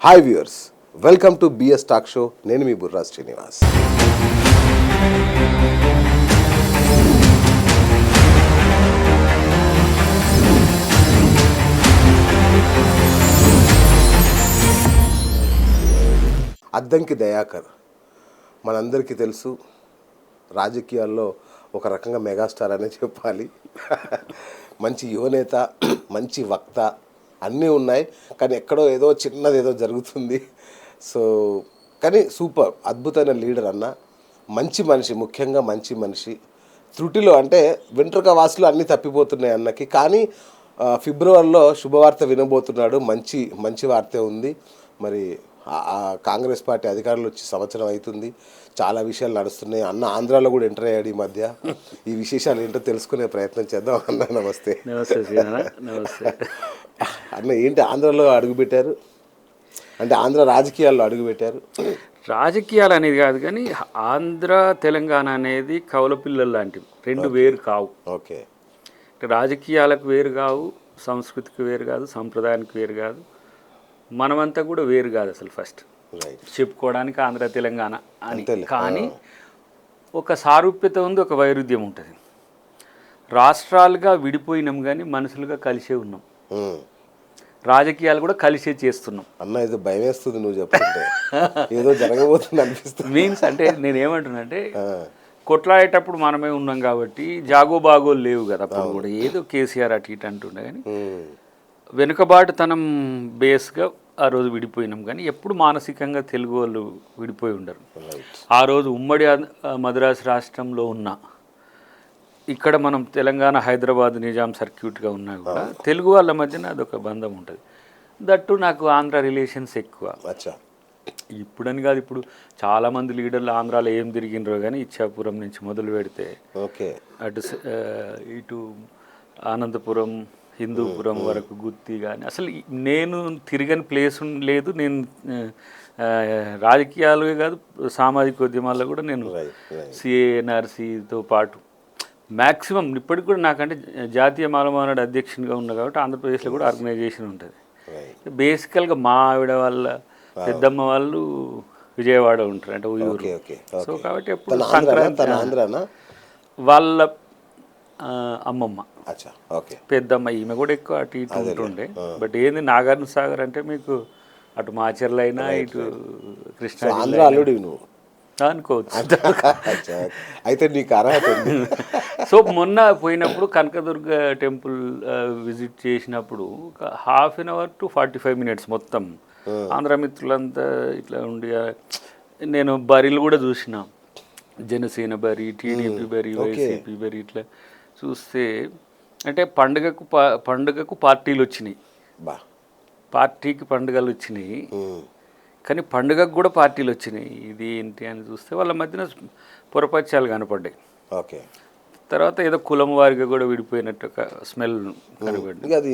Hi viewers, welcome to BS talk show. నేను మీ బుర్రా శ్రీనివాస్. అద్దంకి దయాకర్ మనందరికీ తెలుసు, రాజకీయాల్లో ఒక రకంగా మెగాస్టార్ అనే చెప్పాలి. మంచి యువనేత, మంచి వక్త అన్నీ ఉన్నాయి, కానీ ఎక్కడో ఏదో చిన్నది ఏదో జరుగుతుంది. సో కానీ సూపర్ అద్భుతమైన లీడర్ అన్న, మంచి మనిషి, ముఖ్యంగా మంచి మనిషి. త్రుటిలో అంటే వెంట్రుక వాసులు అన్నీ తప్పిపోతున్నాయి అన్నకి, కానీ ఫిబ్రవరిలో శుభవార్త వినబోతున్నాడు. మంచి మంచి వార్తే ఉంది. మరి కాంగ్రెస్ పార్టీ అధికారులు వచ్చి సంవత్సరం అవుతుంది, చాలా విషయాలు నడుస్తున్నాయి. అన్న ఆంధ్రాలో కూడా ఎంటర్ అయ్యాడు ఈ మధ్య. ఈ విశేషాలు ఏంటో తెలుసుకునే ప్రయత్నం చేద్దాం. అన్న నమస్తే. నమస్తే అన్న, ఏంటి ఆంధ్రాలో అడుగుపెట్టారు అంటే ఆంధ్ర రాజకీయాల్లో అడుగుపెట్టారు? రాజకీయాలు అనేది కాదు, కానీ ఆంధ్ర తెలంగాణ అనేది కౌల పిల్లలు లాంటివి, రెండు వేరు కావు. ఓకే, రాజకీయాలకు వేరు కావు, సంస్కృతికి వేరు కాదు, సంప్రదాయానికి వేరు కాదు, మనమంతా కూడా వేరు కాదు అసలు. ఫస్ట్ చెప్పుకోవడానికి ఆంధ్ర తెలంగాణ అని, కానీ ఒక సారూప్యత ఉంది, ఒక వైరుధ్యం ఉంటుంది. రాష్ట్రాలుగా విడిపోయినాం కానీ మనుషులుగా కలిసే ఉన్నాం. రాజకీయాలు కూడా కలిసే చేస్తున్నాం. అన్న, ఇది భయం వేస్తుంది నువ్వు చెప్తుంటే, ఏదో జరగబోతుంది అనిపిస్తుంది. మీన్స్ అంటే నేను ఏమంటున్నా అంటే, కొట్లాడేటప్పుడు మనమే ఉన్నాం కాబట్టి జాగో బాగోలు లేవు కదా అప్పుడు కూడా. ఏదో కేసీఆర్ అటు ఇటు అంటుండే, కానీ వెనుకబాటుతనం బేస్గా ఆ రోజు విడిపోయినాం. కానీ ఎప్పుడు మానసికంగా తెలుగు వాళ్ళు విడిపోయి ఉండరు. ఆ రోజు ఉమ్మడి మద్రాసు రాష్ట్రంలో ఉన్న, ఇక్కడ మనం తెలంగాణ హైదరాబాద్ నిజాం సర్క్యూట్గా ఉన్నా కూడా తెలుగు వాళ్ళ మధ్యన అదొక బంధం ఉంటుంది. దట్టు నాకు ఆంధ్ర రిలేషన్స్ ఎక్కువ. ఇప్పుడని కాదు, ఇప్పుడు చాలామంది లీడర్లు ఆంధ్రాలో ఏం తిరిగినరో, కానీ ఇచ్చాపురం నుంచి మొదలు పెడితే అటు ఇటు అనంతపురం, హిందూపురం వరకు, గుత్తి కానీ అసలు నేను తిరగని ప్లేస్ లేదు. నేను రాజకీయాలు కాదు, సామాజిక ఉద్యమాల్లో కూడా నేను సిఏఎన్ఆర్సీతో పాటు మ్యాక్సిమం ఇప్పటికి కూడా నాకంటే జాతీయ మాలమానాడు అధ్యక్షునిగా ఉన్నా కాబట్టి ఆంధ్రప్రదేశ్లో కూడా ఆర్గనైజేషన్ ఉంటుంది. బేసికల్గా మా ఆవిడ వాళ్ళ పెద్దమ్మ వాళ్ళు విజయవాడ ఉంటారు, అంటే ఊరు. సో కాబట్టి ఎప్పుడు సంక్రాంతి వాళ్ళ అమ్మమ్మ, పెద్దమ్మ, ఈమె కూడా ఎక్కువ అటు ఇటు ఉంటుండే. బట్ ఏంది, నాగార్జున సాగర్ అంటే మీకు అటు మాచర్ల అయినా ఇటు కృష్ణా అనుకోవచ్చు. అయితే నీకు అర్హత. సో మొన్న పోయినప్పుడు కనకదుర్గ టెంపుల్ విజిట్ చేసినప్పుడు ఒక 1/2 hour to 45 minutes మొత్తం ఆంధ్ర మిత్రులంతా ఇట్లా ఉండి, నేను బరిలు కూడా చూసిన, జనసేన బరి, టీడీపీ బరి, వైసీపీ బరి, ఇట్లా చూస్తే అంటే పండుగకు పార్టీలు వచ్చినాయి, పార్టీకి పండుగలు వచ్చినాయి, కానీ పండుగకు కూడా పార్టీలు వచ్చినాయి. ఇది ఏంటి అని చూస్తే వాళ్ళ మధ్యన పొరపత్యాలు కనపడ్డాయి. ఓకే, తర్వాత ఏదో కులం వారిగా కూడా విడిపోయినట్టు ఒక స్మెల్ కనపడింది. అది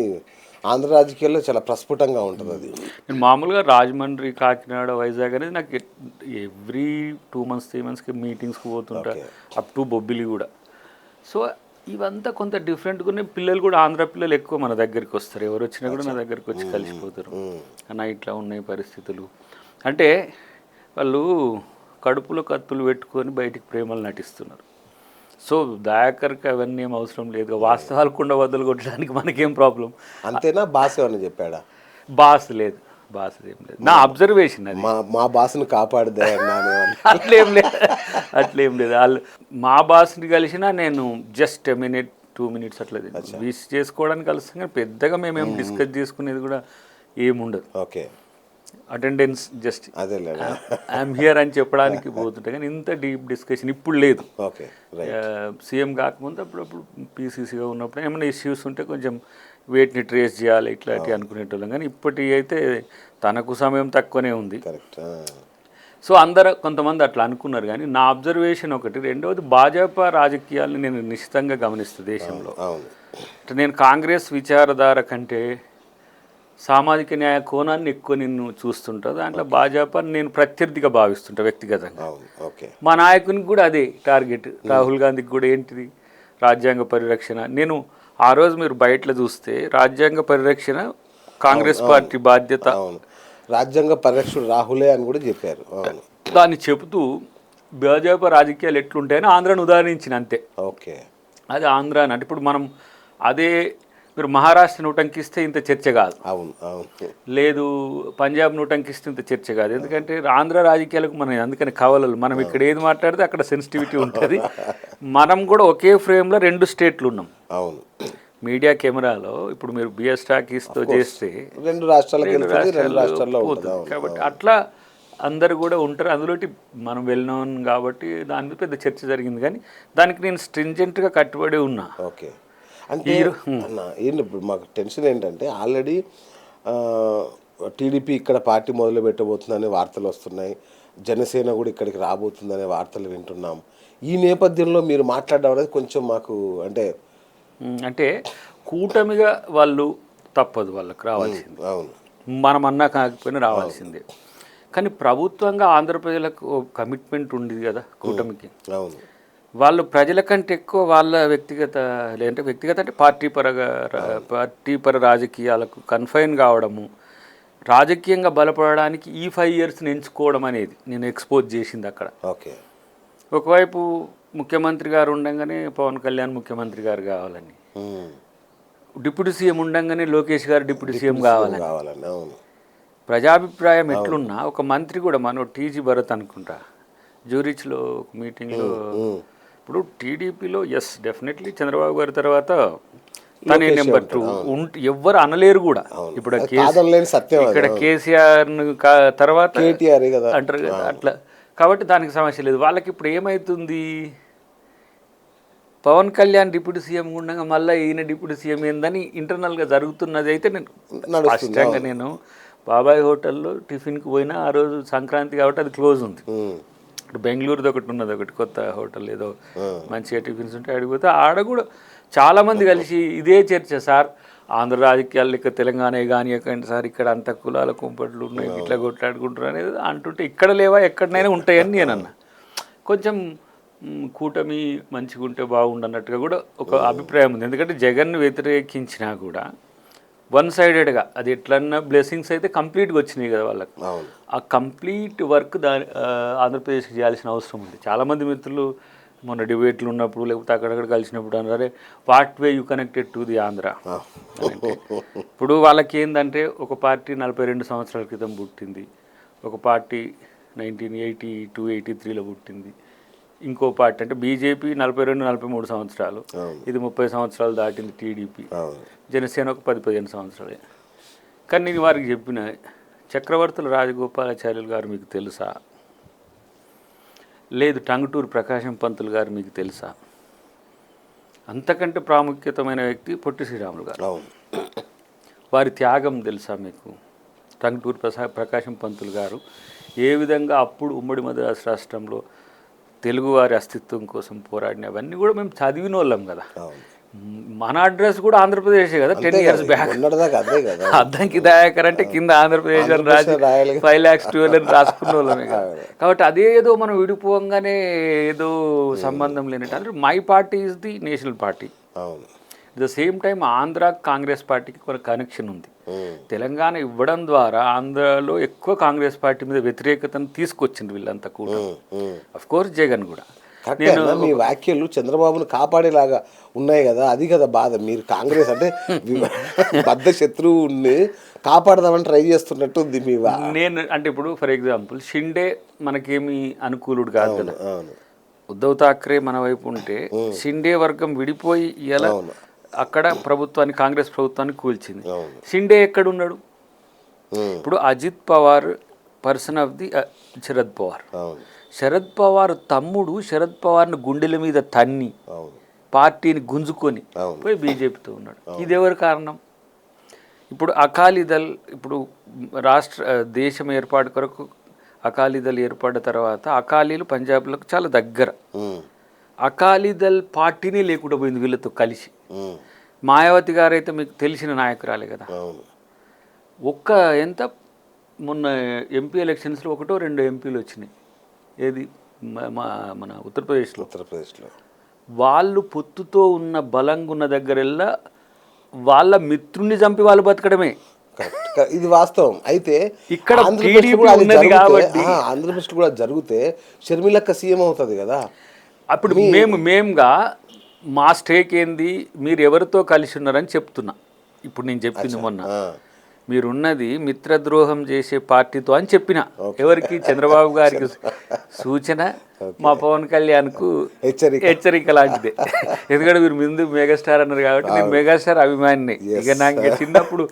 ఆంధ్ర రాజకీయాల్లో చాలా ప్రస్ఫుటంగా ఉంటుంది. అది నేను మామూలుగా రాజమండ్రి, కాకినాడ, వైజాగ్ అనేది నాకు ఎవ్రీ 2 months 3 monthsకి మీటింగ్స్కి పోతుంటా, అప్ టు బొబ్బిలి కూడా. సో ఇవంతా కొంత డిఫరెంట్గానే, పిల్లలు కూడా ఆంధ్ర పిల్లలు ఎక్కువ మన దగ్గరికి వస్తారు. ఎవరు వచ్చినా కూడా నా దగ్గరికి వచ్చి కలిసిపోతారు. అన్న ఇట్లా ఉన్నాయి పరిస్థితులు అంటే, వాళ్ళు కడుపులో కత్తులు పెట్టుకొని బయటికి ప్రేమలు నటిస్తున్నారు. సో దయాకర్కి అవన్నీ ఏం అవసరం లేదు, వాస్తవాలు కుండా వద్దలు కొట్టడానికి మనకేం ప్రాబ్లం. అంతేనా? బాస్ ఏమన్నా చెప్పాడా? బాస్ లేదు, బాస్ ఏం లేదు, నా అబ్జర్వేషన్ అది. మా బాస్ను కాపాడుదే అట్లేం లేదు, అట్లేం లేదు. వాళ్ళు మా బాస్ని కలిసినా నేను జస్ట్ 1 minute 2 minutes అట్లా విష్ చేసుకోవడానికి కలుస్తాం, కానీ పెద్దగా మేమేం డిస్కస్ చేసుకునేది కూడా ఏముండదు. Okay, attendance just I'm here అని చెప్పడానికి పోతుంటే, కానీ ఇంత డీప్ డిస్కషన్ ఇప్పుడు లేదు. ఓకే, సీఎం కాకముందు అప్పుడప్పుడు పీసీసీగా ఉన్నప్పుడు ఏమైనా ఇష్యూస్ ఉంటే కొంచెం వేటిని ట్రేస్ చేయాలి ఇట్లాంటివి అనుకునేటోళ్ళం, కానీ ఇప్పటి అయితే తనకు సమయం తక్కువనే ఉంది. సో అందరూ కొంతమంది అట్లా అనుకున్నారు, కానీ నా అబ్జర్వేషన్ ఒకటి. రెండవది, భాజపా రాజకీయాలను నేను నిశ్చితంగా గమనిస్తాను దేశంలో. అంటే నేను కాంగ్రెస్ విచారధార కంటే సామాజిక న్యాయ కోణాన్ని ఎక్కువ నేను చూస్తుంటా. దాంట్లో భాజపాని నేను ప్రత్యర్థిగా భావిస్తుంటా వ్యక్తిగతంగా. మా నాయకునికి కూడా అదే టార్గెట్. రాహుల్ గాంధీకి కూడా ఏంటిది, రాజ్యాంగ పరిరక్షణ. నేను ఆ రోజు మీరు బయటలో చూస్తే రాజ్యాంగ పరిరక్షణ కాంగ్రెస్ పార్టీ బాధ్యత రాజ్యాంగ పరిరక్షకుడు రాహులే అని కూడా చెప్పారు. అవును. దాన్ని చెబుతూ భాజపా రాజకీయాలు ఎట్లుంటాయని ఆంధ్రాను ఉదాహరించిన అంతే. ఓకే. అది ఆంధ్ర అని అంటే ఇప్పుడు మనం అదే మీరు మహారాష్ట్రను ఉటంకిస్తే ఇంత చర్చ కాదు. అవును అవును. లేదు పంజాబ్ను ఉటంకిస్తే ఇంత చర్చ కాదు. ఎందుకంటే ఆంధ్ర రాజకీయాలకు మనం అందుకని కవలలు మనం ఇక్కడ ఏది మాట్లాడితే అక్కడ సెన్సిటివిటీ ఉంటుంది. మనం కూడా ఒకే ఫ్రేమ్లో 2 స్టేట్లు ఉన్నాం. అవును. మీడియా కెమెరాలో ఇప్పుడు మీరు బిఎస్ టాకీస్తో చేస్తే 2 రాష్ట్రాలకు వెళ్తుంది, 2 రాష్ట్రాల్లో ఉంటుంది. కాబట్టి అట్లా అందరు కూడా ఉంటారు. అందులోటి మనం వెళ్ళినాం కాబట్టి దాని మీద పెద్ద చర్చ జరిగింది. కానీ దానికి నేను స్ట్రింజెంట్గా కట్టుబడి ఉన్నా. ఓకే. అంటే ఏంటి ఇప్పుడు మాకు టెన్షన్ ఏంటంటే ఆల్రెడీ టీడీపీ ఇక్కడ పార్టీ మొదలు పెట్టబోతుందనే వార్తలు వస్తున్నాయి, జనసేన కూడా ఇక్కడికి రాబోతుందనే వార్తలు వింటున్నాం. ఈ నేపథ్యంలో మీరు మాట్లాడడం అనేది కొంచెం మాకు అంటే కూటమిగా వాళ్ళు తప్పదు, వాళ్ళకి రావాల్సింది. అవును. మనం అన్నా కాకపోయినా రావాల్సిందే. కానీ ప్రభుత్వంగా ఆంధ్రప్రజలకు కమిట్మెంట్ ఉంది కదా కూటమికి. అవును. వాళ్ళు ప్రజల కంటే ఎక్కువ వాళ్ళ వ్యక్తిగత లేదంటే వ్యక్తిగత అంటే పార్టీపర రాజకీయాలకు కన్ఫైన్ కావడము, రాజకీయంగా బలపడడానికి ఈ 5 ఇయర్స్ని ఎంచుకోవడం అనేది నేను ఎక్స్పోజ్ చేసింది అక్కడ. ఓకే. ఒకవైపు ముఖ్యమంత్రి గారు ఉండగానే పవన్ కళ్యాణ్ ముఖ్యమంత్రి గారు కావాలని, డిప్యూటీ సీఎం ఉండగానే లోకేష్ గారు డిప్యూటీ సీఎం కావాలని. అవును. ప్రజాభిప్రాయం ఎట్లున్నా ఒక మంత్రి కూడా మన టీజీ భరత్ అనుకుంటా జ్యూరిచ్లో ఒక మీటింగ్లో ఇప్పుడు టీడీపీలో ఎస్ డెఫినెట్లీ చంద్రబాబు గారి తర్వాత తనే నెంబర్ 2 ఎవ్వరు అనలేరు కూడా. ఇప్పుడు ఇక్కడ కేసీఆర్ తర్వాత అంటారు కదా అట్లా. కాబట్టి దానికి సమస్య లేదు. వాళ్ళకి ఇప్పుడు ఏమవుతుంది, పవన్ కళ్యాణ్ డిప్యూటీ సీఎం ఉండగా మళ్ళీ ఈయన డిప్యూటీ సీఎం ఏందని ఇంటర్నల్గా జరుగుతున్నది. అయితే నేను స్పష్టంగా నేను బాబాయ్ హోటల్లో టిఫిన్కి పోయినా ఆ రోజు సంక్రాంతి కాబట్టి అది క్లోజ్ ఉంది. ఇప్పుడు బెంగళూరుది ఒకటి ఉన్నది, ఒకటి కొత్త హోటల్ ఏదో మంచిగా టిఫిన్స్ ఉంటే అడిగిపోతే ఆడ కూడా చాలామంది కలిసి ఇదే చర్చ, సార్ ఆంధ్ర రాజకీయాలు లెక్క తెలంగాణ కానీ ఎక్కండి సార్, ఇక్కడ అంత కులాల కుంపట్లు ఉన్నాయి ఇట్లా కొట్లాడుకుంటారు అనేది అంటుంటే ఇక్కడ లేవా ఎక్కడనైనా ఉంటాయని నేను అన్నా. కొంచెం కూటమి మంచిగా ఉంటే బాగుండన్నట్టుగా కూడా ఒక అభిప్రాయం ఉంది. ఎందుకంటే జగన్ను వ్యతిరేకించినా కూడా వన్ సైడెడ్గా అది ఎట్లన్నా బ్లెస్సింగ్స్ అయితే కంప్లీట్గా వచ్చినాయి కదా వాళ్ళకి. ఆ కంప్లీట్ వర్క్ ఆంధ్రప్రదేశ్కి చేయాల్సిన అవసరం ఉంది. చాలామంది మిత్రులు మొన్న డిబేట్లు ఉన్నప్పుడు లేకపోతే అక్కడక్కడ కలిసినప్పుడు అన్నారే what way you connected to the Andhra అంటే. ఇప్పుడు వాళ్ళకి ఏంటంటే ఒక పార్టీ 42 సంవత్సరాల క్రితం పుట్టింది, ఒక పార్టీ 1982, 83లో పుట్టింది, ఇంకో పార్టీ అంటే బీజేపీ 42, 43 సంవత్సరాలు, ఇది 30 సంవత్సరాలు దాటింది టీడీపీ, జనసేన ఒక 10-15 సంవత్సరాలే. కానీ నేను వారికి చెప్పిన చక్రవర్తుల రాజగోపాలాచార్యులు గారు మీకు తెలుసా, లేదు టంగుటూరు ప్రకాశం పంతులు గారు మీకు తెలుసా, అంతకంటే ప్రాముఖ్యతమైన వ్యక్తి పొట్టి శ్రీరాములు గారు, వారి త్యాగం తెలుసా మీకు. టంగుటూరు ప్రకాశం పంతులు గారు ఏ విధంగా అప్పుడు ఉమ్మడి మద్రాసు రాష్ట్రంలో తెలుగువారి అస్తిత్వం కోసం పోరాడినవన్నీ కూడా మేము చదివిన వాళ్ళం కదా. మన అడ్రస్ కూడా ఆంధ్రప్రదేశే కదా. 10 years బ్యాక్ అద్దంకి దయాకర్ అంటే కింద ఆంధ్రప్రదేశ్ అని రాసి 5 lakhs 12 అని రాసుకున్న వాళ్ళమే కదా. కాబట్టి అదేదో మనం విడిపోగానే ఏదో సంబంధం లేనట్టు అంటే my party is the national party. At the same time Andhra Congress పార్టీకి కొన్ని కనెక్షన్ ఉంది. తెలంగాణ ఇవ్వడం ద్వారా ఆంధ్రాలో ఎక్కువ కాంగ్రెస్ పార్టీ మీద వ్యతిరేకతను తీసుకొచ్చింది వీళ్ళంతా కూడా. అఫ్ కోర్స్ జగన్ కూడా. నేను మీ వ్యాఖ్యలు చంద్రబాబును కాపాడేలాగా ఉన్నాయి కదా, అది కదా బాధ. మీరు కాంగ్రెస్ అంటే బద్ధ శత్రువుని కాపాడదామని ట్రై చేస్తున్నట్టు ఉంది మీ నేను అంటే ఇప్పుడు ఫర్ ఎగ్జాంపుల్ షిండే మనకేమి అనుకూలుడు కాదు కదా. ఉద్ధవ్ ఠాక్రే మన వైపు ఉంటే షిండే వర్గం విడిపోయి ఇలా అక్కడ ప్రభుత్వాన్ని కాంగ్రెస్ ప్రభుత్వాన్ని కూల్చింది. షిండే ఎక్కడున్నాడు? ఇప్పుడు Ajit Pawar person of the Sharad Pawar. Sharad Pawar తమ్ముడు శరద్ పవార్ని గుండెల మీద తన్ని పార్టీని గుంజుకొని పోయి బీజేపీతో ఉన్నాడు. ఇది ఎవరి కారణం? ఇప్పుడు అకాలీదళ్ ఇప్పుడు దేశం ఏర్పాటు కొరకు అకాలీదళ్ ఏర్పడిన తర్వాత అకాలీలు పంజాబ్లకు చాలా దగ్గర. అకాలీదళ్ పార్టీనే లేకుండా పోయింది వీళ్ళతో కలిసి. మాయావతి గారు అయితే మీకు తెలిసిన నాయకురాలే కదా. ఎంత మొన్న ఎంపీ ఎలక్షన్స్లో 1-2 ఎంపీలు వచ్చినాయి. ఏది మన ఉత్తరప్రదేశ్లో. వాళ్ళు పొత్తుతో ఉన్న బలంగా ఉన్న దగ్గరెల్లా వాళ్ళ మిత్రుణ్ణి చంపి వాళ్ళు బతకడమే. ఇది వాస్తవం. అయితే ఇక్కడ ఆంధ్రప్రదేశ్ కూడా అది ఉన్నది జరిగితే, కాబట్టి ఆంధ్రప్రదేశ్ కూడా జరిగితే షర్మిలక్క సీఎం అవుతుంది కదా. అప్పుడు మేముగా మా స్టేక్ ఏంది, మీరు ఎవరితో కలిసి ఉన్నారని చెప్తున్నా. ఇప్పుడు నేను చెప్పింది మొన్న, మీరున్నది మిత్రద్రోహం చేసే పార్టీతో అని చెప్పిన. ఎవరికి? చంద్రబాబు గారికి సూచన, మా పవన్ కళ్యాణ్కు హెచ్చరిక లాంటిదే. ఎందుకంటే మీరు ముందు మెగాస్టార్ అన్నారు కాబట్టి నేను మెగాస్టార్ అభిమానిని. ఇక నాకు చిన్నప్పుడు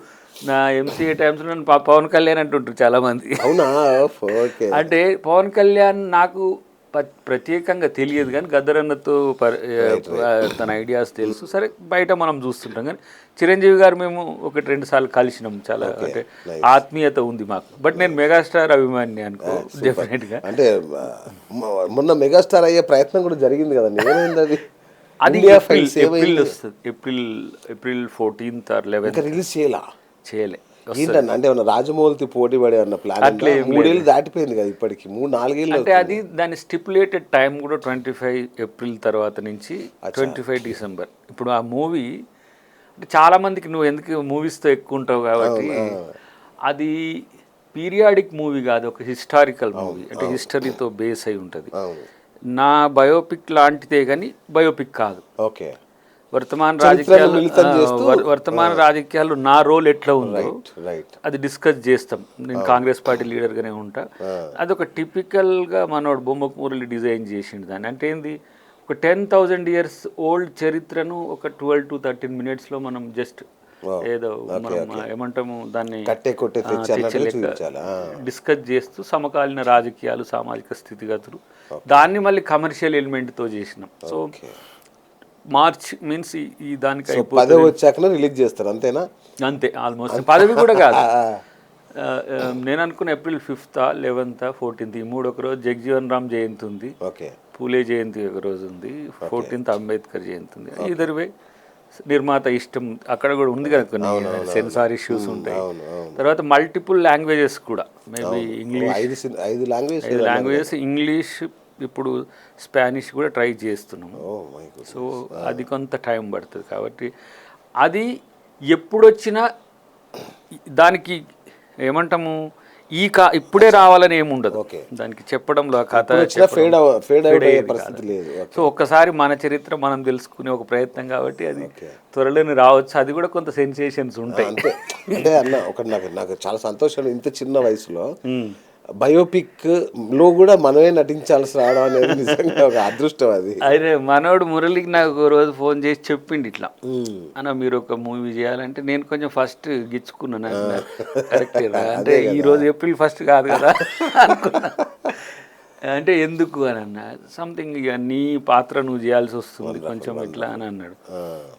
నా ఎంసీఏ టైమ్స్లో నన్ను పవన్ కళ్యాణ్ అంటుంటారు చాలామంది. అవునా? అంటే పవన్ కళ్యాణ్ నాకు ప్రత్యేకంగా తెలియదు, కానీ గద్దరన్నతో తన ఐడియాస్ తెలుసు. సరే బయట మనం చూస్తుంటాం, కానీ చిరంజీవి గారు మేము 1-2 సార్లు కలిసినాం. చాలా అంటే ఆత్మీయత ఉంది మాకు. బట్ నేను మెగాస్టార్ అభిమాని అనుకో డెఫినెట్గా. అంటే మొన్న మెగాస్టార్ అయ్యే ప్రయత్నం కూడా జరిగింది కదా, ఏమైంది అది? అది ఏప్రిల్ వస్తుంది. April 14th or 11th release చేయలే. ఏంటన్నా అంటే రాజమౌళితో పోటీ పడే అన్న ప్లాన్? 3 ఏళ్ళు దాటిపోయింది కదా ఇప్పటికి, 3-4 ఏళ్ళు. అంటే అది దాని స్టిపులేటెడ్ టైం కూడా 25 ఏప్రిల్ తర్వాత నుంచి 25 డిసెంబర్. ఇప్పుడు ఆ మూవీ అంటే చాలా మందికి నువ్వు ఎందుకు మూవీస్తో ఎక్కువ ఉంటావు కాబట్టి, అది పీరియాడిక్ మూవీ కాదు, ఒక హిస్టారికల్ మూవీ. అంటే హిస్టరీతో బేస్ అయి ఉంటుంది. నా బయోపిక్ లాంటిదే కానీ బయోపిక్ కాదు. ఓకే. వర్తమాన రాజకీయాలు నా రోల్ ఎట్లా ఉందో అది డిస్కస్ చేస్తాం. నేను కాంగ్రెస్ పార్టీ లీడర్గానే ఉంటా. అదొక టిపికల్గా మనోడు బొమ్మకు మురళి డిజైన్ చేసిండు దాన్ని. అంటే ఏంది, ఒక 10,000 years ఓల్డ్ చరిత్రను ఒక 12 to 13 minutes మనం జస్ట్ ఏదో మనం ఏమంటాము దాన్ని డిస్కస్ చేస్తూ సమకాలీన రాజకీయాలు, సామాజిక స్థితిగతులు, దాన్ని మళ్ళీ కమర్షియల్ ఎలిమెంట్తో చేసినాం. సో మార్చ్ మీన్స్ ఈ దానికి పదవి వచ్చాక రిలీజ్ చేస్తారు అంతేనా? అంతే, ఆల్మోస్ట్. పదవి కూడా కాదు, నేను అనుకున్న ఏప్రిల్ 5th, 11th, 14th ఈ 3 ఒక రోజు జగజీవన్ రామ్ జయంతి ఉంది, పూలే జయంతి ఒక రోజు ఉంది, 14th అంబేద్కర్ జయంతి ఉంది. ఇద్దరు వే నిర్మాత ఇష్టం అక్కడ కూడా ఉంది కదా, కొన్ని సెన్సార్ ఇష్యూస్ ఉంటాయి. తర్వాత మల్టిపుల్ లాంగ్వేజెస్ కూడా, మేబీ ఇంగ్లీష్ 5 లాంగ్వేజెస్, ఇంగ్లీష్, ఇప్పుడు స్పానిష్ కూడా ట్రై చేస్తున్నాము. సో అది కొంత టైం పడుతుంది. కాబట్టి అది ఎప్పుడొచ్చినా దానికి ఏమంటాము, ఇప్పుడే రావాలని ఏముండదు దానికి చెప్పడంలో, కథ సో ఒక్కసారి మన చరిత్ర మనం తెలుసుకునే ఒక ప్రయత్నం కాబట్టి అది త్వరలోనే రావచ్చు. అది కూడా కొంత సెన్సేషన్స్ ఉంటాయి. అంటే అన్న ఒకటి నాకు చాలా సంతోషం, ఇంత చిన్న వయసులో బయోపిక్ లో కూడా మనమే నటించాల్సి రావడం అనేది నిజంగా ఒక అదృష్టం. అది అయితే మనోడు మురళికి నాకు ఒక రోజు ఫోన్ చేసి చెప్పిండు ఇట్లా, అన్న మీరు ఒక మూవీ చేయాలంటే నేను కొంచెం ఫస్ట్ గిచ్చుకున్నాను. కరెక్ట్ అంటే ఈరోజు ఏప్రిల్ 1st కాదు కదా అనుకున్నా. అంటే ఎందుకు అని అన్న, సంథింగ్ ఇక నీ పాత్ర నువ్వు చేయాల్సి వస్తుంది కొంచెం ఇట్లా అని అన్నాడు.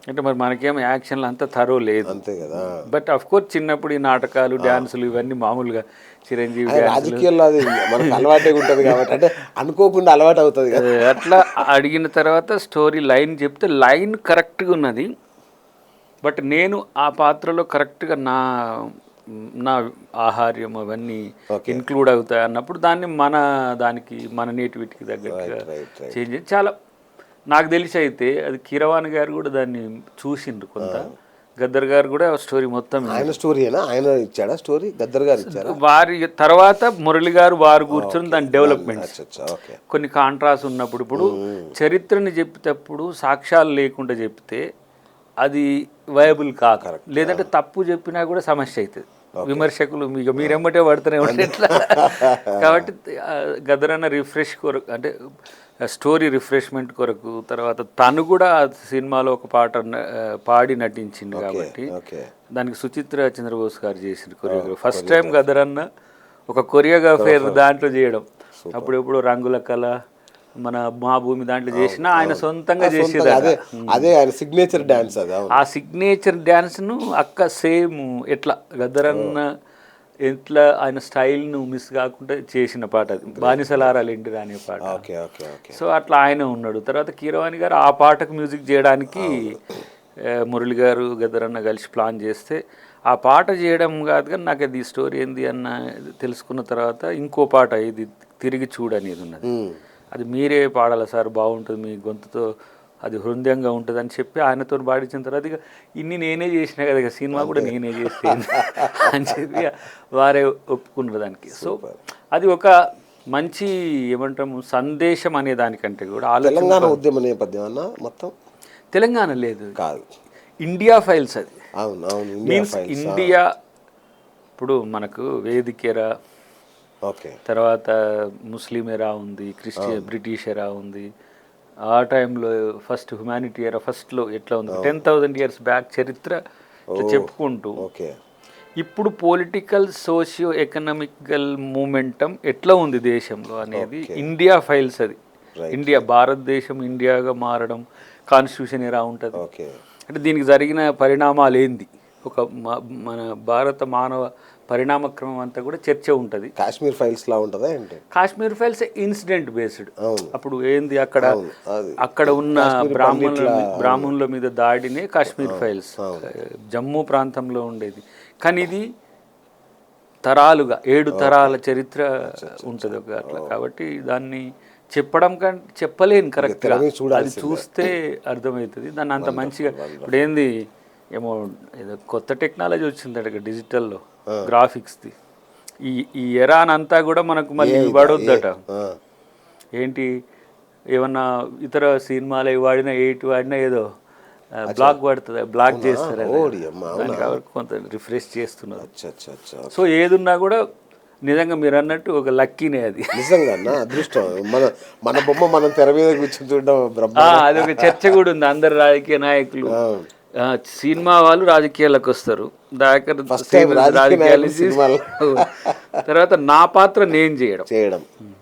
అంటే మరి మనకేమో యాక్షన్లు అంతా థరో లేదు, అంతే కదా. బట్ అఫ్ కోర్స్ చిన్నప్పుడు ఈ నాటకాలు, డ్యాన్సులు ఇవన్నీ మామూలుగా చిరంజీవి రాజకీయాల్లో అది మనకు అలవాటే ఉంటుంది కాబట్టి, అంటే అనుకోకుండా అలవాటు అవుతుంది కదా. అట్లా అడిగిన తర్వాత స్టోరీ లైన్ చెప్తే లైన్ కరెక్ట్గా ఉన్నది, బట్ నేను ఆ పాత్రలో కరెక్ట్గా నా ఆహార్యం అవన్నీ ఇన్క్లూడ్ అవుతాయి అన్నప్పుడు దాన్ని మన నేటివిటీకి తగ్గట్టుగా చేంజ్ చేసి చాలా నాకు తెలిసి అయితే అది కీరవాణి గారు కూడా దాన్ని చూసిండ్రు కొంత. గద్దర్ గారు కూడా స్టోరీ మొత్తం ఆయన స్టోరీనా, ఆయన ఇచ్చాడా స్టోరీ? గద్దర్ గారు ఇచ్చారా? వారి తర్వాత మురళి గారు వారు కూర్చొని దాని డెవలప్మెంట్ కొన్ని కాంట్రాస్ట్ ఉన్నప్పుడు, ఇప్పుడు చరిత్రని చెప్పేటప్పుడు సాక్ష్యాలు లేకుండా చెప్తే అది వయబుల్ కాక, లేదంటే తప్పు చెప్పినా కూడా సమస్య అవుతుంది. విమర్శకులు మీరెమ్మటే పడుతూనే ఉంటే ఎట్లా. కాబట్టి గద్దరన్న రిఫ్రెష్ కొరకు, అంటే స్టోరీ రిఫ్రెష్మెంట్ కొరకు, తర్వాత తను కూడా సినిమాలో ఒక పాట పాడి నటించింది కాబట్టి దానికి సుచిత్ర చంద్రబోస్ గారు చేసిన కొరియోగ్రఫీ. ఫస్ట్ టైం గద్దరన్న ఒక కొరియోగ్రాఫర్ దాంట్లో చేయడం. అప్పుడెప్పుడు రంగుల కళ, మన మా భూమి దాంట్లో చేసిన ఆయన సొంతంగా చేసేది. అదే ఆయన సిగ్నేచర్ డాన్స్. ఆ సిగ్నేచర్ డాన్స్ను అక్క సేమ్ ఎట్లా గద్దరన్న ఎట్లా ఆయన స్టైల్ను మిస్ కాకుండా చేసిన పాట అది, బానిసలారాలేంటి అనే పాట. సో అట్లా ఆయన ఉన్నాడు. తర్వాత కీరవాణి గారు ఆ పాటకు మ్యూజిక్ చేయడానికి మురళి గారు గద్దరన్న కలిసి ప్లాన్ చేస్తే, ఆ పాట చేయడం కాదు కానీ నాకు అది స్టోరీ ఏంది అన్న తెలుసుకున్న తర్వాత ఇంకో పాట ఇది తిరిగి చూడనేది ఉన్నది. అది మీరే పాడాలి సార్, బాగుంటుంది, మీ గొంతుతో అది హృదయంగా ఉంటుంది అని చెప్పి ఆయనతో పాడించిన తర్వాత ఇక ఇన్ని నేనే చేసిన కదా ఇక సినిమా కూడా నేనే చేస్తాను అని చెప్పి వారే ఒప్పుకున్నారు దానికి. సో అది ఒక మంచి ఏమంటాము సందేశం అనే దానికంటే కూడా తెలంగాణ ఉద్యమ నేపథ్యం అన్న మొత్తం తెలంగాణ లేదు, కాదు, ఇండియా ఫైల్స్ అది. అవును అవును, మీన్స్ ఇండియా ఇప్పుడు మనకు వేదిక ఎరా, ఓకే, తర్వాత ముస్లిం ఎరా ఉంది, బ్రిటిష్ ఎరా ఉంది, ఆ టైంలో ఫస్ట్ హ్యుమానిటీ ఎరా ఫస్ట్లో ఎట్లా ఉంది 10,000 years బ్యాక్ చరిత్ర ఇట్లా చెప్పుకుంటూ ఓకే, ఇప్పుడు పొలిటికల్ సోషియో ఎకనామికల్ మూమెంటం ఎట్లా ఉంది దేశంలో అనేది ఇండియా ఫైల్స్ అది. ఇండియా భారతదేశం ఇండియాగా మారడం కాన్స్టిట్యూషన్ ఎలా ఉంటుంది ఓకే, అంటే దీనికి జరిగిన పరిణామాలు ఏంది, ఒక మన భారత మానవ పరిణామక్రమం అంతా కూడా చర్చ ఉంటుంది. కాశ్మీర్ ఫైల్స్ లా ఉంటుందా ఏంటి? Kashmir files incident based. అప్పుడు ఏంది అక్కడ ఉన్న బ్రాహ్మణుల మీద దాడినే కాశ్మీర్ ఫైల్స్, జమ్మూ ప్రాంతంలో ఉండేది. కానీ ఇది తరాలుగా 7 తరాల చరిత్ర ఉంటుంది ఒక అట్లా. కాబట్టి దాన్ని చెప్పడం కంటే చెప్పలేను కరెక్ట్గా, అది చూస్తే అర్థమవుతుంది. దాన్ని అంత మంచిగా ఇప్పుడు ఏంది ఏమో ఏదో కొత్త టెక్నాలజీ వచ్చిందట డిజిటల్లో గ్రాఫిక్స్ది. ఈ ఎరానంతా కూడా మనకు మళ్ళీ వాడొద్దట. ఏంటి ఏమన్నా ఇతర సినిమాలు వాడినా వాడినా ఏదో బ్లాక్ పడుతుంది, బ్లాక్ చేస్తారు, కొంత రిఫ్రెష్ చేస్తున్నారు. సో ఏదున్నా కూడా నిజంగా మీరు అన్నట్టు ఒక లక్కీనే అది, నిజంగా అదృష్టం. మన బొమ్మ మనం తెర మీద కూర్చొని చూడడం అది ఒక చర్చ కూడా ఉంది. అందరు రాజకీయ నాయకులు సినిమా వాళ్ళు రాజకీయాలకు వస్తారు, తర్వాత నా పాత్ర నేను చేయడం.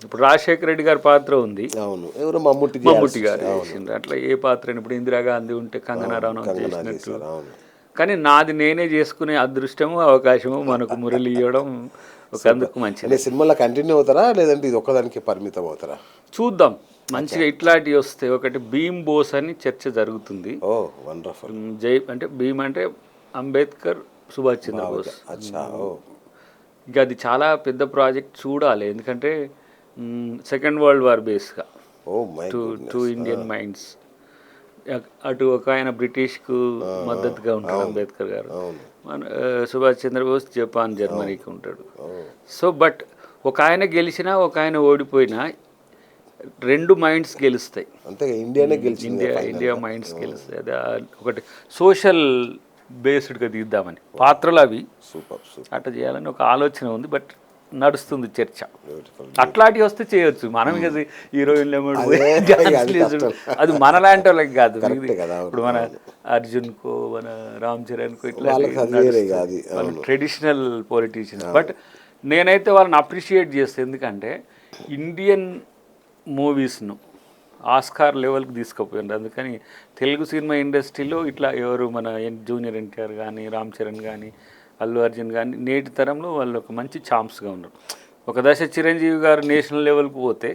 ఇప్పుడు రాజశేఖర రెడ్డి గారి పాత్ర ఉంది, ఎవరు మమ్ముట్టి గారు చేసిండ్రు. అట్లా ఏ పాత్ర ఇప్పుడు ఇందిరాగాంధీ ఉంటే కంగనా రనౌత్ చేసినట్టు. కానీ నాది నేనే చేసుకునే అదృష్టము అవకాశము మనకు మురళి ఇవ్వడం ఒక అందుకు మంచిది. సినిమాలో కంటిన్యూ అవుతారా లేదంటే ఇది ఒక్కదానికి పరిమితం అవుతారా? చూద్దాం. మంచిగా ఇట్లాంటివి వస్తే ఒకటి భీమ్ బోస్ అని చర్చ జరుగుతుంది. అంటే భీమ్ అంటే అంబేద్కర్, సుభాష్ చంద్రబోస్. ఇంకా అది చాలా పెద్ద ప్రాజెక్ట్, చూడాలి. ఎందుకంటే సెకండ్ వరల్డ్ వార్ బేస్గా టూ ఇండియన్ మైండ్స్. అటు ఒక ఆయన బ్రిటిష్కు మద్దతుగా ఉంటాడు అంబేద్కర్ గారు, మన సుభాష్ చంద్రబోస్ జపాన్ జర్మనీకి ఉంటాడు. సో బట్ ఒక ఆయన గెలిచినా ఒక ఆయన ఓడిపోయినా 2 మైండ్స్ గెలుస్తాయి. ఇండియా మైండ్స్ గెలుస్తాయి. అది ఒకటి సోషల్ బేస్డ్గా తీద్దామని పాత్రలు అవి అట్లా చేయాలని ఒక ఆలోచన ఉంది. బట్ నడుస్తుంది చర్చ. అట్లాంటివి వస్తే చేయొచ్చు. మనం కదా హీరోయిన్లు అది మనలాంటి వాళ్ళకి కాదు. ఇప్పుడు మన అర్జున్కో మన రామ్ చరణ్కో ఇట్లా ట్రెడిషనల్ పొలిటీషియన్స్. బట్ నేనైతే వాళ్ళని అప్రిషియేట్ చేస్తాను. ఎందుకంటే ఇండియన్ మూవీస్ను ఆస్కార్ లెవెల్కి తీసుకుపోయింది. అందుకని తెలుగు సినిమా ఇండస్ట్రీలో ఇట్లా ఎవరు మన జూనియర్ ఎన్టీఆర్ కానీ, రామ్ చరణ్ కానీ, అల్లు అర్జున్ కానీ నేటి తరంలో వాళ్ళు ఒక మంచి ఛాన్స్గా ఉన్నారు. ఒక దశ చిరంజీవి గారు నేషనల్ లెవెల్కి పోతే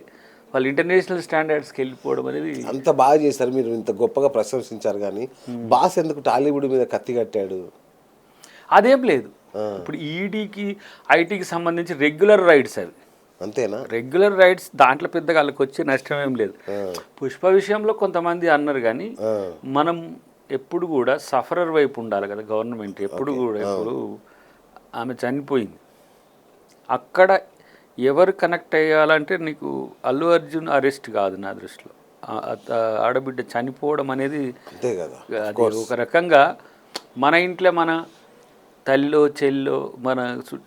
వాళ్ళు ఇంటర్నేషనల్ స్టాండర్డ్స్కి వెళ్ళిపోవడం అనేది అంత బాగా చేశారు. మీరు ఇంత గొప్పగా ప్రశంసించారు, కానీ బాస్ ఎందుకు టాలీవుడ్ మీద కత్తి కట్టాడు? అదేం లేదు. ఇప్పుడు ఈడీకి ఐటీకి సంబంధించి రెగ్యులర్ రైడ్స్ అవి, అంతేనా? రెగ్యులర్ రైడ్స్ దాంట్లో పెద్దగా వాళ్ళకి వచ్చే నష్టం ఏం లేదు. పుష్ప విషయంలో కొంతమంది అన్నారు, కానీ మనం ఎప్పుడు కూడా సఫరర్ వైపు ఉండాలి కదా గవర్నమెంట్. ఎప్పుడు కూడా ఇప్పుడు ఆమె చనిపోయింది, అక్కడ ఎవరు కనెక్ట్ అయ్యాలంటే నీకు అల్లు అర్జున్ అరెస్ట్ కాదు నా దృష్టిలో. ఆడబిడ్డ చనిపోవడం అనేది అది ఒక రకంగా మన ఇంట్లో మన తల్లిలో చెల్లో మన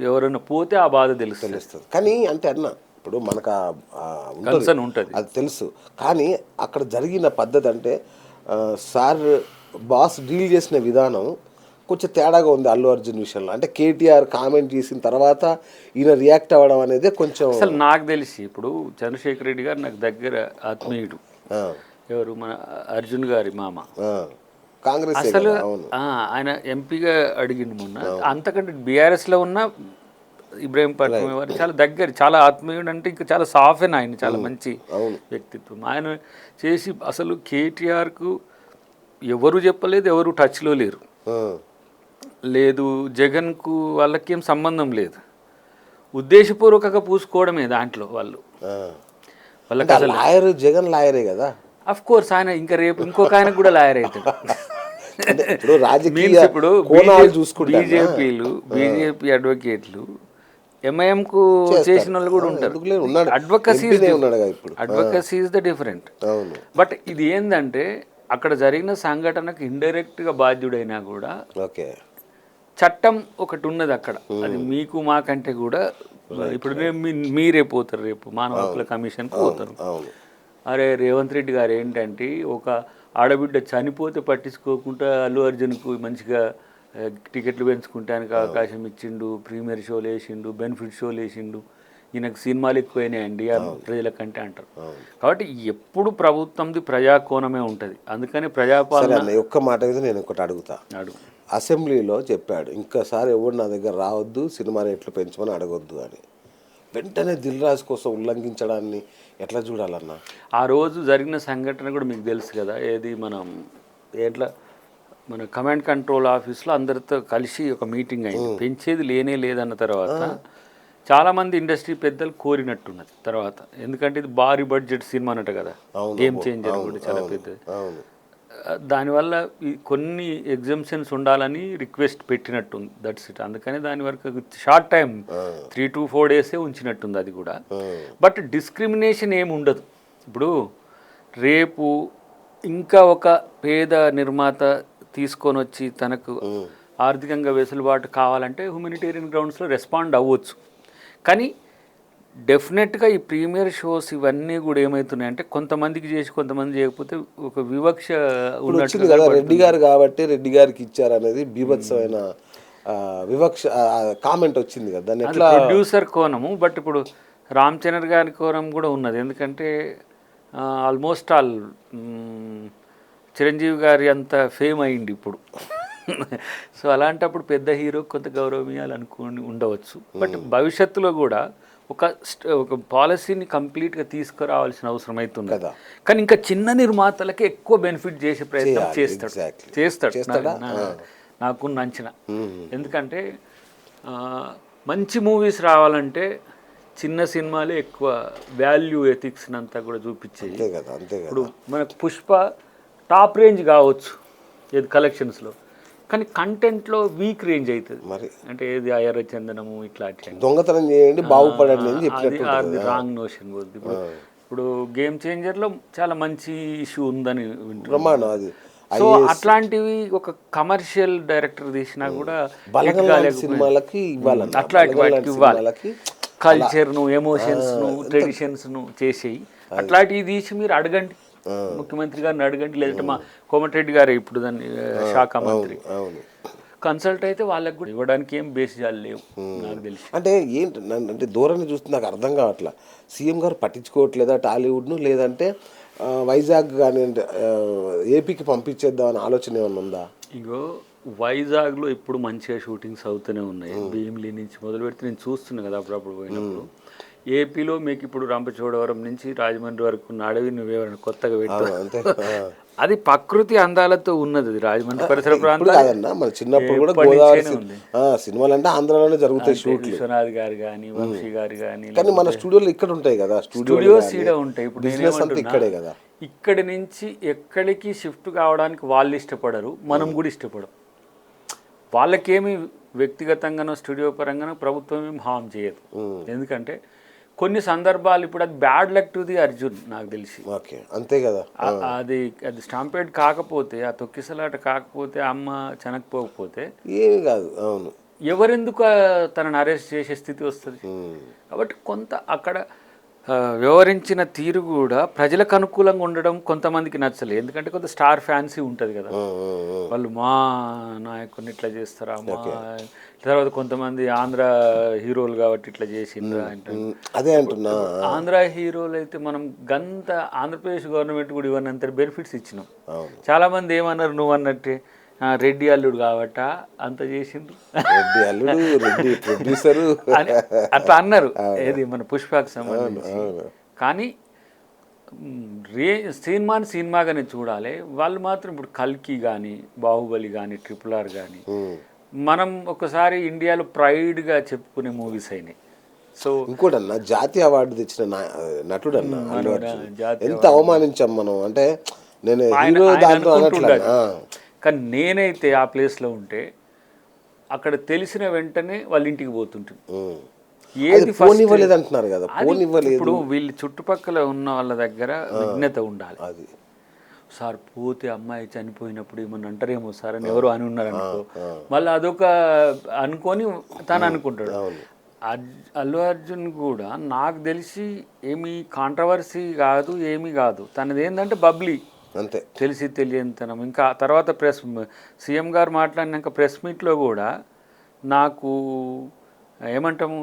ఎవరైనా పోతే ఆ బాధ తెలుస్తుంది. కానీ అంటే అన్న ఇప్పుడు మనకు కన్సర్న్ ఉంటుంది, అది తెలుసు. కానీ అక్కడ జరిగిన పద్ధతి అంటే సార్ బాస్ డీల్ చేసిన విధానం కొంచెం తేడాగా ఉంది అల్లు అర్జున్ విషయంలో. అంటే కేటీఆర్ కామెంట్ చేసిన తర్వాత ఈయన రియాక్ట్ అవ్వడం అనేది కొంచెం అసలు నాకు తెలిసి ఇప్పుడు చంద్రశేఖర్ రెడ్డి గారు నాకు దగ్గర ఆత్మీయుడు. ఎవరు మన అర్జున్ గారి మామ, కాంగ్రెస్. అసలు ఆయన ఎంపీగా అడిగిండు మొన్న. అంతకంటే బీఆర్ఎస్లో ఉన్న ఇబ్రాహీం పట్నం వారు చాలా దగ్గర, చాలా ఆత్మీయుడు. అంటే ఇంకా చాలా సాఫెన్ ఆయన, చాలా మంచి వ్యక్తిత్వం. ఆయన చేసి అసలు కేటీఆర్కు ఎవరు చెప్పలేదు, ఎవరు టచ్లో లేరు. లేదు జగన్కు వాళ్ళకేం సంబంధం లేదు. ఉద్దేశపూర్వకంగా పూసుకోవడమే దాంట్లో వాళ్ళకి. లాయర్ జగన్ లాయరే కదా. అఫ్ కోర్స్ ఆయన ఇంకా రేపు ఇంకొక ఆయన కూడా లాయర్ అవుతాడు. అంటే ఇప్పుడు రాజకీయ మీన్స్ ఇప్పుడు కోణాలు చూసుకుంటా బీజేపీ అడ్వకేట్లు ఎంఐఎంకు చేసిన వాళ్ళు కూడా ఉంటారు. Advocacy is the different. But ఇది ఏంటంటే అక్కడ జరిగిన సంఘటనకు ఇండైరెక్ట్గా బాధ్యుడైనా కూడా ఓకే చట్టం ఒకటి ఉన్నది అక్కడ. అది మీకు మాకంటే కూడా ఇప్పుడు మీరే పోతారు, రేపు మానవ హక్కుల కమిషన్కి పోతారు. అరే రేవంత్ రెడ్డి గారు ఏంటంటే ఒక ఆడబిడ్డ చనిపోతే పట్టించుకోకుండా అల్లు అర్జున్కు మంచిగా టికెట్లు పెంచుకుంటానికి అవకాశం ఇచ్చిండు, ప్రీమియర్ షోలు వేసిండు, బెనిఫిట్ షోలు వేసిండు, ఈయనకు సినిమాలు ఎక్కువైనాయండి ప్రజల కంటే అంటారు. కాబట్టి ఎప్పుడు ప్రభుత్వంది ప్రజాకోణమే ఉంటుంది. అందుకని ప్రజాపాలన. ఒక్క మాట మీద నేను ఒకటి అడుగుతా. అసెంబ్లీలో చెప్పాడు ఇంకోసారి ఎవరు నా దగ్గర రావద్దు, సినిమా రేట్లు పెంచమని అడగొద్దు అని. వెంటనే దిల్ రాజు కోసం ఉల్లంఘించడాన్ని ఎట్లా చూడాలన్నా? ఆ రోజు జరిగిన సంఘటన కూడా మీకు తెలుసు కదా, ఏది మన కమాండ్ కంట్రోల్ ఆఫీస్లో అందరితో కలిసి ఒక మీటింగ్ అయింది. పెంచేది లేదన్న తర్వాత చాలామంది ఇండస్ట్రీ పెద్దలు కోరినట్టున్నది తర్వాత. ఎందుకంటే ఇది భారీ బడ్జెట్ సినిమా అన్నట్టు కదా, గేమ్ చేంజర్ కూడా చాలా పెద్దది. దానివల్ల కొన్ని ఎగ్జామ్షన్స్ ఉండాలని రిక్వెస్ట్ పెట్టినట్టుంది. That's it. అందుకని దాని వరకు షార్ట్ టైం 3 to 4 days ఉంచినట్టుంది అది కూడా. బట్ డిస్క్రిమినేషన్ ఏమి ఉండదు. ఇప్పుడు రేపు ఇంకా ఒక పేద నిర్మాత తీసుకొని వచ్చి తనకు ఆర్థికంగా వెసులుబాటు కావాలంటే హ్యూమనిటేరియన్ గ్రౌండ్స్లో రెస్పాండ్ అవ్వచ్చు. కానీ డెఫినెట్గా ఈ ప్రీమియర్ షోస్ ఇవన్నీ కూడా ఏమవుతున్నాయంటే కొంతమందికి చేసి కొంతమంది చేయకపోతే ఒక వివక్ష ఉన్నట్టు కదా. రెడ్డి గారు కాబట్టి రెడ్డి గారికి ఇచ్చారనేది బీభత్సమైన వివక్ష కామెంట్ వచ్చింది కదా. దాన్ని ఎట్లా ప్రొడ్యూసర్ కోణము. బట్ ఇప్పుడు రామ్ చరణ్ గారి కోణం కూడా ఉన్నది. ఎందుకంటే ఆల్మోస్ట్ ఆల్ చిరంజీవి గారి అంత ఫేమ్ అయింది ఇప్పుడు. సో అలాంటప్పుడు పెద్ద హీరో కొంత గౌరవం ఇవ్వాలనుకుని ఉండవచ్చు. బట్ భవిష్యత్తులో కూడా ఒక పాలసీని కంప్లీట్గా తీసుకురావాల్సిన అవసరం అవుతుంది కదా. కానీ ఇంకా చిన్న నిర్మాతలకి ఎక్కువ బెనిఫిట్ చేసే ప్రయత్నం చేస్తాడు నాకున్న అంచనా. ఎందుకంటే మంచి మూవీస్ రావాలంటే చిన్న సినిమాలే ఎక్కువ వాల్యూ ఎథిక్స్ అంతా కూడా చూపించేది. ఇప్పుడు మనకు పుష్ప టాప్ రేంజ్ కావచ్చు ఏది కలెక్షన్స్లో, కానీ కంటెంట్లో వీక్ రేంజ్ అవుతుంది. మరి అంటే ఏది అయ్యర చందనము ఇట్లాంటి దొంగతనం చేయండి బాగుపడండి అది రాంగ్ నోషన్ పోద్ది. ఇప్పుడు గేమ్ చేంజర్లో చాలా మంచి ఇష్యూ ఉందని వింటున్నాను. సో అట్లాంటివి ఒక కమర్షియల్ డైరెక్టర్ తీసినా కూడా సినిమాలకి అట్లాంటి వాటికి ఇవ్వాలి. కల్చర్ను, ఎమోషన్స్ను, ట్రెడిషన్స్ను చేసేయి. అట్లాంటివి తీసి మీరు అడగండి, ముఖ్యమంత్రి గారిని అడగండి, లేదంటే మా కోమటిరెడ్డి గారు ఇప్పుడు దాన్ని శాఖ మంత్రి కన్సల్ట్ అయితే వాళ్ళకి కూడా ఇవ్వడానికి ఏం బేసిజాలు లేవు నాకు తెలిసి. అంటే ఏంటి అంటే ధోరణి చూస్తే నాకు అర్థం కావట్లా. సీఎం గారు పట్టించుకోవట్లేదా టాలీవుడ్ను, లేదంటే వైజాగ్ కానీ ఏపీకి పంపించేద్దామని ఆలోచన ఏమన్నా ఉందా? ఇగో వైజాగ్లో ఇప్పుడు మంచిగా షూటింగ్స్ అవుతూనే ఉన్నాయి. భీమిలి నుంచి మొదలు పెడితే నేను చూస్తున్నాను కదా అప్పుడప్పుడు పోయినప్పుడు. ఏపీలో మీకు ఇప్పుడు రంపచోడవరం నుంచి రాజమండ్రి వరకు ఉన్న అడవి నువ్వేమైనా కొత్తగా పెట్టావు, అది ప్రకృతి అందాలతో ఉన్నది. అది రాజమండ్రి పరిసర ప్రాంతాలు మన చిన్నప్పుడు కూడా గోదావరి సినిమాలు అంటే ఆంధ్రాలోనే జరుగుతాయి షూట్లు. విశ్వనాథ్ గారు కానీ, వంశీ గారు కానీ. కానీ మన స్టూడియోలు ఇక్కడ ఉంటాయి కదా, స్టూడియోస్ ఈడ ఉంటాయి. ఇప్పుడు బిజినెస్ అంతా ఇక్కడే కదా. ఇక్కడి నుంచి ఎక్కడికి షిఫ్ట్ కావడానికి వాళ్ళు ఇష్టపడరు, మనం కూడా ఇష్టపడం. వాళ్ళకేమి వ్యక్తిగతంగానో స్టూడియో పరంగానో ప్రభుత్వం ఏమి హామ్ చేయదు. ఎందుకంటే కొన్ని సందర్భాలు ఇప్పుడు అది bad luck to the Arjun నాకు తెలిసి. అంతే కదా. అది స్టాంపేడ్ కాకపోతే, ఆ తొక్కిసలాట కాకపోతే, అమ్మ చనకపోకపోతే ఏమి కాదు. అవును, ఎవరెందుకు తనను అరెస్ట్ చేసే స్థితి వస్తుంది. కాబట్టి కొంత అక్కడ వ్యవహరించిన తీరు కూడా ప్రజలకు అనుకూలంగా ఉండడం కొంతమందికి నచ్చలేదు. ఎందుకంటే కొంత స్టార్ ఫ్యాన్సీ ఉంటుంది కదా, వాళ్ళు మా నాయకుడిని ఇట్లా చేస్తారా, మా తర్వాత కొంతమంది ఆంధ్ర హీరోలు కాబట్టి ఇట్లా చేసిండ్రా అంటే. అదే అంటున్నా, ఆంధ్ర హీరోలు అయితే మనం గంత ఆంధ్రప్రదేశ్ గవర్నమెంట్ కూడా ఇవన్నీ బెనిఫిట్స్ ఇచ్చినాం. చాలామంది ఏమన్నారు నువ్వు అన్నట్టే, రెడ్డి అల్లుడు కాబట్ట అంత చేసిండ్రు, రెడ్డి అల్లుడు, రెడ్డి ప్రొడ్యూసరు అట్లా అన్నారు ఏది మన పుష్పకు సంబంధించి. కానీ సినిమాగానే చూడాలి. వాళ్ళు మాత్రం ఇప్పుడు కల్కి కానీ, బాహుబలి కానీ, RRR కానీ మనం ఒకసారి ఇండియాలో ప్రైడ్గా చెప్పుకునే మూవీస్ అయినాయి. సో ఇంకోటి అన్న జాతీయ అవార్డు తెచ్చిన నటుడు అన్న అల్లు అర్జున్. జాతీయ ఎంత అవమానించాం మనం అంటే నేను ఆయన హీరో ఆయన దాంట్లో అనుకుంటుండదు. అనట్లేదు. కానీ నేనైతే ఆ ప్లేస్లో ఉంటే అక్కడ తెలిసిన వెంటనే వాళ్ళ ఇంటికి పోతుంటుంది. ఏది ఫోన్ ఇవ్వలేదు అంటున్నారు కదా, అది ఫోన్ ఇవ్వలేదు. ఇప్పుడు వీళ్ళు చుట్టుపక్కల ఉన్న వాళ్ళ దగ్గర విజ్ఞత ఉండాలి. అది సార్ పోతే అమ్మాయి చనిపోయినప్పుడు ఏమన్నా అంటారేమో సార్ అని ఎవరు అని ఉన్నారు అనుకో, మళ్ళీ అదొక అనుకొని తను అనుకుంటాడు. అల్లు అర్జున్ కూడా నాకు తెలిసి ఏమి కాంట్రవర్సీ కాదు, ఏమీ కాదు. తనది ఏంటంటే బబ్లీ అంతే, తెలిసి తెలియనితనం. ఇంకా తర్వాత సీఎం గారు మాట్లాడినాక ప్రెస్ మీట్లో కూడా నాకు ఏమంటాము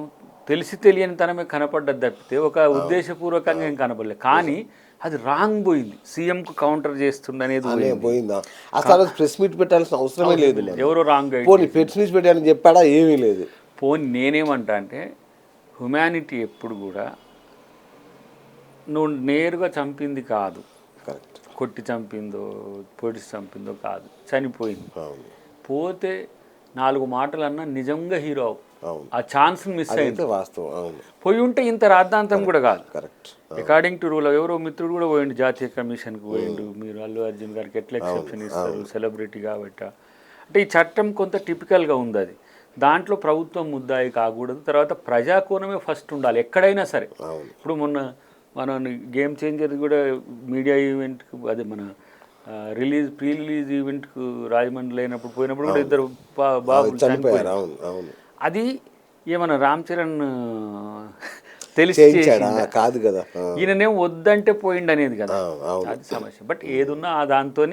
తెలిసి తెలియని తనమే కనపడ్డది తప్పితే ఒక ఉద్దేశపూర్వకంగా ఏం కనపడలేదు. కానీ అది రాంగ్ పోయింది, సీఎంకు కౌంటర్ చేస్తుండనేది పోయిందా. అసలు ప్రెస్ మీట్ పెట్టాల్సిన అవసరమే లేదు. ఎవరో రాంగ్ పోనీ ప్రెస్ మీట్ పెట్టాలని చెప్పాడా, ఏమీ లేదు. పోనీ నేనేమంటా అంటే హ్యుమానిటీ ఎప్పుడు కూడా నువ్వు నేరుగా చంపింది కాదు, కరెక్ట్, కొట్టి చంపిందో పొడిచి చంపిందో కాదు, చనిపోయింది. పోతే 4 మాటలన్నా నిజంగా హీరో ఆ ఛాన్స్ మిస్ అయింది. వాస్తవం. పోయి ఉంటే ఇంత రాద్ధాంతం కూడా కాదు. కరెక్ట్. అకార్డింగ్ టు రూల్ ఎవరో మిత్రుడు కూడా పోయిండు, జాతీయ కమిషన్కి పోయిండు. మీరు అల్లు అర్జున్ గారికి ఎట్లా ఎక్సెప్షన్ ఇస్తారు సెలబ్రిటీ కాబట్టి అంటే ఈ చట్టం కొంత టిపికల్గా ఉంది. అది దాంట్లో ప్రభుత్వం ముద్దాయి కాకూడదు. తర్వాత ప్రజాకోణమే ఫస్ట్ ఉండాలి ఎక్కడైనా సరే. ఇప్పుడు మన గేమ్ చేంజర్ కూడా మీడియా ఈవెంట్కి, అదే మన ప్రీ రిలీజ్ ఈవెంట్కు రాజమండ్రి అయినప్పుడు పోయినప్పుడు కూడా 2 బాబులు చనిపోయారు. అది ఏమన్నా రామ్ చరణ్ తెలిసి కాదు కదా, ఈయననేం వద్దంటే పోయిండు అనేది కదా, అది సమస్య. బట్ ఏదున్నా దాంతో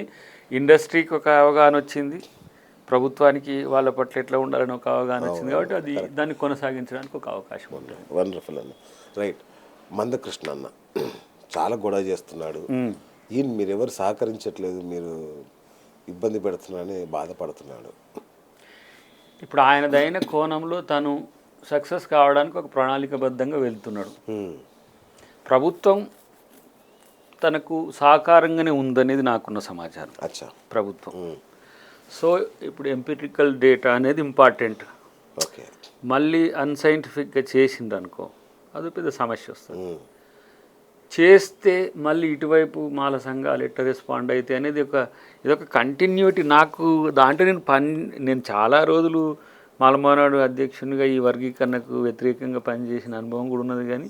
ఇండస్ట్రీకి ఒక అవగాహన వచ్చింది, ప్రభుత్వానికి వాళ్ళ పట్ల ఎట్లా ఉండాలని ఒక అవగాహన వచ్చింది. కాబట్టి అది దాన్ని కొనసాగించడానికి ఒక అవకాశం ఉంటుంది. వండర్ఫుల్ అన్న. రైట్. మందకృష్ణ అన్న చాలా గొడవ చేస్తున్నాడు. ఈయన మీరు ఎవరు సహకరించట్లేదు, మీరు ఇబ్బంది పెడుతున్నారని బాధపడుతున్నాడు. ఇప్పుడు ఆయనదైన కోణంలో తను సక్సెస్ కావడానికి ఒక ప్రణాళికబద్ధంగా వెళ్తున్నాడు. ప్రభుత్వం తనకు సహకారంగానే ఉందనేది నాకున్న సమాచారం. ప్రభుత్వం సో ఇప్పుడు ఎంపిరికల్ డేటా అనేది ఇంపార్టెంట్. ఓకే, మళ్ళీ అన్సైంటిఫిక్గా చేసింది అనుకో అది పెద్ద సమస్య వస్తుంది. చేస్తే మళ్ళీ ఇటువైపు మాల సంఘాలు ఎట్లా రెస్పాండ్ అయితే అనేది ఇదొక కంటిన్యూటీ. నాకు దాంట్లో నేను చాలా రోజులు మాలమానాడు అధ్యక్షునిగా ఈ వర్గీకరణకు వ్యతిరేకంగా పనిచేసిన అనుభవం కూడా ఉన్నది. కానీ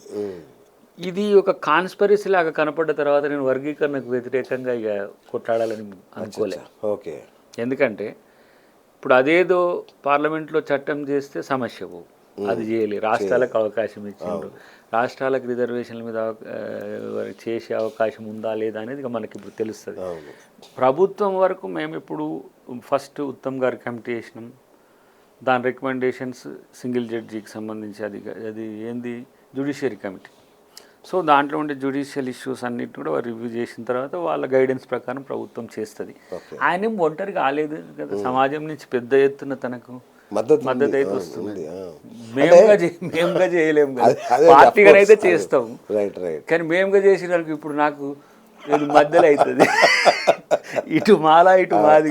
ఇది ఒక కాన్స్పరసీ లాగా కనపడ్డ తర్వాత నేను వర్గీకరణకు వ్యతిరేకంగా ఇక కొట్లాడాలని అనుకోలేదు. ఓకే, ఎందుకంటే ఇప్పుడు అదేదో పార్లమెంట్లో చట్టం చేస్తే సమస్య పోవు, అది చేయలేదు. రాష్ట్రాలకు అవకాశం ఇచ్చిండ్రు, రాష్ట్రాలకు రిజర్వేషన్ల మీద చేసే అవకాశం ఉందా లేదా అనేది మనకి ఇప్పుడు తెలుస్తుంది. ప్రభుత్వం వరకు మేము ఇప్పుడు ఫస్ట్ ఉత్తమ్ గారి కమిటీ వేసినాం, దాని రికమెండేషన్స్ సింగిల్ జడ్జికి సంబంధించి అది ఏంది జ్యుడిషియరీ కమిటీ. సో దాంట్లో ఉండే జ్యుడిషియల్ ఇష్యూస్ అన్నిటి కూడా రివ్యూ చేసిన తర్వాత వాళ్ళ గైడెన్స్ ప్రకారం ప్రభుత్వం చేస్తుంది. ఆయన ఒంటరి కాలేదు కదా, సమాజం నుంచి పెద్ద ఎత్తున తనకు మద్దతు అయితే వస్తుంది. మేముగా చేయలేము కదా, పార్టీగా అయితే చేస్తాం. కానీ మేముగా చేసిన వాళ్ళకి ఇప్పుడు నాకు మధ్యలో అవుతుంది, ఇటు మాలా ఇటు మాది.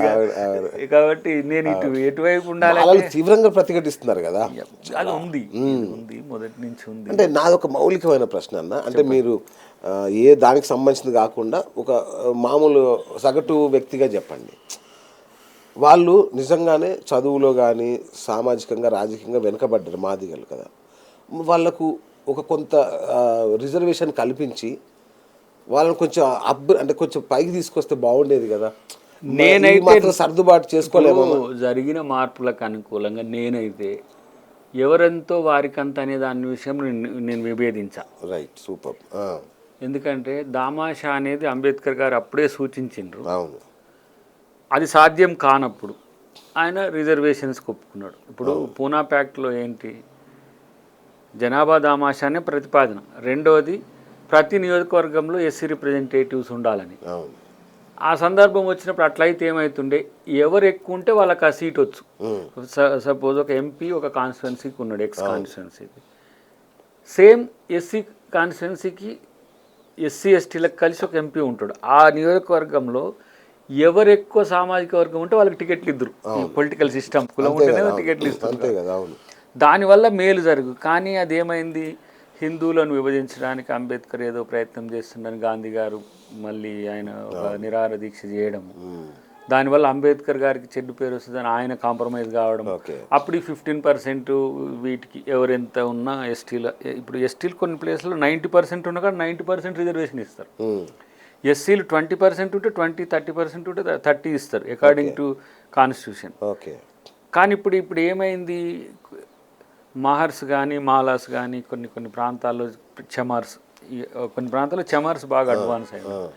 కాబట్టి నేను ఎటువైపు ఉండాలి తీవ్రంగా ప్రతిఘటిస్తున్నారు కదా, అది ఉంది మొదటి నుంచి ఉంది. అంటే నాది ఒక మౌలికమైన ప్రశ్న అన్న, అంటే మీరు ఏ దానికి సంబంధించింది కాకుండా ఒక మామూలు సగటు వ్యక్తిగా చెప్పండి. వాళ్ళు నిజంగానే చదువులో కానీ సామాజికంగా రాజకీయంగా వెనుకబడ్డారు మాదిగలు కదా, వాళ్ళకు ఒక కొంత రిజర్వేషన్ కల్పించి వాళ్ళని కొంచెం అంటే కొంచెం పైకి తీసుకొస్తే బాగుండేది కదా. నేనైతే సర్దుబాటు చేసుకోలేము. జరిగిన మార్పులకు అనుకూలంగా నేనైతే ఎవరెంతో వారికంత అనే దాని విషయం నేను విభేదించా. Right, super. ఎందుకంటే దామాషా అనేది అంబేద్కర్ గారు అప్పుడే సూచించిండ్రు. అవును, అది సాధ్యం కానప్పుడు ఆయన రిజర్వేషన్స్కి ఒప్పుకున్నాడు. ఇప్పుడు పూనా ప్యాక్ట్లో ఏంటి, జనాభా దామాషానే ప్రతిపాదన. రెండవది ప్రతి నియోజకవర్గంలో ఎస్సీ రిప్రజెంటేటివ్స్ ఉండాలని. ఆ సందర్భం వచ్చినప్పుడు అట్లయితే ఏమవుతుండే, ఎవరు ఎక్కువ ఉంటే వాళ్ళకి ఆ సీట్ వచ్చు. సపోజ్ ఒక ఎంపీ ఒక కాన్స్టిట్యున్సీకి ఉన్నాడు, ఎక్స్ కాన్స్టిట్యున్సీకి, సేమ్ ఎస్సీ కాన్స్టిట్యున్సీకి ఎస్సీ ఎస్టీలకు కలిసి ఒక ఎంపీ ఉంటాడు. ఆ నియోజకవర్గంలో ఎవరు ఎక్కువ సామాజిక వర్గం ఉంటే వాళ్ళకి టికెట్లు ఇద్దరు. పొలిటికల్ సిస్టమ్ కులం ఉంటేనే టికెట్లు ఇస్తారు. దానివల్ల మేలు జరుగు. కానీ అదేమైంది, హిందువులను విభజించడానికి అంబేద్కర్ ఏదో ప్రయత్నం చేస్తుండని గాంధీ గారు మళ్ళీ ఆయన ఒక నిరాహార దీక్ష చేయడం, దానివల్ల అంబేద్కర్ గారికి చెడ్డు పేరు వస్తుందని ఆయన కాంప్రమైజ్ కావడం. అప్పుడు 15% వీటికి ఎవరెంత ఉన్నా ఎస్టీలు, ఇప్పుడు ఎస్టీలు కొన్ని ప్లేస్లో 90% ఉన్నా కానీ 90% రిజర్వేషన్ ఇస్తారు. ఎస్సీలు 20% ఉంటే 20-30% ఉంటే 30 ఇస్తారు అకార్డింగ్ టు కాన్స్టిట్యూషన్. కానీ ఇప్పుడు ఏమైంది, మహర్స్ కానీ మాలాస్ కానీ కొన్ని ప్రాంతాల్లో చమార్స్, కొన్ని ప్రాంతాల్లో చమార్స్ బాగా అడ్వాన్స్ అయ్యాయి.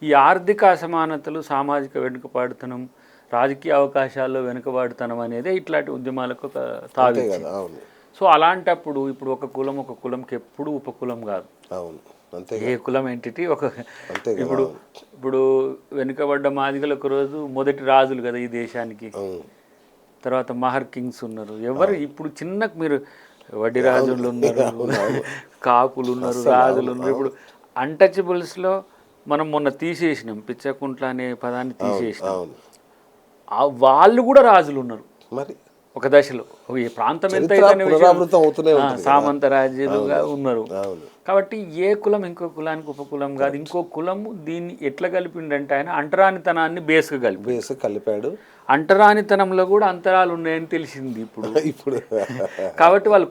ఈ ఆర్థిక అసమానతలు, సామాజిక వెనుకబాటుతనం, రాజకీయ అవకాశాల్లో వెనుకబాటుతనం అనేది ఇట్లాంటి ఉద్యమాలకు ఒక తావి. సో అలాంటప్పుడు ఇప్పుడు ఒక కులంకి ఎప్పుడు ఉపకులం కాదు, ఏ కులం ఎంటిటీ ఒక. ఇప్పుడు వెనుకబడ్డ మాదిగలు ఒకరోజు మొదటి రాజులు కదా ఈ దేశానికి. తర్వాత మహర్ కింగ్స్ ఉన్నారు. ఎవరు ఇప్పుడు చిన్న మీరు వడ్డీ రాజులు ఉన్నారు, కాపులు ఉన్నారు, రాజులు ఉన్నారు. ఇప్పుడు అన్టచబుల్స్లో మనం మొన్న తీసేసినాం, పిచ్చకుంట్ల అనే పదాన్ని తీసేసినాం. వాళ్ళు కూడా రాజులు ఉన్నారు మరి ఒక దశలో. ఈ ప్రాంతం ఎంత సామంత రాజ్యాలుగా ఉన్నారు. కాబట్టి ఏ కులం ఇంకో కులానికి ఉపకులం కాదు. ఇంకో కులము దీన్ని ఎట్లా కలిపిండంటే ఆయన అంటరానితనాన్ని బేస్గా కలిపాడు. అంటరానితనంలో కూడా అంతరాలు ఉన్నాయని తెలిసింది ఇప్పుడు. కాబట్టి వాళ్ళు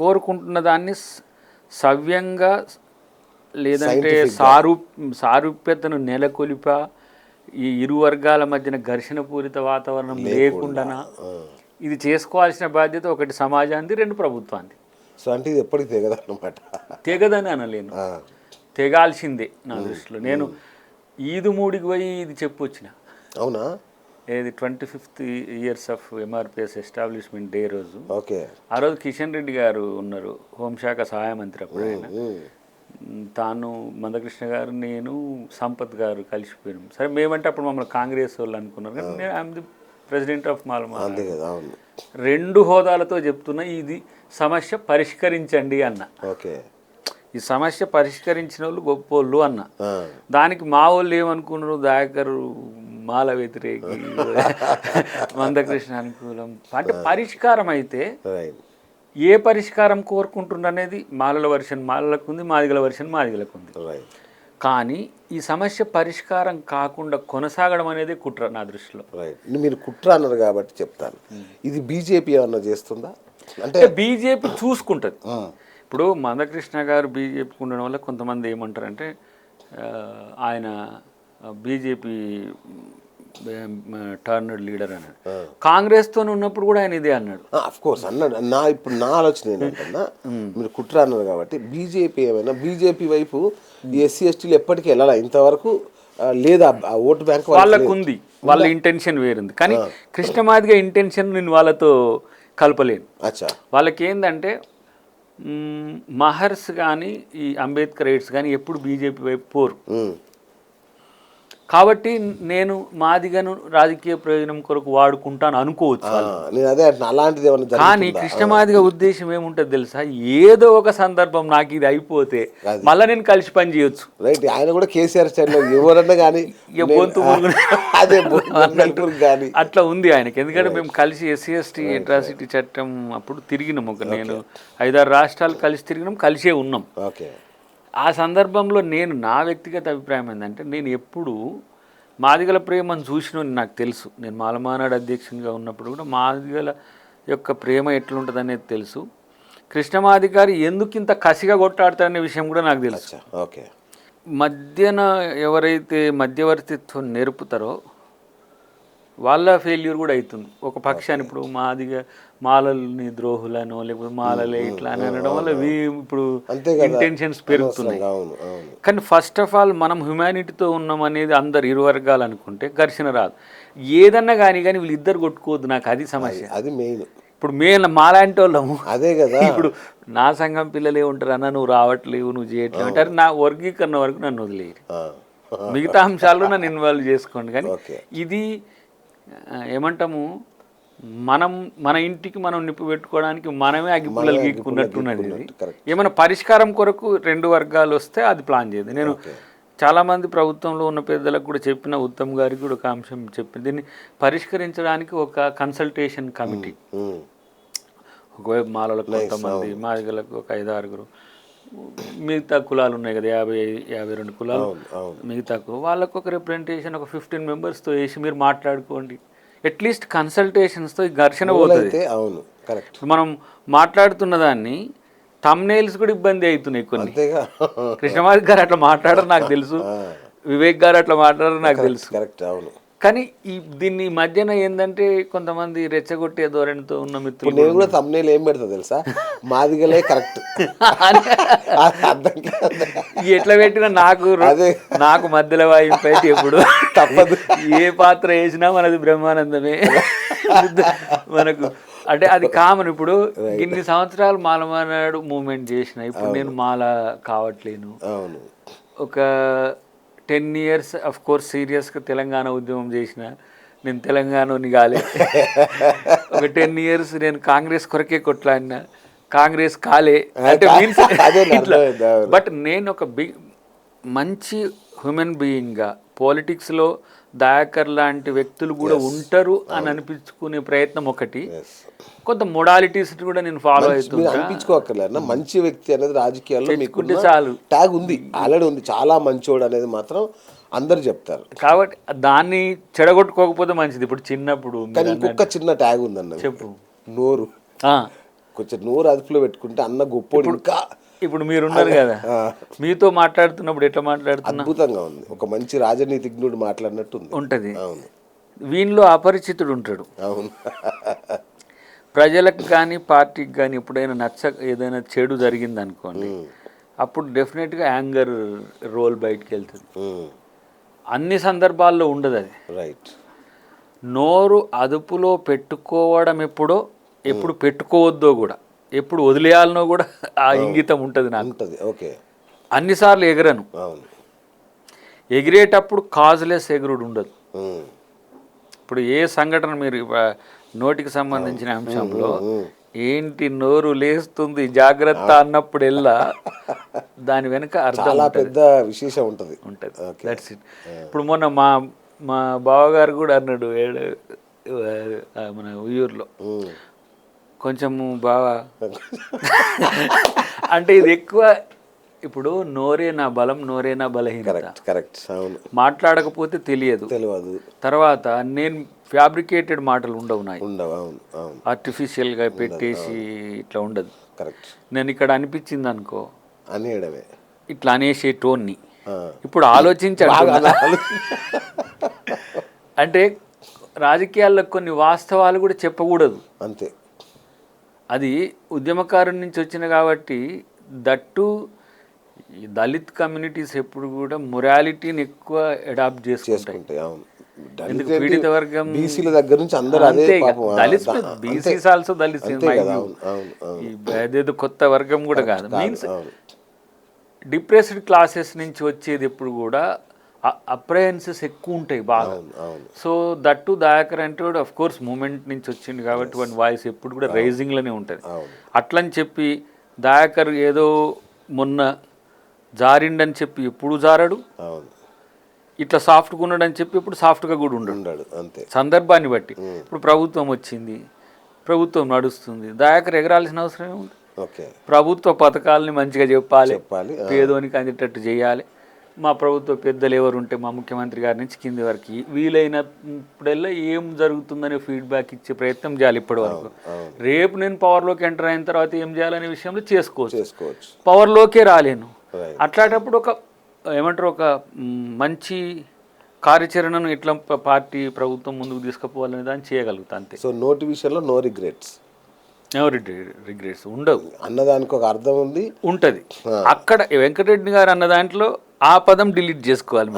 కోరుకుంటున్న దాన్ని సవ్యంగా, లేదంటే సారూప్యతను నెలకొలిపా, ఈ ఇరు వర్గాల మధ్యన ఘర్షణ పూరిత వాతావరణం లేకుండా ఇది చేసుకోవాల్సిన బాధ్యత ఒకటి సమాజానికి, రెండు ప్రభుత్వానికి. సో అంటే ఇది ఎప్పటికీ తెగదన్నమాట. తెగదని అనలేను, తెగాల్సిందే నా దృష్టిలో. నేను ఈదు మూడికి పోయి ఇది చెప్పొచ్చిన. అవునా? ఏది 25th years of MRPS establishment day రోజు. ఆ రోజు కిషన్ రెడ్డి గారు ఉన్నారు, హోంశాఖ సహాయ మంత్రి అప్పుడు. ఆయన తాను, మందకృష్ణ గారు, నేను, సంపత్ గారు కలిసిపోయినాం. సరే మేమంటే అప్పుడు మమ్మల్ని కాంగ్రెస్ వాళ్ళు అనుకున్నారు, కానీ నేను ఐఎమ్ ది ప్రెసిడెంట్ ఆఫ్ మాలమా. 2 హోదాలతో చెప్తున్నా, ఇది సమస్య పరిష్కరించండి అన్న. ఈ సమస్య పరిష్కరించిన వాళ్ళు గొప్పోళ్ళు అన్న. దానికి మా వాళ్ళు ఏమనుకున్నారు, దయాకర్ మాల వ్యతిరేకి, మందకృష్ణ అనుకూలం. అంటే పరిష్కారం అయితే ఏ పరిష్కారం కోరుకుంటున్నారు అనేది మాలల వర్షన్ మాలలకు ఉంది, మాదిగల వర్షన్ మాదిగలకు ఉంది. కానీ ఈ సమస్య పరిష్కారం కాకుండా కొనసాగడం అనేది కుట్ర నా దృష్టిలో. మీరు కుట్ర అన్నారు కాబట్టి చెప్తాను, ఇది బీజేపీ ఏమన్నా చేస్తుందా అంటే? బీజేపీ చూసుకుంటుంది. ఇప్పుడు మందకృష్ణ గారు బీజేపీకి ఉండడం వల్ల కొంతమంది ఏమంటారంటే ఆయన బీజేపీ టర్నడ్ లీడర్ అన్నాడు. కాంగ్రెస్తో ఉన్నప్పుడు కూడా ఆయన ఇదే అన్నాడు. అఫ్ కోర్స్ అన్నాడు. ఇప్పుడు నా ఆలోచన ఏంటంటే, మీరు కుట్ర అన్నారు కాబట్టి బీజేపీ ఏమైనా, బీజేపీ వైపు ఈ ఎస్సీ ఎస్టీలు ఎప్పటికీ వెళ్ళాలా ఇంతవరకు లేదా? ఓటు బ్యాంక్ వాళ్ళకు ఉంది, వాళ్ళ ఇంటెన్షన్ వేరుంది. కానీ కృష్ణమాదిగా ఇంటెన్షన్ నేను వాళ్ళతో కలపలేను. వాళ్ళకి ఏంటంటే మహర్స్ కానీ ఈ అంబేద్కర్ రైట్స్ కానీ ఎప్పుడు బీజేపీ వైపు పోరు. కాబట్టి నేను మాదిగను రాజకీయ ప్రయోజనం కొరకు వాడుకుంటాను అనుకోవచ్చు. కానీ కృష్ణమాదిగ ఉద్దేశం ఏముంటుంది తెలుసా? ఏదో ఒక సందర్భం నాకు ఇది అయిపోతే మళ్ళీ నేను కలిసి పని చేయొచ్చు. రైట్. ఆయన కూడా కేసీఆర్ ఎవరన్నా కానీ అట్లా ఉంది ఆయనకి. ఎందుకంటే మేము కలిసి ఎస్సీ ఎస్టీ అట్రాసిటీ చట్టం అప్పుడు తిరిగినాం. నేను 5-6 రాష్ట్రాలు కలిసి తిరిగినాం, కలిసే ఉన్నాం. ఆ సందర్భంలో నా వ్యక్తిగత అభిప్రాయం ఏంటంటే, నేను ఎప్పుడు మాదిగల ప్రేమను చూసిన నాకు తెలుసు. నేను మాలమానాడు అధ్యక్షునిగా ఉన్నప్పుడు కూడా మాదిగల యొక్క ప్రేమ ఎట్లుంటుంది అనేది తెలుసు. కృష్ణమాది గారు ఎందుకు ఇంత కసిగా కొట్టాడతారనే విషయం కూడా నాకు తెలుసు. మధ్యన ఎవరైతే మధ్యవర్తిత్వం నేర్పుతారో వాళ్ళ ఫెయిల్యూర్ కూడా అవుతుంది ఒక పక్షాన్ని. ఇప్పుడు మాదిగా మాలల్ని ద్రోహులను, లేకపోతే మాలలే ఇట్లా అని అనడం వల్ల ఇప్పుడు ఇంటెన్షన్స్ పెరుగుతున్నాయి. కానీ ఫస్ట్ ఆఫ్ ఆల్ మనం హ్యుమానిటీతో ఉన్నాం అనేది అందరు ఇరు వర్గాలు అనుకుంటే ఘర్షణ రాదు. ఏదన్నా కానీ వీళ్ళిద్దరు కొట్టుకోవద్దు, నాకు అది సమస్య. అది మెయిన్. ఇప్పుడు మాలాంటి వాళ్ళము అదే కదా. ఇప్పుడు నా సంఘం పిల్లలే ఉంటారు, అన్న నువ్వు రావట్లేవు, నువ్వు చేయట్లేవు అంటారు. నా వర్గీకరణ వరకు నన్ను వదిలేరు, మిగతా అంశాల్లో నన్ను ఇన్వాల్వ్ చేసుకోండి. కానీ ఇది ఏమంటాము, మన ఇంటికి మనం నిప్పు పెట్టుకోవడానికి మనమే అగ్గిపుల్లలు గీక్కున్నట్టున్నది. ఏమైనా పరిష్కారం కొరకు 2 వర్గాలు వస్తే అది ప్లాన్ చేయదు. నేను చాలామంది ప్రభుత్వంలో ఉన్న పెద్దలకు కూడా చెప్పిన, ఉత్తమ్ గారికి కూడా ఒక అంశం చెప్పిన, దీన్ని పరిష్కరించడానికి ఒక కన్సల్టేషన్ కమిటీ, ఒకవైపు మాలలకు కొంతమంది, మాదిగలకు ఒక 5-6, మిగతా కులాలు ఉన్నాయి కదా 50-52 కులాలు, మిగతా వాళ్ళకు ఒక రిప్రజెంటేషన్ ఒక 15 మెంబర్స్తో వేసి మీరు మాట్లాడుకోండి. అట్లీస్ట్ కన్సల్టేషన్స్తో ఘర్షణ పోతుంది. అవును, కరెక్ట్. మనం మాట్లాడుతున్న దాన్ని థంబ్నెయిల్స్ కూడా ఇబ్బంది అవుతున్నాయి కొన్ని. కృష్ణమాది గారు అట్లా మాట్లాడరు నాకు తెలుసు, వివేక్ గారు అట్లా మాట్లాడరు నాకు తెలుసు. కరెక్ట్, అవును. కానీ దీన్ని మధ్యన ఏంటంటే కొంతమంది రెచ్చగొట్టే ధోరణితో ఉన్న మిత్రులు, నేను కూడా thumbnail ఏం పెడతా తెలుసా, మాదిగలే కరెక్ట్ ఎట్లా పెట్టినా నాకు మధ్యలో వాయింపు అయితే ఎప్పుడు తప్పదు. ఏ పాత్ర వేసినా మనది బ్రహ్మానందమే మనకు. అంటే అది కామన్. ఇప్పుడు ఇన్ని సంవత్సరాలు మాలమానాడు మూమెంట్ చేసిన, ఇప్పుడు నేను మాల కావట్లేను. ఒక 10 years అఫ్ కోర్స్ సీరియస్గా తెలంగాణ ఉద్యమం చేసిన, నేను తెలంగాణని కాలే. ఒక 10 years నేను కాంగ్రెస్ కొరకే కొట్లాడినా, కాంగ్రెస్ కాలే. అంటే మీన్స్ బట్ నేను ఒక మంచి హ్యూమన్ బీయింగ్గా పాలిటిక్స్లో దయాకర్ లాంటి వ్యక్తులు కూడా ఉంటారు అని అనిపించుకునే ప్రయత్నం ఒకటి. కొంత మొడాలిటీస్ కూడా నేను ఫాలో అవుతున్నా. అనిపించుకోకర్లేదు, మంచి వ్యక్తి అనేది రాజకీయాల్లో మీకు చాలు ట్యాగ్ ఉంది, ఆల్రెడీ ఉంది, చాలా మంచోడు అనేది మాత్రం అందరు చెప్తారు. కాబట్టి దాన్ని చెడగొట్టుకోకపోతే మంచిది. ఇప్పుడు చిన్నప్పుడు కానీ ఇంకొక చిన్న ట్యాగ్ ఉందన్న, చెప్పు. నోరు. కొంచెం నోరు అదుపులో పెట్టుకుంటే అన్న గొప్పోడు. ఇంకా ఇప్పుడు మీరున్నారు కదా, మీతో మాట్లాడుతున్నప్పుడు ఎట్లా మాట్లాడుతున్నా అద్భుతంగా ఉంది. ఒక మంచి రాజనీతిజ్ఞుడు మాట్లాడినట్టు ఉంటది. అవును, వీనిలో అపరిచితుడు ఉంటాడు. అవును. ప్రజలకు కానీ పార్టీకి కానీ ఎప్పుడైనా ఏదైనా చెడు జరిగింది అనుకోండి, అప్పుడు డెఫినెట్గా యాంగర్ రోల్ బయటికి వెళ్తుంది. అన్ని సందర్భాల్లో ఉండదు అది. రైట్. నోరు అదుపులో పెట్టుకోవడం ఎప్పుడు పెట్టుకోవద్దో కూడా, ఎప్పుడు వదిలేయాలనో కూడా ఆ ఇంగితం ఉంటుంది నాకు. ఓకే. అన్నిసార్లు ఎగరను. ఎగిరేటప్పుడు కాజ్లెస్ ఎగురుడు ఉండదు. ఇప్పుడు ఏ సంఘటన మీరు నోటికి సంబంధించిన అంశంలో ఏంటి నోరు లేస్తుంది జాగ్రత్త అన్నప్పుడెల్లా దాని వెనుక అర్థం పెద్ద విశేషం ఉంటుంది. That's it. ఇప్పుడు మొన్న మా బావగారు కూడా అన్నాడు మన ఉయ్యూరులో, కొంచెము బాగా అంటే ఇది ఎక్కువ. ఇప్పుడు నోరే నా బలం, నోరే నా బలహీనత. కరెక్ట్. మాట్లాడకపోతే తెలియదు. తర్వాత నేను ఫ్యాబ్రికేటెడ్ మాటలు ఉండవు, ఆర్టిఫిషియల్గా పెట్టేసి ఇట్లా ఉండదు. కరెక్ట్. నేను ఇక్కడ అనిపించింది అనుకో అనేయడమే, ఇట్లా అనేసే టోన్ని ఇప్పుడు ఆలోచించాలి. అంటే రాజకీయాల్లో కొన్ని వాస్తవాలు కూడా చెప్పకూడదు అంతే. అది ఉద్యమకారుడి నుంచి వచ్చిన కాబట్టి. దట్టు ఈ దళిత్ కమ్యూనిటీస్ ఎప్పుడు కూడా మొరాలిటీని ఎక్కువ అడాప్ట్ చేసుకుంటాయి. ఎందుకు పీడిత వర్గం బీసీల దగ్గర నుంచి అందరూ దళిత్, బీసీస్ ఆల్సో దళిత్. అదేదో కొత్త వర్గం కూడా కాదు. మీన్స్ డిప్రెస్డ్ క్లాసెస్ నుంచి వచ్చేది ఎప్పుడు కూడా అప్రహెన్సెస్ ఎక్కువ ఉంటాయి బాగా. సో దట్టు దయాకర్ అంటే అఫ్ కోర్స్ మూమెంట్ నుంచి వచ్చింది కాబట్టి వాడి వాయిస్ ఎప్పుడు కూడా రైజింగ్లోనే ఉంటుంది. అట్లని చెప్పి దయాకర్ ఏదో మొన్న జారిండని చెప్పి ఎప్పుడు జారాడు, ఇట్లా సాఫ్ట్గా ఉన్నాడని చెప్పి ఇప్పుడు సాఫ్ట్గా కూడా ఉండడు. అంతే, సందర్భాన్ని బట్టి. ఇప్పుడు ప్రభుత్వం వచ్చింది, ప్రభుత్వం నడుస్తుంది, దయాకర్ ఎగరాల్సిన అవసరం ఏముంది? ప్రభుత్వ పథకాలని మంచిగా చెప్పాలి, పేదోనికి అందేటట్టు చేయాలి. మా ప్రభుత్వ పెద్దలు ఎవరు ఉంటే మా ముఖ్యమంత్రి గారి నుంచి కింది వరకు వీలైనప్పుడల్లా ఏం జరుగుతుందనే ఫీడ్బ్యాక్ ఇచ్చే ప్రయత్నం చేయాలి. ఇప్పటి వరకు రేపు నేను పవర్లోకి ఎంటర్ అయిన తర్వాత ఏం చేయాలనే విషయంలో చేసుకోవచ్చు. పవర్లోకే రాలేను. అట్లాంటప్పుడు ఒక మంచి కార్యాచరణను ఎట్లా పార్టీ ప్రభుత్వం ముందుకు తీసుకుపోవాలనే దాన్ని చేయగలుగుతా అంతే. సో నోటి విషయంలో నో రిగ్రెట్స్ ఉండవు అన్నదానికి ఒక అర్థం ఉంటుంది. అక్కడ వెంకటరెడ్డి గారు అన్న దాంట్లో ఆ పదం డిలీట్ చేసుకోవాలి,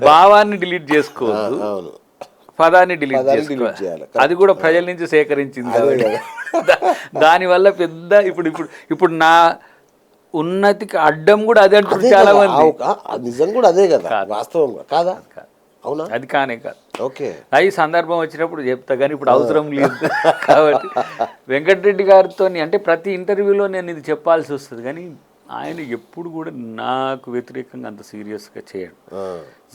భావాన్ని డిలీట్ చేసుకోవద్దు, పదాన్ని డిలీట్ చేసుకోవాలి. అది కూడా ప్రజల నుంచి సేకరించింది. దానివల్ల పెద్ద ఇప్పుడు నా ఉన్నతికి అడ్డం కూడా అదే అంటారు చాలా మంది. నిజం కూడా అదే కదా, వాస్తవం కాదా? అవునా? అది కానే కాదు. ఓకే, ఈ సందర్భం వచ్చినప్పుడు చెప్తా, కానీ ఇప్పుడు అవసరం లేదు. కాబట్టి వెంకటరెడ్డి గారితో అంటే ప్రతి ఇంటర్వ్యూలో నేను ఇది చెప్పాల్సి వస్తుంది. కానీ ఆయన ఎప్పుడు కూడా నాకు వ్యతిరేకంగా అంత సీరియస్గా చేయడు.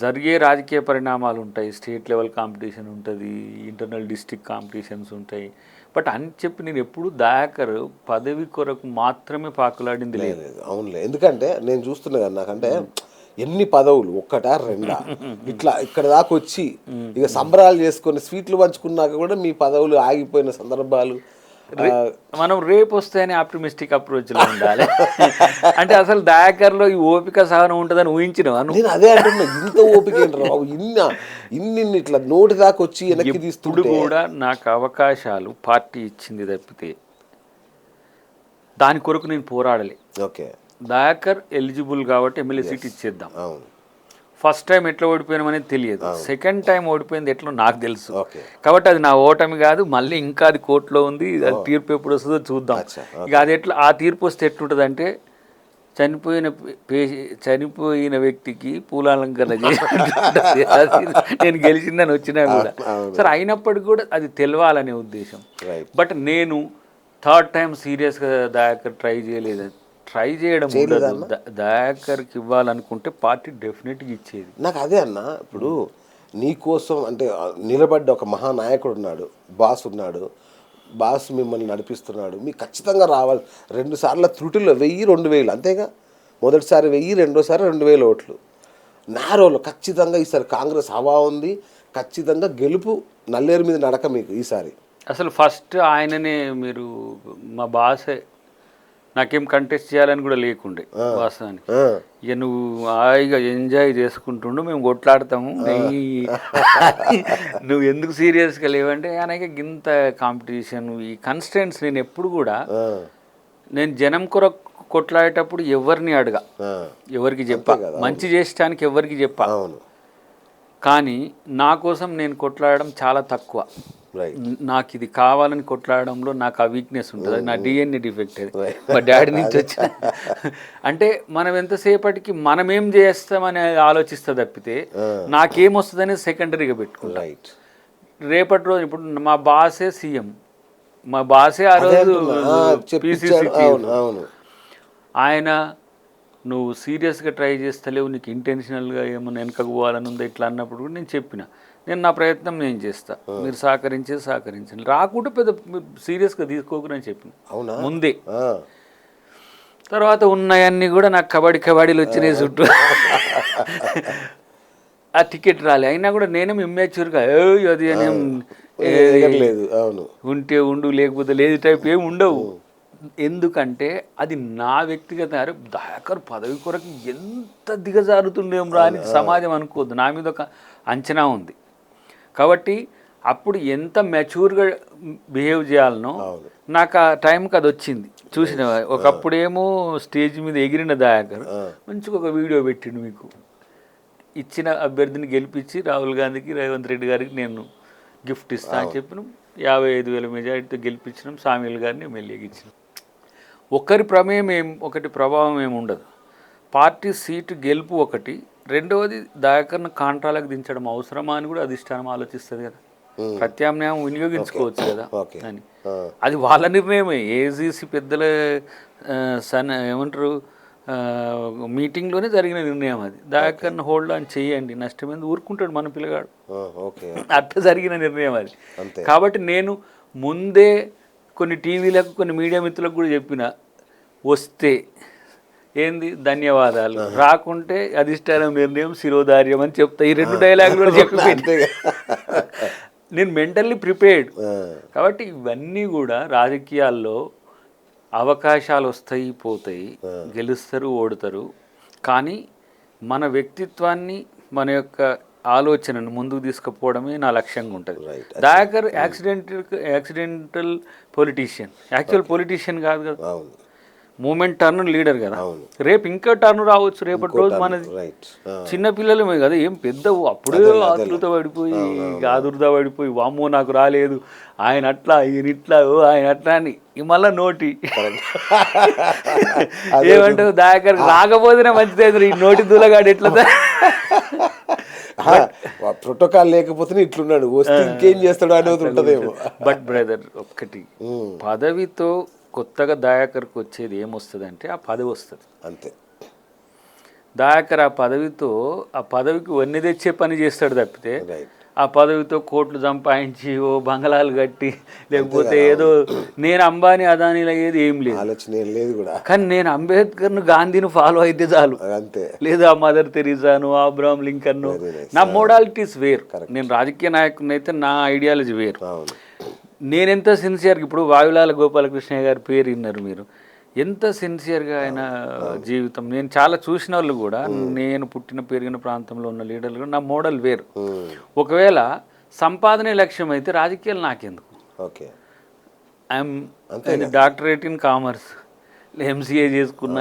జరిగే రాజకీయ పరిణామాలు ఉంటాయి, స్టేట్ లెవెల్ కాంపిటీషన్ ఉంటుంది, ఇంటర్నల్ డిస్ట్రిక్ట్ కాంపిటీషన్స్ ఉంటాయి. బట్ అని చెప్పి నేను ఎప్పుడు దయాకర్ పదవి కొరకు మాత్రమే పాకులాడింది లేదు. అవునులే, ఎందుకంటే నేను చూస్తున్నా కదా, నాకంటే ఎన్ని పదవులు, ఒక్కటా రెండా, ఇట్లా ఇక్కడ దాకా వచ్చి ఇక సంబరాలు చేసుకొని స్వీట్లు పంచుకున్నాక కూడా మీ పదవులు ఆగిపోయిన సందర్భాలు. మనం రేపు వస్తేనే ఆప్టిమిస్టిక్ అప్రోచ్లో ఉండాలి. అంటే అసలు దయాకర్లో ఈ ఓపిక సహనం ఉంటుందని ఊహించినావా? నేను అదే అంటున్నా, ఇంత ఓపిక ఏంటారు ఇన్ని ఇట్లా నోటి దాకా వచ్చి వెనక్కి తీస్తుంటే కూడా నాకు అవకాశాలు పార్టీ ఇచ్చింది తప్పితే దాని కొరకు నేను పోరాడలే. ఓకే, దయాకర్ ఎలిజిబుల్ కాబట్టి ఎమ్మెల్యే సీట్ ఇచ్చేద్దాం. ఫస్ట్ టైం ఎట్లా ఓడిపోయినామనేది తెలియదు, సెకండ్ టైం ఓడిపోయింది ఎట్లా నాకు తెలుసు. కాబట్టి అది నా ఓటమి కాదు, మళ్ళీ ఇంకా అది కోర్టులో ఉంది, అది తీర్పు ఎప్పుడు వస్తుందో చూద్దాం. ఇక అది ఎట్లా ఆ తీర్పు వస్తే ఎట్లుంటుంది అంటే చనిపోయిన వ్యక్తికి పూలాలంకరణ చేసి నేను గెలిచిందని వచ్చినా కూడా సరే, అయినప్పటికీ కూడా అది తెలవాలనే ఉద్దేశం. బట్ నేను థర్డ్ టైం సీరియస్గా దయాకర్ ట్రై చేయలేదు. ట్రై చేయడం దయాకర్కి ఇవ్వాలనుకుంటే పార్టీ డెఫినెట్గా ఇచ్చేది. నాకు అదే అన్న, ఇప్పుడు నీ కోసం అంటే నిలబడ్డ ఒక మహానాయకుడు ఉన్నాడు, బాస్ ఉన్నాడు, బాస్ మిమ్మల్ని నడిపిస్తున్నాడు, మీకు ఖచ్చితంగా రావాలి. 2 సార్ల త్రుటిలో 1000-2000 అంతేగా, మొదటిసారి 1000, రెండోసారి 2000 ఓట్లు. నారోలో ఖచ్చితంగా ఈసారి కాంగ్రెస్ హవా ఉంది, ఖచ్చితంగా గెలుపు నల్లేరు మీద నడక మీకు ఈసారి. అసలు ఫస్ట్ ఆయననే, మీరు మా బాసే, నాకేం కంటెస్ట్ చేయాలని కూడా లేకుండే వాస్తవానికి. ఇక నువ్వు హాయిగా ఎంజాయ్ చేసుకుంటుండు, మేము కొట్లాడతాము, నువ్వు ఎందుకు సీరియస్గా లేవంటే ఆయనకి ఇంత కాంపిటీషన్, ఈ కన్స్టెంట్స్. నేను ఎప్పుడు కూడా నేను జనం కొరకు కొట్లాడేటప్పుడు ఎవరిని అడగా, ఎవరికి చెప్పా, మంచి చేసడానికి ఎవరికి చెప్పా. కానీ నా కోసం నేను కొట్లాడడం చాలా తక్కువ. నాకు ఇది కావాలని కొట్లాడడంలో నాకు ఆ వీక్నెస్ ఉంటుంది, నా డిఎన్ఏ డిఫెక్ట్ అది, మా డాడీ నుంచి వచ్చిన. అంటే మనం ఎంతసేపటికి మనం ఏం చేస్తామని ఆలోచిస్తా తప్పితే నాకేమొస్తుందని సెకండరీగా పెట్టుకుంటా. రేపటి రోజు ఇప్పుడు మా బాసే సీఎం, మా బాసే ఆ రోజు పిసిసి ఆయన, నువ్వు సీరియస్గా ట్రై చేస్తలేవు, నీకు ఇంటెన్షనల్గా ఏమైనా వెనకకు పోవాలని ఉందా ఇట్లా అన్నప్పుడు కూడా నేను చెప్పిన, నేను నా ప్రయత్నం నేను చేస్తా, మీరు సహకరించండి, రాకుండా పెద్ద సీరియస్గా తీసుకోకూడదని చెప్పిన ముందే. తర్వాత ఉన్నాయన్నీ కూడా నాకు కబడ్డీలు వచ్చినాయి చుట్టూ, ఆ టికెట్ రాలే, అయినా కూడా నేనేం ఇమ్మాచ్యూర్గా అది ఉంటే ఉండు లేకపోతే లేదు టైప్ ఏమి ఉండవు. ఎందుకంటే అది నా వ్యక్తిగత, దయాకర్ పదవి కొరకు ఎంత దిగజారుతుండేం రా అని సమాజం అనుకోవద్దు, నా మీద ఒక అంచనా ఉంది. కాబట్టి అప్పుడు ఎంత మెచ్యూర్గా బిహేవ్ చేయాలనో నాకు ఆ టైంకి అది వచ్చింది. చూసిన ఒకప్పుడేమో స్టేజ్ మీద ఎగిరిన దయాకర్ మంచిగా ఒక వీడియో పెట్టిండు, మీకు ఇచ్చిన అభ్యర్థిని గెలిపించి రాహుల్ గాంధీకి, రేవంత్ రెడ్డి గారికి నేను గిఫ్ట్ ఇస్తా అని చెప్పినాం. 55,000 మెజారిటీతో గెలిపించినాం, సామ్యుల్ గారిని ఎమ్మెల్యేకి ఇచ్చినాం. ఒకరి ప్రమేయం ఒకటి ప్రభావం ఏమి ఉండదు, పార్టీ సీటు గెలుపు ఒకటి. రెండవది దయాకర్ను కాంట్రాలకు దించడం అవసరమా అని కూడా అధిష్టానం ఆలోచిస్తుంది కదా, ప్రత్యామ్నాయం వినియోగించుకోవచ్చు కదా అని. అది వాళ్ళ నిర్ణయమే. ఏజీసీ పెద్దల ఏమంటారు మీటింగ్లోనే జరిగిన నిర్ణయం అది. దయాకర్ను హోల్డ్ ఆన్ చేయండి, నష్టమైంది ఊరుకుంటాడు మన పిల్లగాడు, అట్లా జరిగిన నిర్ణయం అది. కాబట్టి నేను ముందే కొన్ని టీవీలకు, కొన్ని మీడియా మిత్రులకు కూడా చెప్పిన, వస్తే ఏంది ధన్యవాదాలు, రాకుంటే అధిష్టానం నిర్ణయం శిరోధార్యం అని చెప్తా. ఈ 2 డైలాగులు కూడా చెప్పి నేను మెంటల్లీ ప్రిపేర్డ్. కాబట్టి ఇవన్నీ కూడా రాజకీయాల్లో అవకాశాలు వస్తాయి పోతాయి, గెలుస్తారు ఓడతారు, కానీ మన వ్యక్తిత్వాన్ని, మన యొక్క ఆలోచనను ముందుకు తీసుకుపోవడమే నా లక్ష్యంగా ఉంటుంది. Dayakar accidental politician, actual politician కాదు కదా, మూమెంట్ టర్న్ లీడర్ కదా. రేపు ఇంకా టర్న్ రావచ్చు, రేపటి రోజు మనది. చిన్నపిల్లలమే కదా, ఏం పెద్దవు, అప్పుడే ఆతురత పడిపోయి ఆదుర్దా పడిపోయి వామ్మో నాకు రాలేదు, ఆయన అట్లా ఈయన ఇట్లా ఆయన అట్లా అని మళ్ళా నోటి ఏమంటావు, దయాకర్ రాకపోతేనే మంచిది, ఈ నోటి దూలగాడు ఎట్లా ప్రోటోకాల్ లేకపోతే ఇట్లున్నాడు, వస్తే ఇంకేం చేస్తాడు అనేది ఉంటదేమో. బట్ బ్రదర్ ఒక్కటి, పదవితో కొత్తగా దయాకర్కి వచ్చేది ఏమొస్తుందంటే ఆ పదవి వస్తుంది. అంతే. దయాకర్ ఆ పదవితో ఆ పదవికి వన్నె తెచ్చే పని చేస్తాడు తప్పితే రైట్. ఆ పదవితో కోట్లు సంపాదించి ఓ బంగళాలు కట్టి లేకపోతే ఏదో నేను అంబానీ అదానీలు అయ్యేది ఏం లేదు. ఆలోచన ఏం లేదు కూడా. కానీ నేను అంబేద్కర్ను గాంధీని ఫాలో అయితే చాలు, అంతే. లేదా మదర్ తెరీసాను అబ్రహం లింకన్ను. నా మోడాలిటీస్ వేరు. నేను రాజకీయ నాయకుని అయితే నా ఐడియాలజీ వేరు. అవును. నేనెంత సిన్సియర్గా ఇప్పుడు వాయులాల గోపాలకృష్ణయ్య గారి పేరు విన్నారు మీరు, ఎంత సిన్సియర్గా ఆయన జీవితం. నేను చాలా చూసిన వాళ్ళు కూడా, నేను పుట్టిన పెరిగిన ప్రాంతంలో ఉన్న లీడర్లు కూడా నా మోడల్ వేరు. ఒకవేళ సంపాదనే లక్ష్యం అయితే రాజకీయాలు నాకెందుకు? Okay. I'm doctorate in commerce, MCA చేసుకున్న,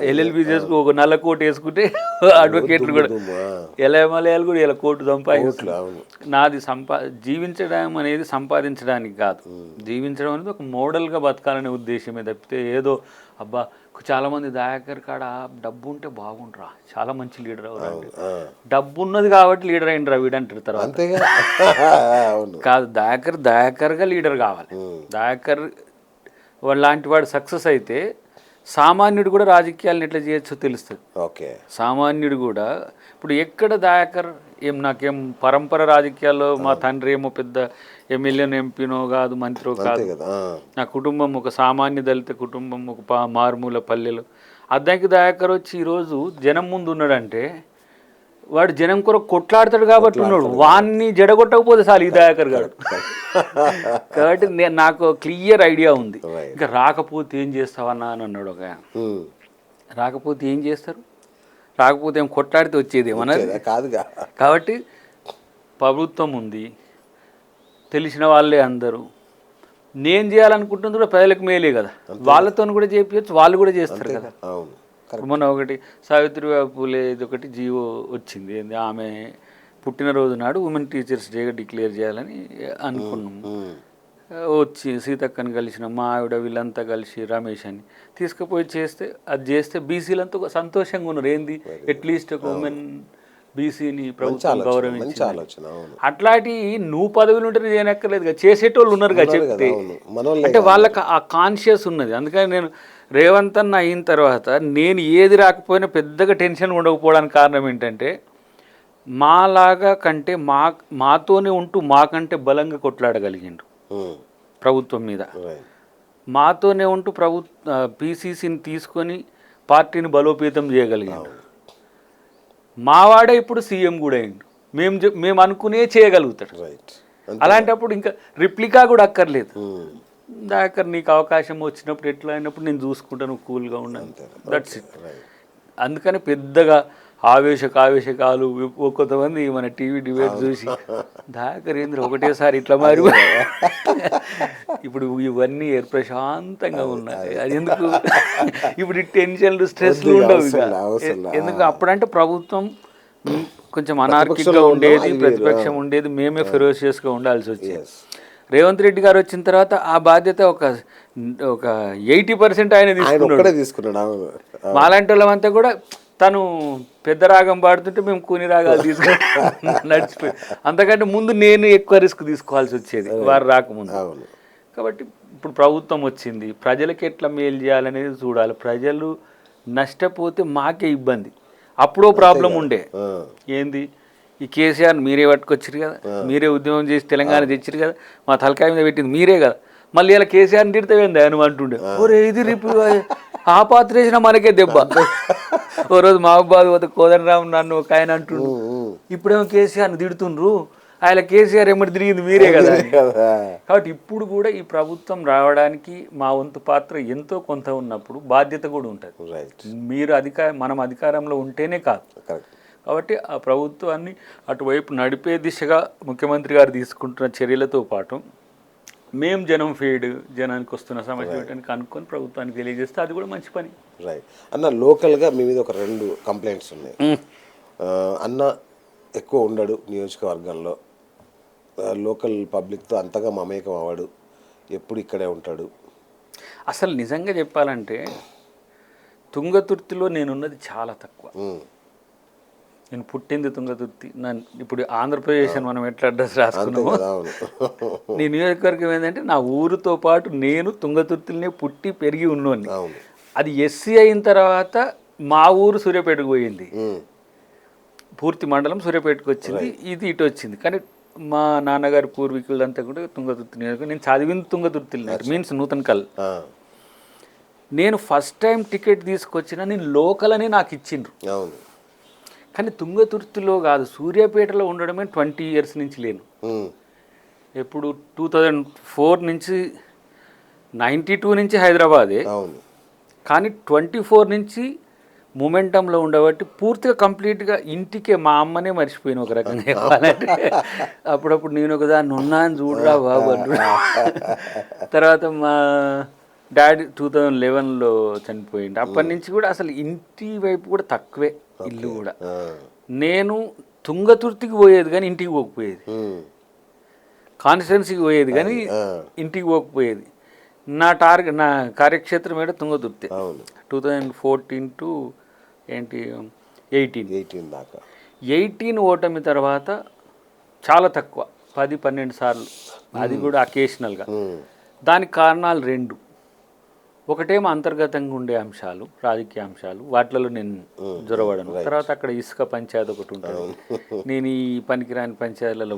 ఎల్ఎల్బి చేసుకుని ఒక నల్ల కోట్ వేసుకుంటే అడ్వకేట్లు కూడా ఎలమలయాలు కూడా ఇలా కోటు సంపాదించారు. నాది జీవించడం అనేది సంపాదించడానికి కాదు, జీవించడం అనేది ఒక మోడల్గా బతకాలనే ఉద్దేశమే తప్పితే ఏదో అబ్బా చాలామంది దయాకర్ కాడ డబ్బు ఉంటే బాగుండ్రా, చాలా మంచి లీడర్ అవరండి, డబ్బు ఉన్నది కాబట్టి లీడర్ అయిండ్రా వీడు అంటారు తర్వాత. కాదు, దయాకర్గా లీడర్ కావాలి. దయాకర్ లాంటి వాడు సక్సెస్ అయితే సామాన్యుడు కూడా రాజకీయాలను ఎట్లా చేయొచ్చో తెలుస్తుంది. ఓకే. సామాన్యుడు కూడా ఇప్పుడు ఎక్కడ దయాకర్ నాకేం పరంపర రాజకీయాల్లో మా తండ్రి ఏమో పెద్ద ఎమ్మెల్యేనో ఎంపీనో కాదు, మంత్రో కాదు. నా కుటుంబం ఒక సామాన్య దళిత కుటుంబం, ఒక మారుమూల పల్లెలు. అద్దంకి దయాకర్ వచ్చి ఈరోజు జనం ముందు ఉన్నాడంటే వాడు జనం కొరకు కొట్లాడతాడు కాబట్టి ఉన్నాడు. వాన్ని జడగొట్టకపోతే చాలు ఈ దయాకర్ గారు. కాబట్టి నాకు క్లియర్ ఐడియా ఉంది. ఇంకా రాకపోతే ఏం చేస్తావన్నా అని అన్నాడు ఒక ఆయన. రాకపోతే ఏం చేస్తారు? రాకపోతే ఏం కొట్లాడితే వచ్చేది ఏమన్నది కాదుగా. కాబట్టి ప్రభుత్వం ఉంది, తెలిసిన వాళ్ళే అందరూ. నేను చేయాలనుకుంటుంది కూడా ప్రజలకు మేలే కదా, వాళ్ళతో కూడా చేపించచ్చు, వాళ్ళు కూడా చేస్తారు కదా. మొన్న ఒకటి సావిత్రిబాయి పూలే ఒకటి జీవో వచ్చింది, ఆమె పుట్టినరోజు నాడు ఉమెన్ టీచర్స్ డేగా డిక్లేర్ చేయాలని అనుకున్నాము. వచ్చి సీతక్కని కలిసిన మా ఆవిడ వీళ్ళంతా కలిసి రమేష్ అని తీసుకుపోయి చేస్తే అది చేస్తే బీసీలంతా సంతోషంగా ఉన్నారు. ఏంది అట్లీస్ట్ ఒక ఉమెన్ బీసీని ప్రభుత్వం గౌరవించాలి. అట్లాంటి నువ్వు పదవులు ఉంటే చేయనక్కర్లేదు కదా, చేసేటోళ్ళు ఉన్నారుగా చెప్తే. అంటే వాళ్ళకి ఆ కాన్షియస్ ఉన్నది. అందుకని నేను రేవంత్ అన్న అయిన తర్వాత నేను ఏది రాకపోయినా పెద్దగా టెన్షన్ ఉండకపోవడానికి కారణం ఏంటంటే మాలాగా కంటే మాతోనే ఉంటూ మాకంటే బలంగా కొట్లాడగలిగిండు ప్రభుత్వం మీద. మాతోనే ఉంటూ పీసీసీని తీసుకొని పార్టీని బలోపేతం చేయగలిగాడు. మావాడే ఇప్పుడు సీఎం కూడా అయిండు. మేము అనుకునే చేయగలుగుతాడు. అలాంటప్పుడు ఇంకా రిప్లికా కూడా అక్కర్లేదు. దాకర్ నీకు అవకాశం వచ్చినప్పుడు ఎట్లా అయినప్పుడు నేను చూసుకుంటాను, కూల్గా ఉన్నాను, దట్స్ ఇట్. అందుకని పెద్దగా ఆవేశకాలు కొంతమంది మన టీవీ డిబేట్ చూసి దాకర్ ఏంద్ర ఒకటేసారి ఇట్లా మారి ఇప్పుడు ఇవన్నీ ప్రశాంతంగా ఉన్నాయి. అది ఎందుకు ఇప్పుడు టెన్షన్లు స్ట్రెస్లు ఉండవు. ఎందుకు అప్పుడంటే ప్రభుత్వం కొంచెం అనార్కిక్గా ఉండేది, ప్రతిపక్షం ఉండేది, మేమే ఫెరోషియస్గా ఉండాల్సి వచ్చేది. రేవంత్ రెడ్డి గారు వచ్చిన తర్వాత ఆ బాధ్యత ఒక 80% ఆయన తీసుకున్నాడు. మాలాంటి వాళ్ళంతా కూడా తను పెద్ద రాగం పాడుతుంటే మేము కూని రాగాలు తీసుకుని నడిచిపోయి, అంతకంటే ముందు నేను ఎక్కువ రిస్క్ తీసుకోవాల్సి వచ్చేది వారు రాకముందు. కాబట్టి ఇప్పుడు ప్రభుత్వం వచ్చింది, ప్రజలకి ఎట్లా మేలు చేయాలనేది చూడాలి. ప్రజలు నష్టపోతే మాకే ఇబ్బంది. అప్పుడో ప్రాబ్లం ఉండే, ఏంది ఈ కేసీఆర్ మీరే పట్టుకొచ్చారు కదా, మీరే ఉద్యమం చేసి తెలంగాణ తెచ్చారు కదా, మా తలకాయ మీద పెట్టింది మీరే కదా, మళ్ళీ ఇలా కేసీఆర్ని తిడితేంది అని అంటుండే. ఓరే ఇది రేపు ఆ పాత్ర వేసినా మనకే దెబ్బ. ఓ రోజు మహబూబాద్ పోతే కోదండరామ్ నన్ను ఒక ఆయన అంటుండు, ఇప్పుడేమో కేసీఆర్ని తిడుతుండ్రు, ఆయన కేసీఆర్ ఎమ్మటి తిరిగింది మీరే కదా. కాబట్టి ఇప్పుడు కూడా ఈ ప్రభుత్వం రావడానికి మా వంతు పాత్ర ఎంతో కొంత ఉన్నప్పుడు బాధ్యత కూడా ఉంటుంది. మీరు మనం అధికారంలో ఉంటేనే కాదు. కాబట్టి ఆ ప్రభుత్వాన్ని అటువైపు నడిపే దిశగా ముఖ్యమంత్రి గారు తీసుకుంటున్న చర్యలతో పాటు మేము జనానికి వస్తున్న సమస్య ఏంటని కనుక్కొని ప్రభుత్వానికి తెలియజేస్తే అది కూడా మంచి పని. రైట్ అన్న, లోకల్గా మీ మీద ఒక 2 కంప్లైంట్స్ ఉన్నాయి. అన్న ఎక్కువ ఉండడు నియోజకవర్గంలో, లోకల్ పబ్లిక్తో అంతగా మమేకం అవ్వడు, ఎప్పుడు ఇక్కడే ఉంటాడు. అసలు నిజంగా చెప్పాలంటే తుంగతుర్తిలో నేనున్నది చాలా తక్కువ. నేను పుట్టింది తుంగతుర్తి. ఇప్పుడు ఆంధ్రప్రదేశ్ అని మనం ఎట్లా అడ్రస్ రాసుకున్నామో, కదా, అవును. నీ నియోజకవర్గం ఏంటంటే నా ఊరితో పాటు నేను తుంగతుర్తిలోనే పుట్టి పెరిగి ఉన్నోని. అవును. అది ఎస్సీ అయిన తర్వాత మా ఊరు సూర్యాపేటకు పోయింది, పూర్తి మండలం సూర్యాపేటకు వచ్చింది, ఇది ఇటు వచ్చింది. కానీ మా నాన్నగారి పూర్వీకులంతా కూడా తుంగతుర్తి నియోజకవర్గం. నేను చదివింది తుంగతుర్తిలో, మీన్స్ నూతన్కల్. నేను ఫస్ట్ టైం టికెట్ తీసుకొచ్చిన నేను లోకల్ అని నాకు ఇచ్చిండ్రు. అవును. కానీ తుంగతుర్తిలో కాదు, సూర్యాపేటలో ఉండడమే 20 years నుంచి లేను. ఎప్పుడు 2004 నుంచి 92 నుంచి హైదరాబాదే. అవును. కానీ 24 నుంచి మొమెంటంలో ఉండబట్టి పూర్తిగా కంప్లీట్గా ఇంటికే మా అమ్మనే మర్చిపోయిన ఒక రకంగా చెప్పాలంటే. అప్పుడప్పుడు నేను ఒకదాన్ని ఉన్నాను చూడరా బాబు అంటున్నా. తర్వాత మా డాడీ 2011లో చనిపోయింది. అప్పటి నుంచి కూడా అసలు ఇంటి వైపు కూడా తక్కువే, ఇల్లు కూడా. నేను తుంగతుర్తికి పోయేది కానీ ఇంటికి పోకపోయేది, కాన్స్టిట్యున్సీకి పోయేది కానీ ఇంటికి పోకపోయేది. నా నా కార్యక్షేత్రం ఏదో తుంగతుర్తి. 2014 to 18 దాకా. 18 ఓటమి తర్వాత చాలా తక్కువ, 10-12 సార్లు, అది కూడా అకేషనల్గా. దానికి కారణాలు 2. ఒకటేమో అంతర్గతంగా ఉండే అంశాలు, రాజకీయ అంశాలు, వాటిలో నేను జొరబడను. తర్వాత అక్కడ ఇసుక పంచాయతీ ఒకటి ఉంటుంది, నేను ఈ పనికిరాని పంచాయతీలలో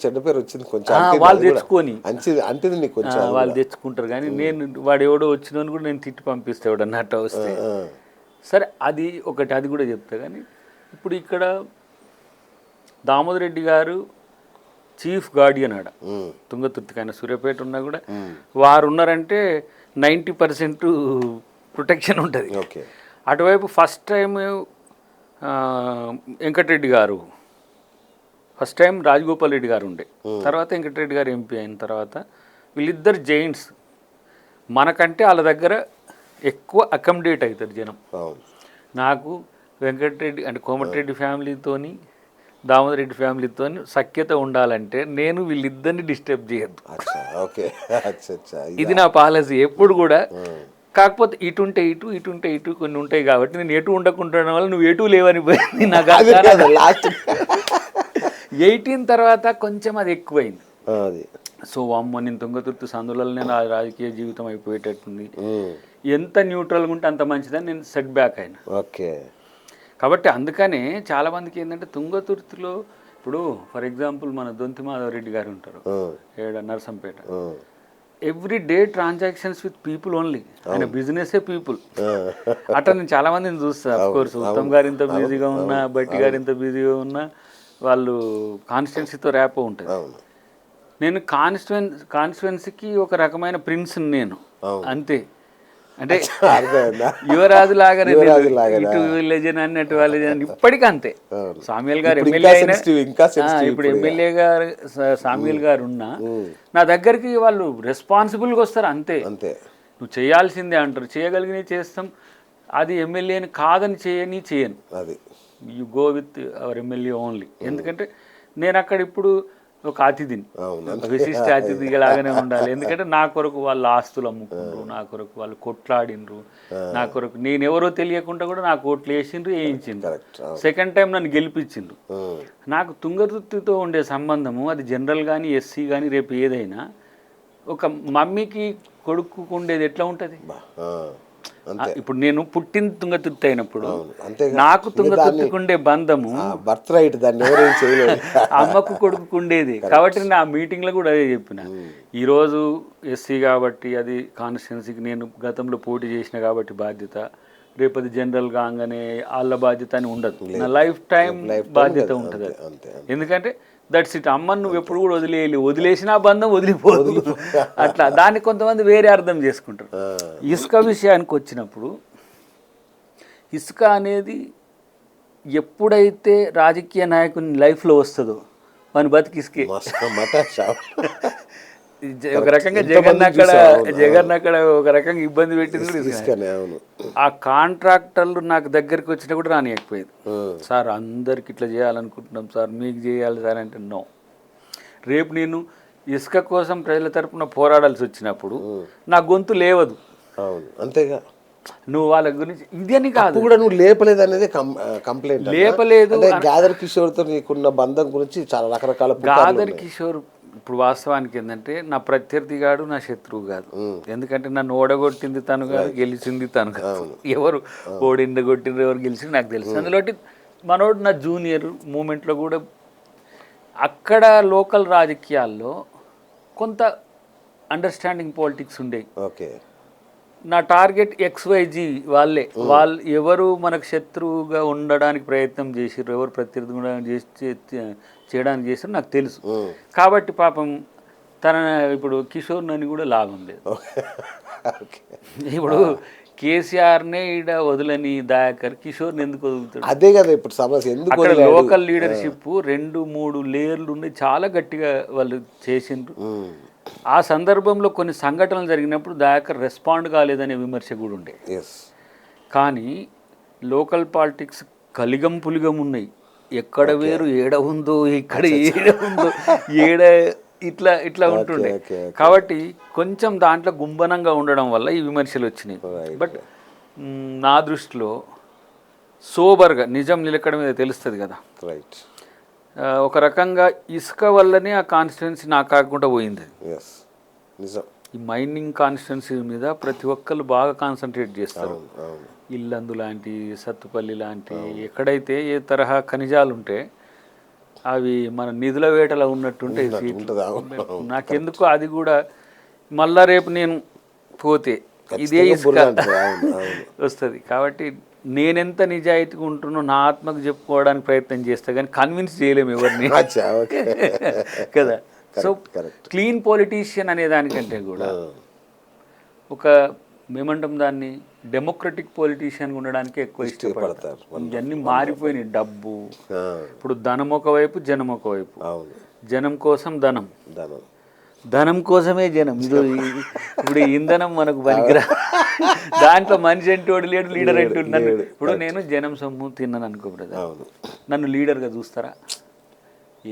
చెడ్డ పేరు వచ్చింది కొంచెం. వాళ్ళు తెచ్చుకొని అంటే వాళ్ళు తెచ్చుకుంటారు. కానీ నేను వాడు ఎవడో వచ్చినోని కూడా నేను తిట్టి పంపిస్తాడు అన్నట్టు వస్తే. సరే, అది ఒకటి, అది కూడా చెప్తా. కానీ ఇప్పుడు ఇక్కడ దామోదర్ రెడ్డి గారు చీఫ్ గార్డియన్ ఆడ తుంగతుర్తికి, ఆయన సూర్యాపేట ఉన్నా కూడా వారు ఉన్నారంటే 90% ప్రొటెక్షన్ ఉంటుంది. అటువైపు ఫస్ట్ టైం వెంకటరెడ్డి గారు, ఫస్ట్ టైం రాజగోపాల్ రెడ్డి గారు ఉండే, తర్వాత వెంకటరెడ్డి గారు ఎంపీ అయిన తర్వాత వీళ్ళిద్దరు జైంట్స్. మనకంటే వాళ్ళ దగ్గర ఎక్కువ అకామిడేట్ అవుతారు జనం. నాకు వెంకటరెడ్డి అంటే కోమటిరెడ్డి ఫ్యామిలీతోని దామోదర్ రెడ్డి ఫ్యామిలీతో సఖ్యత ఉండాలంటే నేను వీళ్ళిద్దరిని డిస్టర్బ్ చేయొద్దు. ఇది నా పాలసీ ఎప్పుడు కూడా. కాకపోతే ఇటుంటే ఇటు, ఇటుంటే ఇటు కొన్ని ఉంటాయి కాబట్టి నేను ఎటు ఉండకుండడం వల్ల నువ్వు ఎటు లేవని పోయింది నాకు. 18 తర్వాత కొంచెం అది ఎక్కువైంది. సో అమ్మ, నేను తుంగతుర్తి సందులనే నా రాజకీయ జీవితం అయిపోయేటట్టుంది, ఎంత న్యూట్రల్గా ఉంటే అంత మంచిదని నేను సెట్ బ్యాక్ అయినా. కాబట్టి అందుకనే చాలామందికి ఏంటంటే తుంగతుర్తిలో ఇప్పుడు ఫర్ ఎగ్జాంపుల్ మన దొంతి మాధవరెడ్డి గారు ఉంటారు Narsampet. Every day transactions with people only, ఆయన బిజినెసే పీపుల్. అట్లా నేను చాలా మందిని చూస్తాను. అఫ్ కోర్స్ ఉత్తమ్ గారు ఇంత బిజీగా ఉన్నా, బట్టి గారు ఇంత బిజీగా ఉన్నా, వాళ్ళు కాన్స్టిట్యున్సీతో ర్యాపో ఉంటుంది. నేను కాన్స్టిట్యున్సీకి ఒక రకమైన ప్రిన్స్ నేను, అంతే. అంటే యువరాజు లాగానే ఇటు లెజెండ్ అన్నట్టు వాళ్ళు ఇప్పటికీ అంతే. సామ్యుల్ గారు ఎమ్మెల్యే అయినా, ఇప్పుడు ఎమ్మెల్యే గారు సామ్యుల్ గారు ఉన్నా నా దగ్గరికి వాళ్ళు రెస్పాన్సిబుల్గా వస్తారు, అంతే. నువ్వు చేయాల్సిందే అంటారు, చేయగలిగినవి చేస్తాం. అది ఎమ్మెల్యేని కాదని చేయను, you go with our MLA only. ఎందుకంటే నేను అక్కడ ఇప్పుడు ఒక అతిథిని, విశిష్ట అతిథిగా లాగానే ఉండాలి. ఎందుకంటే నా కొరకు వాళ్ళు ఆస్తులు అమ్ముకుండ్రు, నా కొరకు వాళ్ళు కొట్లాడినరు, నా కొరకు నేను ఎవరో తెలియకుండా కూడా నాకు ఓట్లు వేసిండ్రు, వేయించిండ్రు, సెకండ్ టైం నన్ను గెలిపించిండ్రు. నాకు తుంగతుర్తితో ఉండే సంబంధము అది జనరల్ కానీ ఎస్సీ కానీ రేపు ఏదైనా ఒక మమ్మీకి కొడుకు ఉండేది ఎట్లా ఉంటుంది. ఇప్పుడు నేను పుట్టిన తుంగతుర్తి అయినప్పుడు నాకు తుంగతుర్తికి ఉండే బంధము బర్త్ రైట్, దాన్ని ఎవరేం చేయలేదు, అమ్మకు కొడుకు ఉండేది. కాబట్టి నేను ఆ మీటింగ్లో కూడా అదే చెప్పిన. ఈరోజు ఎస్సీ కాబట్టి అది కాన్స్టిట్యున్సీకి నేను గతంలో పోటీ చేసిన కాబట్టి బాధ్యత, రేపది జనరల్ కాగానే వాళ్ళ బాధ్యత అని ఉండదు, నా లైఫ్ టైం బాధ్యత ఉంటుంది. ఎందుకంటే దట్స్ ఇట్. అమ్మను నువ్వు ఎప్పుడు కూడా వదిలేసిన బంధం వదిలిపోదు అట్లా. దాన్ని కొంతమంది వేరే అర్థం చేసుకుంటారు. ఇసుక విషయానికి వచ్చినప్పుడు, ఇసుక అనేది ఎప్పుడైతే రాజకీయ నాయకుని లైఫ్లో వస్తుందో వాని బతికి ఇసుకే. ఒక రకంగా జగన్ అక్కడ ఒక రకంగా ఇబ్బంది పెట్టింది. ఆ కాంట్రాక్టర్లు నాకు దగ్గరికి వచ్చినా కూడా రానియకపోయేది. సార్ అందరికి ఇట్లా చేయాలనుకుంటున్నాం సార్, మీకు చేయాలి సార్ అంటే నో. రేపు నేను ఇసుక కోసం ప్రజల తరపున పోరాడాల్సి వచ్చినప్పుడు నా గొంతు లేవదు, అంతేగా. నువ్వు వాళ్ళ గురించి ఇదని కాదు అప్పుడు కూడా నువ్వు లేపలేదు అనేది కంప్లైంట్ లేపలేదు అంటే గాదర్ కిషోర్తో నీకున్న బంధం గురించి చాలా రకరకాల పుకార్లు గాదర్ ఉన్నాయి. కిషోర్ ఇప్పుడు వాస్తవానికి ఏంటంటే నా ప్రత్యర్థి కాదు నా శత్రువు కాదు. ఎందుకంటే నన్ను ఓడగొట్టింది తను కాదు, గెలిచింది తను కాదు. ఎవరు ఓడిండగొట్టిండ్రు ఎవరు గెలిచింది నాకు తెలుసు. అందులో మనోడు నా జూనియర్ మూమెంట్లో కూడా అక్కడ లోకల్ రాజకీయాల్లో కొంత అండర్స్టాండింగ్ పాలిటిక్స్ ఉండేవి. ఓకే, నా టార్గెట్ XYG వాళ్ళే. వాళ్ళు ఎవరు మనకు శత్రువుగా ఉండడానికి ప్రయత్నం చేసిర్రు, ఎవరు ప్రత్యర్థి చేయడానికి చేసిర్రు నాకు తెలుసు. కాబట్టి పాపం తన ఇప్పుడు కిషోర్ నని కూడా లాభం లేదు. ఇప్పుడు కేసీఆర్నే ఈడ వదిలని దయాకర్ కిషోర్ని ఎందుకు వదులుతాడు? అదే కదా ఇప్పుడు సమస్య. ఎందుకు అక్కడ లోకల్ లీడర్షిప్ 2-3 లేయర్లు ఉండి చాలా గట్టిగా వాళ్ళు చేసిండ్రు. ఆ సందర్భంలో కొన్ని సంఘటనలు జరిగినప్పుడు దయాకర్ రెస్పాండ్ కాలేదనే విమర్శ కూడా ఉండే. కానీ లోకల్ పాలిటిక్స్ కలిగం పులిగం ఉన్నాయి. ఎక్కడ వేరు ఏడ ఉందో, ఇక్కడ ఏడ ఉందో, ఏడ ఇట్లా ఇట్లా ఉంటుండే. కాబట్టి కొంచెం దాంట్లో గుంబనంగా ఉండడం వల్ల ఈ విమర్శలు వచ్చినాయి. బట్ నా దృష్టిలో సోబర్గా నిజం నిలకడ మీద తెలుస్తుంది కదా. రైట్, ఒక రకంగా ఇసుక వల్లనే ఆ కాన్స్టిట్యున్సీ నాకు కాకుండా పోయింది. నిజం. ఈ మైనింగ్ కాన్స్టిట్యున్సీ మీద ప్రతి ఒక్కరు బాగా కాన్సన్ట్రేట్ చేస్తారు. ఇల్లందు లాంటి, సత్తుపల్లి లాంటి ఎక్కడైతే ఏ తరహా ఖనిజాలు ఉంటే అవి మన నిధుల వేటలో ఉన్నట్టుంటే నాకెందుకు అది కూడా మళ్ళా రేపు నేను పోతే ఇదే ఇసుక వస్తుంది. కాబట్టి నేనెంత నిజాయితీగా ఉంటున్నో నా ఆత్మకు చెప్పుకోవడానికి ప్రయత్నం చేస్తా, కానీ కన్విన్స్ చేయలేము ఎవరిని కదా. సో క్లీన్ పొలిటీషియన్ అనే దానికంటే కూడా ఒక మేమంటాం దాన్ని డెమోక్రటిక్ పొలిటీషియన్ ఉండడానికి ఎక్కువ ఇష్టపడతారు. ఇవన్నీ మారిపోయినాయి. డబ్బు ఇప్పుడు ధనం ఒకవైపు, జనం ఒకవైపు. జనం కోసం ధనం, ధనం కోసమే జనం. ఇప్పుడు ఇంధనం మనకు పనికిరా. దాంట్లో మనిషి అంటోడు లేడు, లీడర్ అంటోడు. నన్ను ఇప్పుడు నేను జనం సొమ్ము తిన్నాను అనుకో బ్రదర్, నన్ను లీడర్గా చూస్తారా?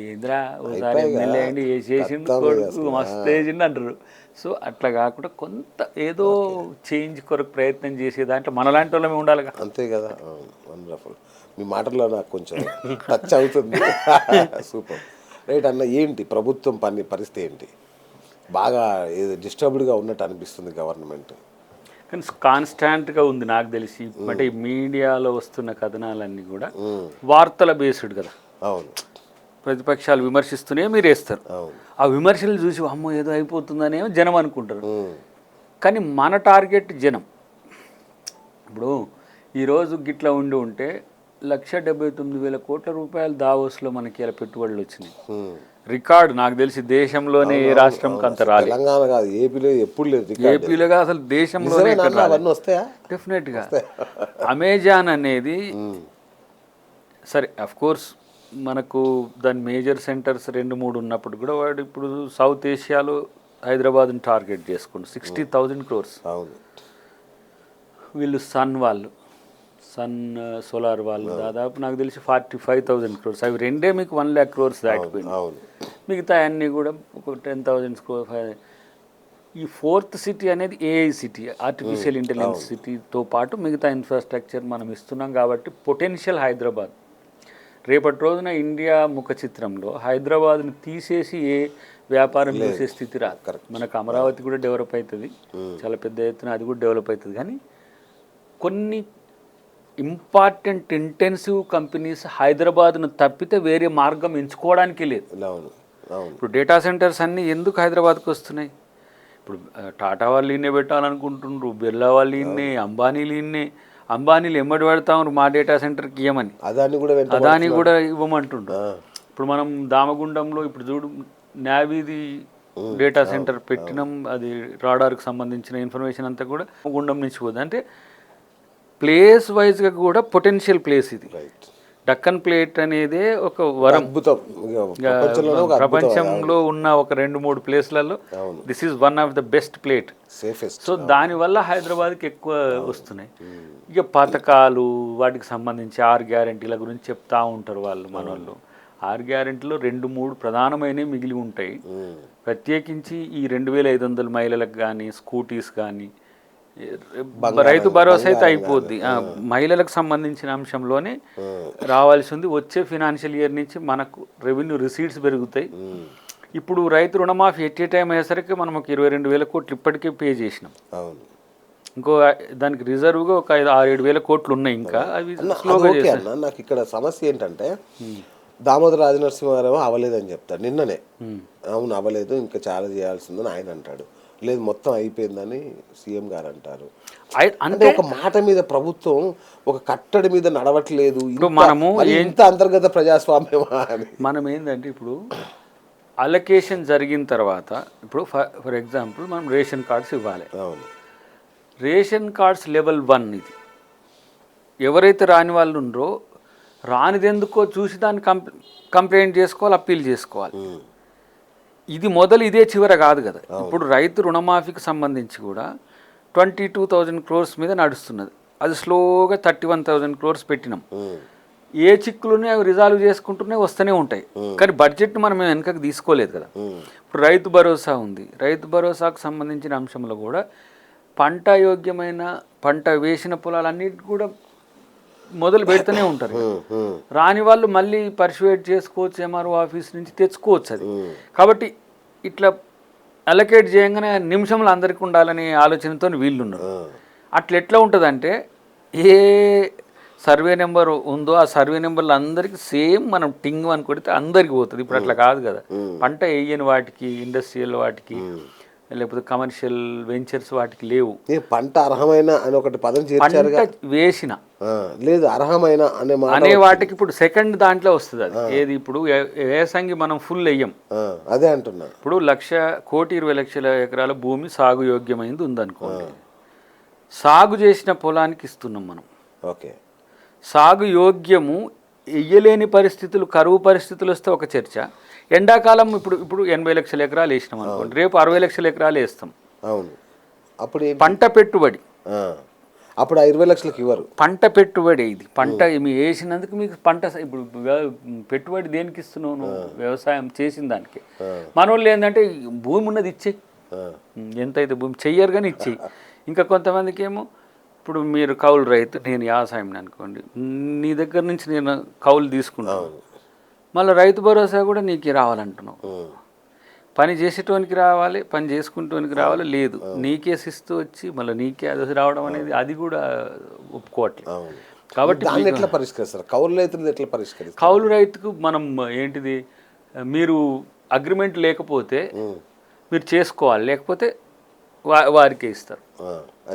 ఏంద్రా ఒకసారి ఎమ్మెల్యే అండి ఏ చేసిండు కొడుకు మస్తు వేసిండు అంటారు. సో అట్లా కాకుండా కొంత ఏదో చేంజ్ కొరకు ప్రయత్నం చేసే దాంట్లో మనలాంటి వాళ్ళమే ఉండాలిగా. అంతే కదా. వండర్ఫుల్. మీ మాటల్లో నాకు కొంచెం టచ్ అవుతుంది. సూపర్. రైట్ అన్న, ఏంటి ప్రభుత్వం పరిస్థితి ఏంటి? బాగా ఏదో డిస్టర్బ్డ్గా ఉన్నట్టు అనిపిస్తుంది గవర్నమెంట్. కానీ కాన్స్టాంట్గా ఉంది నాకు తెలిసి. అంటే ఈ మీడియాలో వస్తున్న కథనాలన్నీ కూడా వార్తల బేస్డ్ కదా. అవును, ప్రతిపక్షాలు విమర్శిస్తూనే మీరు వేస్తారు. ఆ విమర్శలు చూసి అమ్మో ఏదో అయిపోతుందనేమో జనం అనుకుంటారు. కానీ మన టార్గెట్ జనం. ఇప్పుడు ఈరోజు గిట్లా ఉంటే 1,79,000 కోట్ల రూపాయలు దావోస్లో మనకి ఇలా పెట్టుబడులు వచ్చినాయి. రికార్డు నాకు తెలిసి దేశంలోనే ఏ రాష్ట్రంకి అంత రాలేదు. తెలంగాణ కాదు, ఏపీలో ఎప్పుడు లేదు. ఏపీలోగా అసలు దేశంలోనే డెఫినెట్గా. అమెజాన్ అనేది సరే అఫ్కోర్స్ మనకు దాని మేజర్ సెంటర్స్ 2-3 ఉన్నప్పుడు కూడా వాడు ఇప్పుడు సౌత్ ఏషియాలో హైదరాబాద్ని టార్గెట్ చేసుకుంటు 60,000 crores. వీళ్ళు సన్ సోలార్ వాళ్ళు దాదాపు నాకు తెలిసి 45,000 crores. అవి రెండే మీకు 1 lakh crores దాటిపోయింది. మిగతా అన్నీ కూడా ఒక 10,000 crores. ఈ 4th సిటీ అనేది AI సిటీ, ఆర్టిఫిషియల్ ఇంటెలిజెన్స్ సిటీతో పాటు మిగతా ఇన్ఫ్రాస్ట్రక్చర్ మనం ఇస్తున్నాం. కాబట్టి పొటెన్షియల్ హైదరాబాద్ రేపటి రోజున ఇండియా ముఖ చిత్రంలో హైదరాబాద్ని తీసేసి ఏ వ్యాపారం చేసే స్థితి రాదు. మనకు అమరావతి కూడా డెవలప్ అవుతుంది, చాలా పెద్ద ఎత్తున అది కూడా డెవలప్ అవుతుంది. కానీ కొన్ని ఇంపార్టెంట్ ఇంటెన్సివ్ కంపెనీస్ హైదరాబాద్ను తప్పితే వేరే మార్గం ఎంచుకోవడానికి లేదు. ఇప్పుడు డేటా సెంటర్స్ అన్నీ ఎందుకు హైదరాబాద్కి వస్తున్నాయి? ఇప్పుడు టాటా వాళ్ళు ఈయనే పెట్టాలనుకుంటుండ్రు, బిర్లా వాళ్ళు ఈయనే, అంబానీలు ఈయనే. అంబానీలు ఎమ్మడి పెడతాం మా డేటా సెంటర్కి ఇవ్వమని, అదాని కూడా ఇవ్వమంటుండ్రు. ఇప్పుడు మనం దామగుండంలో ఇప్పుడు చూడు నావీది డేటా సెంటర్ పెట్టినాం. అది రాడార్కి సంబంధించిన ఇన్ఫర్మేషన్ అంతా కూడా గుండం నుంచి పోతుంది. అంటే ప్లేస్ వైజ్గా కూడా పొటెన్షియల్ ప్లేస్ ఇది. డక్కన్ ప్లేట్ అనేది ఒక వరం. ప్రపంచంలో ఉన్న ఒక 2-3 ప్లేస్లలో this is one of the best plate, safest. So దానివల్ల హైదరాబాద్కి ఎక్కువ వస్తున్నాయి. ఇక పథకాలు వాటికి సంబంధించి 6 గ్యారెంటీల గురించి చెప్తా ఉంటారు వాళ్ళు మన వాళ్ళు. 6 గ్యారెంటీలో 2-3 ప్రధానమైనవి మిగిలి ఉంటాయి. ప్రత్యేకించి ఈ 2,500 మహిళలకు కానీ, స్కూటీస్ కానీ, రైతు భరోసా అయితే అయిపోద్ది. మహిళలకు సంబంధించిన అంశంలోనే రావాల్సి ఉంది. వచ్చే ఫినాన్షియల్ ఇయర్ నుంచి మనకు రెవెన్యూ రిసీట్స్ పెరుగుతాయి. ఇప్పుడు రైతు రుణమాఫీ ఎట్ టైం అయ్యేసరికి మనం ఒక 22,000 కోట్లు ఇప్పటికే పే చేసినాం. ఇంకో దానికి రిజర్వ్గా ఒక 6-7 వేల కోట్లు ఉన్నాయి. ఇంకా అవి స్లోగా చేస్తాను. నాకు ఇక్కడ సమస్య ఏంటంటే దామోదర రాజనరసింహారావు అవ్వలేదని చెప్తాడు నిన్ననే. అవును అవ్వలేదు, ఇంకా చాలా చేయాల్సిందని ఆయన అంటాడు. లేదు మొత్తం అయిపోయిందని సీఎం గారు అంటారు. అంటే ఒక మాట మీద ప్రభుత్వం ఒక కట్టడి మీద నడవట్లేదు. మనము ఎంత అంతర్గత ప్రజాస్వామ్యమా అని మనం ఏంటంటే ఇప్పుడు అలొకేషన్ జరిగిన తర్వాత ఇప్పుడు ఫర్ ఎగ్జాంపుల్ మనం రేషన్ కార్డ్స్ ఇవ్వాలి. అవును, రేషన్ కార్డ్స్ లెవెల్ 1 ఇది. ఎవరైతే రాని వాళ్ళు ఉన్నారో రానిది ఎందుకో చూసి దాన్ని కంప్లైంట్ చేసుకోవాలి, అప్పీల్ చేసుకోవాలి. ఇది మొదలు ఇదే చివర కాదు కదా. ఇప్పుడు రైతు రుణమాఫీకి సంబంధించి కూడా 22,000 crores మీద నడుస్తున్నది. అది స్లోగా 31,000 crores పెట్టినాం. ఏ చిక్కులునే అవి రిజాల్వ్ చేసుకుంటూనే వస్తూనే ఉంటాయి. కానీ బడ్జెట్ని మనం వెనకకి తీసుకోలేదు కదా. ఇప్పుడు రైతు భరోసా ఉంది. రైతు భరోసాకు సంబంధించిన అంశంలో కూడా పంట యోగ్యమైన పంట వేసిన పొలాలన్నిటి కూడా మొదలు పెడుతూనే ఉంటారు. రాని వాళ్ళు మళ్ళీ పర్సువేట్ చేసుకోవచ్చు, ఎంఆర్ఓ ఆఫీస్ నుంచి తెచ్చుకోవచ్చు అది. కాబట్టి ఇట్లా అలొకేట్ చేయగానే నిమిషంలో అందరికీ ఉండాలనే ఆలోచనతో వీళ్ళు ఉన్నారు. అట్లా ఎట్లా ఉంటుందంటే ఏ సర్వే నెంబర్ ఉందో ఆ సర్వే నెంబర్లు అందరికీ సేమ్ మనం టింగ్ అని కొడితే అందరికి పోతుంది. ఇప్పుడు అట్లా కాదు కదా. పంట వేయని వాటికి, ఇండస్ట్రియల్ వాటికి, లేకపోతే కమర్షియల్ వెంచర్స్ వాటికి లేవు. పంట అర్హమైన అని ఒకటి పదం చేర్చారు. వేసిన లేదు అర్హమైన అనే వాటికి ఇప్పుడు సెకండ్ దాంట్లో వస్తుంది. అది ఏది ఇప్పుడు వేసంగి మనం ఫుల్ వెయ్యం. అదే అంటున్నా. ఇప్పుడు 1,20,00,000 ఎకరాల భూమి సాగు యోగ్యమైంది ఉందనుకోండి. సాగు చేసిన పొలానికి ఇస్తున్నాం మనం. ఓకే, సాగు యోగ్యము వెయ్యలేని పరిస్థితులు, కరువు పరిస్థితులు వస్తే ఒక చర్చ. ఎండాకాలం ఇప్పుడు 80 లక్షల ఎకరాలు వేసినాం అనుకోండి, రేపు 60 లక్షల ఎకరాలు వేస్తాం. అవును, అప్పుడు పంట పెట్టుబడి అప్పుడు 20 లక్షలకు ఇవ్వరు. పంట పెట్టుబడి ఇది. పంట మీరు వేసినందుకు మీకు పంట ఇప్పుడు పెట్టుబడి దేనికి ఇస్తున్నావు? వ్యవసాయం చేసిన దానికి. మన వాళ్ళు ఏంటంటే భూమి ఉన్నది ఇచ్చేయి, ఎంతైతే భూమి చెయ్యరు కానీ ఇచ్చేయి. ఇంకా కొంతమందికి ఏమో ఇప్పుడు మీరు కౌలు రైతు, నేను వ్యవసాయం అనుకోండి, నీ దగ్గర నుంచి నేను కౌలు తీసుకుంటాను, మళ్ళీ రైతు భరోసా కూడా నీకు రావాలంటున్నావు. పని చేసేటోనికి రావాలి, పని చేసుకుంటోనికి రావాలి. లేదు నీకే శిస్తూ వచ్చి మళ్ళీ నీకే అది రావడం అనేది అది కూడా ఒప్పుకోవట్లేదు. కాబట్టి ఎట్లా పరిష్కరిస్తారు? కౌలు రైతులు ఎట్లా పరిష్కరిస్తారు? కౌలు రైతుకు మనం ఏంటిది, మీరు అగ్రిమెంట్ లేకపోతే మీరు చేసుకోవాలి, లేకపోతే వారికే ఇస్తారు.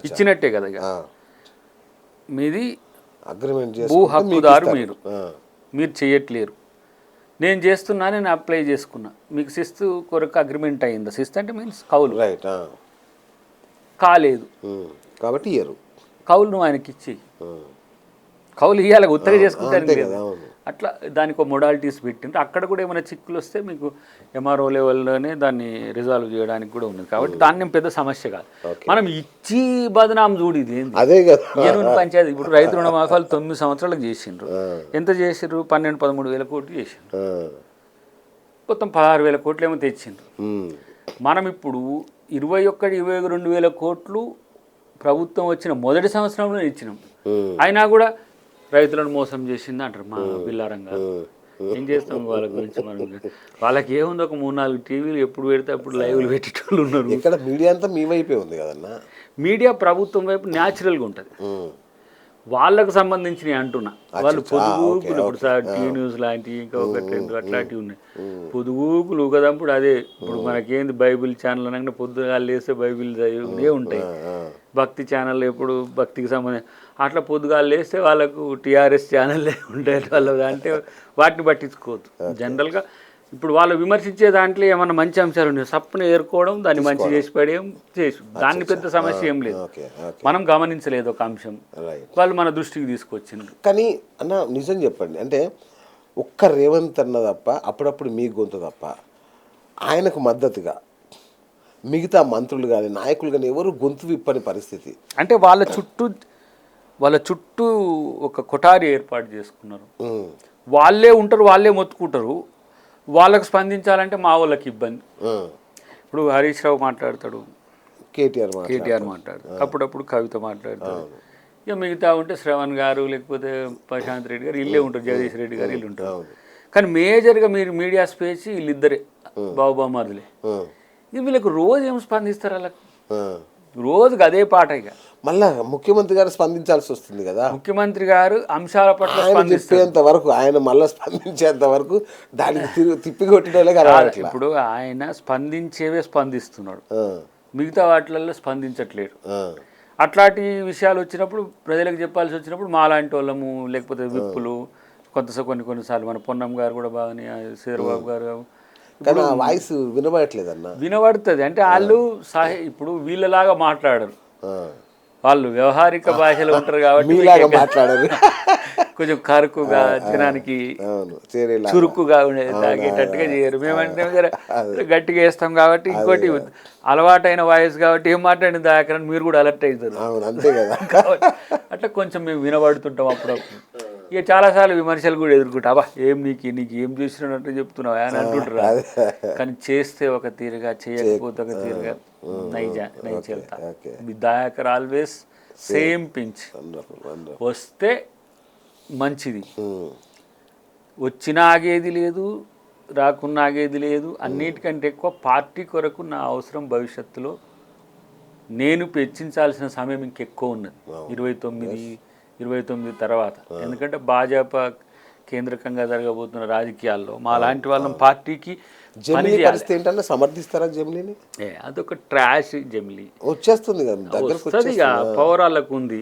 ఇచ్చినట్టే కదా. ఇక మీది అగ్రిమెంట్ భూ హక్కుదారు, మీరు చేయట్లేరు. నేను చేస్తున్నా, నేను అప్లై చేసుకున్నా, మీకు శిస్తు కొరకు అగ్రిమెంట్ అయిందా? శిస్తు అంటే మీన్స్ కౌలు. రైట్, కాలేదు కాబట్టి ఇయ్యరు. కౌలు నువ్వు ఆయనకి ఇచ్చి కౌలు ఇవ్వాలి, ఉత్తగా చేసుకుంటాను అట్లా. దానికి ఒక మొడాలిటీస్ పెట్టింటే అక్కడ కూడా ఏమైనా చిక్కులు వస్తే మీకు ఎంఆర్ఓ లెవెల్లోనే దాన్ని రిజాల్వ్ చేయడానికి కూడా ఉన్నది. కాబట్టి దాన్ని పెద్ద సమస్య కాదు. మనం ఇచ్చి బదనాం చూడు, ఇది అదే కదా పంచాయతీ. ఇప్పుడు రైతు రుణమాఫాలు 9 సంవత్సరాలకు చేసిండ్రు. ఎంత చేసిండ్రు? 12-13 వేల కోట్లు చేసిండ్రు. మొత్తం 16 వేల కోట్లు ఏమో తెచ్చిండ్రు. మనం ఇప్పుడు 21-22 వేల కోట్లు ప్రభుత్వం వచ్చిన మొదటి సంవత్సరంలో ఇచ్చినాం. అయినా కూడా రైతులను మోసం చేసింది అంటారు మా బిల్లారంగా. ఏం చేస్తాం వాళ్ళ గురించి? మనం వాళ్ళకి ఏముంది, ఒక 3-4 టీవీలు ఎప్పుడు పెడితే అప్పుడు లైవ్లు పెట్టేటోళ్ళు ఉన్నారు. ఇక్కడ మీడియా అంతా మీ వైపే ఉంది కదన్నా. మీడియా ప్రభుత్వం వైపు న్యాచురల్గా ఉంటుంది. వాళ్ళకు సంబంధించినవి అంటున్నా. వాళ్ళు పొదుగుకులు ఇప్పుడు టీ న్యూస్ లాంటివి ఇంకా 1-2 అట్లాంటివి ఉన్నాయి. పొదుగుకులు కదంపుడు అదే. ఇప్పుడు మనకేంది బైబిల్ ఛానల్ అనగానే పొద్దుగా లేస్తే బైబిల్ చదివే ఉంటాయి. భక్తి ఛానల్ ఎప్పుడు భక్తికి సంబంధించి అట్లా పొద్దుగాలు లేస్తే వాళ్ళకు టీఆర్ఎస్ ఛానల్లే ఉంటాయి వాళ్ళు. అంటే వాటిని పట్టించుకోవద్దు. జనరల్గా ఇప్పుడు వాళ్ళు విమర్శించే దాంట్లో ఏమన్నా మంచి అంశాలు ఉన్నాయి, సప్పును ఏరుకోవడం, దాన్ని మంచి చేసి పడేయం చేసి, దాన్ని పెద్ద సమస్య ఏం లేదు. మనం గమనించలేదు ఒక అంశం, వాళ్ళు మన దృష్టికి తీసుకొచ్చిండ్రు. కానీ అన్న నిజం చెప్పండి, అంటే ఒక్క రేవంత్ అన్న తప్ప, అప్పుడప్పుడు మీ గొంతు తప్ప, ఆయనకు మద్దతుగా మిగతా మంత్రులు కానీ నాయకులు కానీ ఎవరు గొంతు విప్పని పరిస్థితి. అంటే వాళ్ళ చుట్టూ ఒక కొఠారి ఏర్పాటు చేసుకున్నారు. వాళ్ళే ఉంటారు, వాళ్ళే మొత్తుకుంటారు. వాళ్ళకు స్పందించాలంటే మా వాళ్ళకి ఇబ్బంది. ఇప్పుడు హరీష్ రావు మాట్లాడతాడు, కేటీఆర్ కేటీఆర్ మాట్లాడతారు, అప్పుడప్పుడు కవిత మాట్లాడతారు. ఇక మిగతా ఉంటే శ్రవణ్ గారు లేకపోతే ప్రశాంత్ రెడ్డి గారు ఇల్లే ఉంటారు, జగదీష్ రెడ్డి గారు ఇల్లు ఉంటారు. కానీ మేజర్గా మీరు మీడియా స్పేస్ వీళ్ళిద్దరే బాబుబామారులే. ఇక వీళ్ళకి రోజు ఏం స్పందిస్తారు, వాళ్ళకు రోజుకి అదే పాట. ఇక మళ్ళా ముఖ్యమంత్రి గారు స్పందించాల్సి వస్తుంది కదా. ముఖ్యమంత్రి గారు అంశాల పట్ల స్పందించేంత వరకు, ఆయన మళ్ళీ స్పందించేంత వరకు దానికి తిప్పికొట్టేలే కదా. ఇప్పుడు ఆయన స్పందించేవే స్పందిస్తున్నాడు, మిగతా వాటిలలో స్పందించట్లేడు. అట్లాంటి విషయాలు వచ్చినప్పుడు ప్రజలకు చెప్పాల్సి వచ్చినప్పుడు మాలాంటి వాళ్ళము లేకపోతే విప్పులు కొన్నిసార్లు మన పొన్నం గారు కూడా బాగానే, శ్రీరబాబు గారు వాయిస్ వినబడట్లేదన్న. వినబడుతుంది అంటే వాళ్ళు ఇప్పుడు వీళ్ళలాగా మాట్లాడరు, వాళ్ళు వ్యవహారిక భాషలో ఉంటారు కాబట్టి మాట్లాడారు. కొంచెం కరుకుగా జనానికి చురుకుగా తాగేటట్టుగా చేయరు. మేమంటే గట్టిగా వేస్తాం కాబట్టి. ఇంకోటి అలవాటైన వాయిస్ కాబట్టి ఏం మాట్లాడిన దాకరని మీరు కూడా అలర్ట్ అవుతారు, అంతే కదా. అట్లా కొంచెం మేము వినబడుతుంటాం అప్పుడప్పుడు. ఇక చాలాసార్లు విమర్శలు కూడా ఎదుర్కొంటాం, అబ్బా నీకు ఏం చేసినట్టు చెప్తున్నావు అని అంటుంటారు. కానీ చేస్తే ఒక తీరుగా, చేయకపోతే ఒక తీరుగా చెల్తా. Dayakar always same pinch. వస్తే మంచిది, వచ్చినా ఆగేది లేదు, రాకున్నా ఆగేది లేదు. అన్నిటికంటే ఎక్కువ పార్టీ కొరకు నా అవసరం భవిష్యత్తులో నేను వెచ్చించాల్సిన సమయం ఇంకెక్కువ ఉన్నది 29 తర్వాత. ఎందుకంటే భాజపా కేంద్రకంగా జరగబోతున్న రాజకీయాల్లో మా లాంటి వాళ్ళం పార్టీకి ఏంటంటే సమర్థిస్తారా జమిలీని? అదొక ట్రాష్. జమిలీ వచ్చేస్తుంది కదా, పౌరాలకు ఉంది.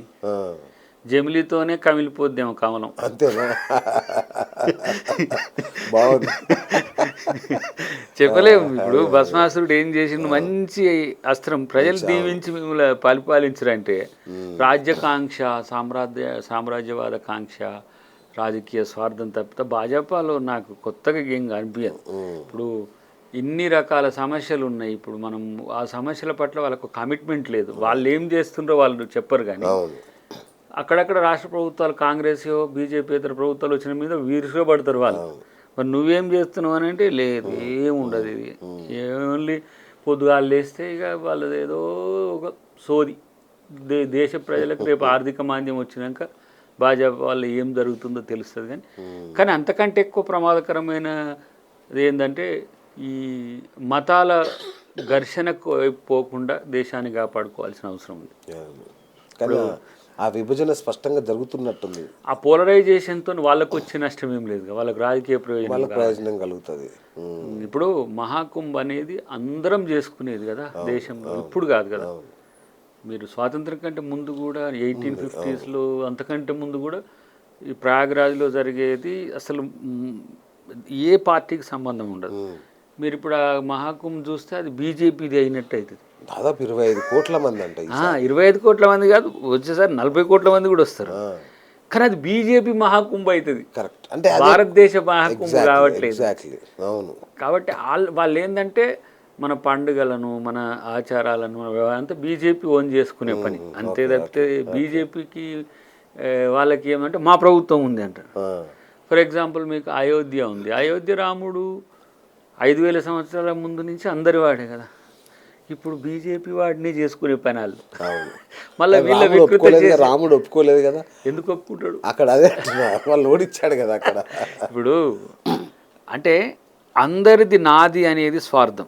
జమిలీతోనే కమిలిపోద్దేమో కమలం. అంతేనా? బాగుంది. చెప్పలేము. ఇప్పుడు భస్మాసురుడు ఏం చేసిండు, మంచి అస్త్రం. ప్రజలు దీవించి మిమ్మల్ని పరిపాలించరంటే రాజ్యకాంక్ష, సామ్రాజ్యవాద కాంక్ష, రాజకీయ స్వార్థం తప్పితే భాజపాలో నాకు కొత్తగా ఏం అనిపించదు. ఇప్పుడు ఇన్ని రకాల సమస్యలు ఉన్నాయి. ఇప్పుడు మనం ఆ సమస్యల పట్ల వాళ్ళకు కమిట్మెంట్ లేదు. వాళ్ళు ఏం చేస్తుండ్రో వాళ్ళు చెప్పరు. కానీ అక్కడక్కడ రాష్ట్ర ప్రభుత్వాలు, కాంగ్రెస్ బీజేపీ ఇతర ప్రభుత్వాలు వచ్చిన మీద విరుచుకుపడతారు వాళ్ళు. మరి నువ్వేం చేస్తున్నావు అని అంటే లేదు, ఏముండదు. ఇది ఓన్లీ పొద్దుగాలు లేస్తే ఇక వాళ్ళది ఏదో ఒక సోది. దేశ ప్రజలకు రేపు ఆర్థిక మాంద్యం వచ్చినాక భాజపా వాళ్ళు ఏం జరుగుతుందో తెలుస్తుంది. కానీ అంతకంటే ఎక్కువ ప్రమాదకరమైనది ఏంటంటే ఈ మతాల ఘర్షణకు పోకుండా దేశాన్ని కాపాడుకోవాల్సిన అవసరం ఉంది. కానీ ఆ విభజన స్పష్టంగా జరుగుతున్నట్టుంది. ఆ పోలరైజేషన్తో వాళ్ళకు వచ్చే నష్టం ఏం లేదు, వాళ్ళకి రాజకీయ ప్రయోజనం కలుగుతుంది. ఇప్పుడు మహాకుంభ్ అనేది అందరం చేసుకునేది కదా దేశంలో, ఇప్పుడు కాదు కదా. మీరు స్వాతంత్రం కంటే ముందు కూడా 1850s అంతకంటే ముందు కూడా ఈ ప్రయాగ్రాజ్లో జరిగేది అసలు ఏ పార్టీకి సంబంధం ఉండదు. మీరు ఇప్పుడు ఆ మహాకుంభ్ చూస్తే అది బీజేపీది అయినట్టు అవుతుంది. దాదాపు 25 కోట్ల మంది అంటే 25 కోట్ల మంది కాదు, వచ్చేసారి 40 కోట్ల మంది కూడా వస్తారు. కానీ అది బీజేపీ మహాకుంభ్ అవుతుంది. కరెక్ట్. అంటే భారతదేశ మహాకుంభ్ కావట్లేదు. అవును. కాబట్టి వాళ్ళు ఏంటంటే మన పండుగలను, మన ఆచారాలను అంతా బీజేపీ ఓన్ చేసుకునే పని అంతే తప్పితే బీజేపీకి వాళ్ళకి ఏమంటే మా ప్రభుత్వం ఉంది అంటారు. ఫర్ ఎగ్జాంపుల్ మీకు అయోధ్య ఉంది. అయోధ్య రాముడు 5000 సంవత్సరాల ముందు నుంచి అందరి వాడే కదా. ఇప్పుడు బీజేపీ వాడిని చేసుకునే పని వాళ్ళు. మళ్ళీ వీళ్ళ రాముడు ఒప్పుకోలేదు కదా. ఎందుకు ఒప్పుకుంటాడు? అక్కడ అదే వాళ్ళు ఓడిచ్చాడు కదా అక్కడ. ఇప్పుడు అంటే అందరిది నాది అనేది స్వార్థం,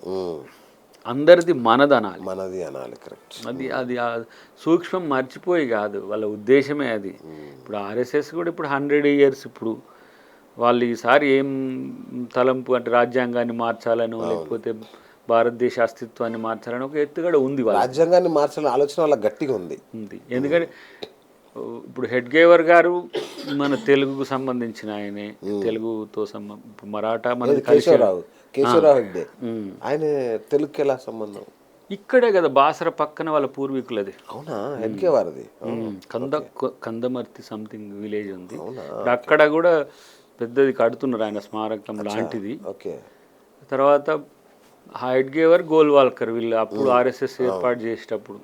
అందరిది మనది అనాలి. కరెక్ట్. అది సూక్ష్మం మర్చిపోయి కాదు, వాళ్ళ ఉద్దేశమే అది. ఇప్పుడు ఆర్ఎస్ఎస్ కూడా ఇప్పుడు 100 years ఇప్పుడు వాళ్ళు ఈసారి ఏం తలంపు అంటే రాజ్యాంగాన్ని మార్చాలను లేకపోతే భారతదేశ అస్తిత్వాన్ని మార్చాలని ఒక ఎత్తుగడ ఉంది. రాజ్యాంగాన్ని మార్చాలని ఆలోచన వాళ్ళ గట్టిగా ఉంది. ఎందుకంటే ఇప్పుడు హెడ్గేవర్ గారు మన తెలుగుకు సంబంధించిన ఆయనే, తెలుగుతో మరాఠా మనది కేశవరావు హెగ్డే, ఆయన తెలుగుకి ఎలా సంబంధం? ఇక్కడే కదా బాసర పక్కన వాళ్ళ పూర్వీకులది. అవునా? హెడ్గేవారది. కందమర్తి సంథింగ్ విలేజ్ ఉంది, అక్కడ కూడా పెద్దది కడుతున్నారు ఆయన స్మారకం లాంటిది. తర్వాత హెడ్గేవర్, గోల్వాల్కర్ వీళ్ళు అప్పుడు ఆర్ఎస్ఎస్ ఏర్పాటు చేసేటప్పుడు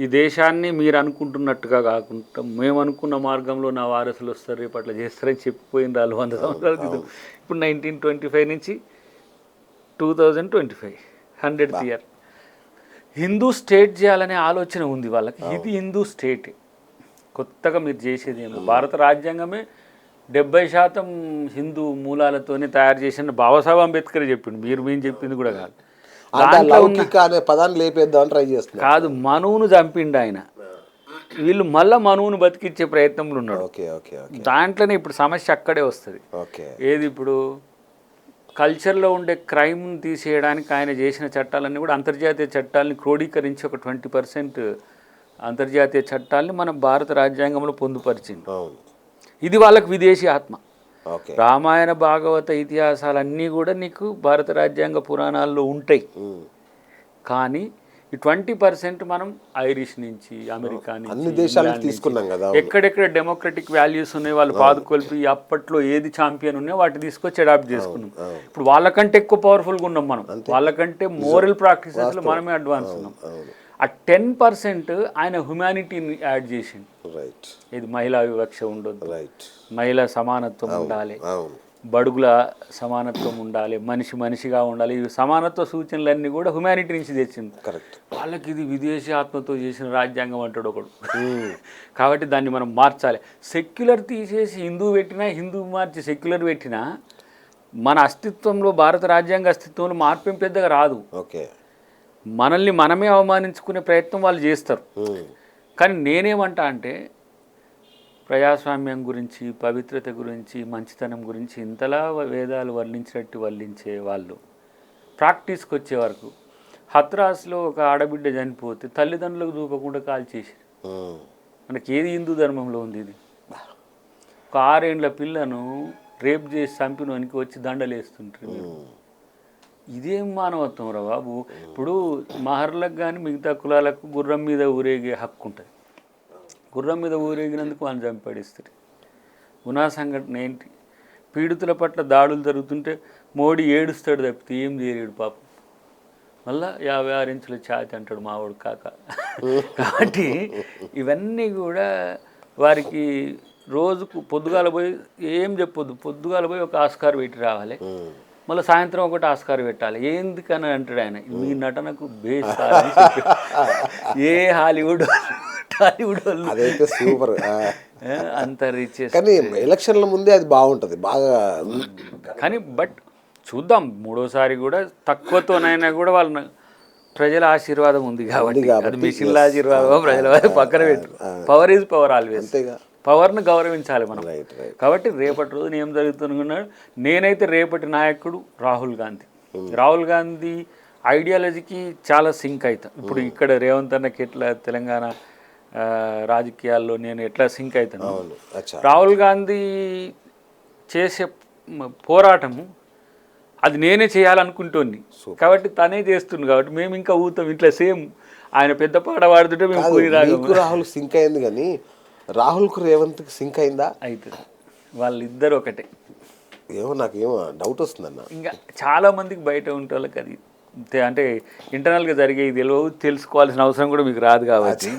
ఈ దేశాన్ని మీరు అనుకుంటున్నట్టుగా కాకుండా మేము అనుకున్న మార్గంలో నా వారసులు వస్తారు, రేపు అట్లా చేస్తారని చెప్పిపోయిన వాళ్ళు 100 సంవత్సరాల క్రితం. ఇప్పుడు 1925 నుంచి 2025 100th year. హిందూ స్టేట్ చేయాలనే ఆలోచన ఉంది వాళ్ళకి. ఇది హిందూ స్టేట్, కొత్తగా మీరు చేసేది ఏమో. భారత రాజ్యాంగమే 70% హిందూ మూలాలతోనే తయారు చేసిన బాబాసాహెబ్ అంబేద్కర్ చెప్పిండు, మేము చెప్పింది కూడా కాదు. లౌకిక అనే పదాన్ని లేపేద్దామని ట్రై చేస్తున్నారు. కాదు, మనువును చంపిండు ఆయన, వీళ్ళు మళ్ళీ మనువును బతికిచ్చే ప్రయత్నంలో ఉన్నాడు. Okay okay okay. దాంట్లోనే ఇప్పుడు సమస్య అక్కడే వస్తుంది. ఓకే. ఏది ఇప్పుడు కల్చర్లో ఉండే క్రైమ్ని తీసేయడానికి ఆయన చేసిన చట్టాలన్నీ కూడా అంతర్జాతీయ చట్టాలని క్రోడీకరించి ఒక 20% అంతర్జాతీయ చట్టాలని మన భారత రాజ్యాంగంలో పొందుపరిచింది. ఇది వాళ్ళకి విదేశీ ఆత్మ. రామాయణ భాగవత ఇతిహాసాలన్నీ కూడా నీకు భారత రాజ్యాంగ పురాణాల్లో ఉంటాయి. కానీ ఈ 20% మనం ఐరిష్ నుంచి, అమెరికా నుంచి, అన్ని దేశాల నుంచి తీసుకున్నాం కదా. ఎక్కడెక్కడ డెమోక్రటిక్ వాల్యూస్ ఉన్నాయి వాళ్ళు పాదుకొల్పి అప్పట్లో ఏది ఛాంపియన్ ఉన్నాయో వాటిని తీసుకొచ్చి అడాప్ట్ చేసుకున్నాం. ఇప్పుడు వాళ్ళకంటే ఎక్కువ పవర్ఫుల్గా ఉన్నాం మనం, వాళ్ళకంటే మోరల్ ప్రాక్టీసెస్లో మనమే అడ్వాన్స్ ఉన్నాం. ఆ 10% ఆయన హ్యుమానిటీని యాడ్ చేసింది. ఇది మహిళా వివక్ష ఉండొద్దు, మహిళా సమానత్వం ఉండాలి, బడుగుల సమానత్వం ఉండాలి, మనిషి మనిషిగా ఉండాలి. ఈ సమానత్వ సూచనలన్నీ కూడా హ్యుమానిటీ నుంచి తెచ్చింది. వాళ్ళకి ఇది విదేశీ ఆత్మతో చేసిన రాజ్యాంగం అంటాడు ఒకడు. కాబట్టి దాన్ని మనం మార్చాలి. సెక్యులర్ తీసేసి హిందూ పెట్టినా, హిందూ మార్చి సెక్యులర్ పెట్టినా మన అస్తిత్వంలో, భారత రాజ్యాంగ అస్తిత్వంలో మార్పు ఏం పెద్దగా రాదు. మనల్ని మనమే అవమానించుకునే ప్రయత్నం వాళ్ళు చేస్తారు. కానీ నేనేమంటా అంటే ప్రజాస్వామ్యం గురించి, పవిత్రత గురించి, మంచితనం గురించి ఇంతలా వేదాలు వర్ణించినట్టు వర్ణించే వాళ్ళు ప్రాక్టీస్కి వచ్చే వరకు, హత్రాస్లో ఒక ఆడబిడ్డ చనిపోతే తల్లిదండ్రులకు దూపకుండా కాల్చేసారు. మనకి ఏది హిందూ ధర్మంలో ఉంది? ఇది ఒక 6 ఏళ్ల పిల్లను రేప్ చేసి చంపినోనికి వచ్చి దండలేస్తుంటారు. ఇదేం మానవత్వం రా బాబు. ఇప్పుడు మహర్లకు కానీ మిగతా కులాలకు గుర్రం మీద ఊరేగే హక్కు ఉంటుంది. గుర్రం మీద ఊరేగినందుకు వాళ్ళని చంపడిస్తారు. ఉనా సంఘటన ఏంటి? పీడితుల పట్ల దాడులు జరుగుతుంటే మోడీ ఏడుస్తాడు తప్పితే ఏం చేయలేడు పాపం. మళ్ళా 56 ఇంచుల ఛాతి అంటాడు మావాడు కాక. కాబట్టి ఇవన్నీ కూడా వారికి రోజుకు పొద్దుగాల పోయి ఏం చెప్పొద్దు, పొద్దుగాల పోయి ఒక ఆస్కార్ పెట్టి రావాలి, మళ్ళీ సాయంత్రం ఒకటి ఆస్కార్ పెట్టాలి. ఎందుకని అంటాడు ఆయన, మీ నటనకు బేస్ ఏ హాలీవుడ్ అదైతే సూపర్ అంత రీచ్. కానీ ఎలక్షన్ల ముందే అది బాగుంటుంది బాగా. కానీ బట్ చూద్దాం, 3వసారి కూడా తక్కువతోనైనా కూడా వాళ్ళ ప్రజల ఆశీర్వాదం ఉంది కాబట్టి, అది మిషన్ల ఆశీర్వాదం ప్రజల పక్కన పెట్టు. Power is power always. పవర్ను గౌరవించాలి మనం. కాబట్టి రేపటి రోజున ఏం జరుగుతున్నాడు, నేనైతే రేపటి నాయకుడు రాహుల్ గాంధీ. రాహుల్ గాంధీ ఐడియాలజీకి చాలా సింక్ అవుతాం. ఇప్పుడు ఇక్కడ రేవంత్ అన్నకి ఎట్లా తెలంగాణ రాజకీయాల్లో నేను ఎట్లా సింక్ అవుతాను, రాహుల్ గాంధీ చేసే పోరాటము అది నేనే చేయాలనుకుంటోంది కాబట్టి తనే చేస్తుంది. కాబట్టి మేము ఇంకా ఊతాం ఇట్లా సేమ్. ఆయన పెద్ద పాట పాడుతుంటే మేము రాహుల్ సింక్ అయింది, కానీ రాహుల్కు రేవంత్కి సింక్ అయిందా? అవుతుంది. వాళ్ళిద్దరు ఒకటే. ఏమో నాకేమో డౌట్ వస్తుందన్న. ఇంకా చాలామందికి బయట ఉంటే వాళ్ళకి అది అంటే ఇంటర్నల్గా జరిగేది తెలుసుకోవాల్సిన అవసరం కూడా మీకు రాదు. కాబట్టి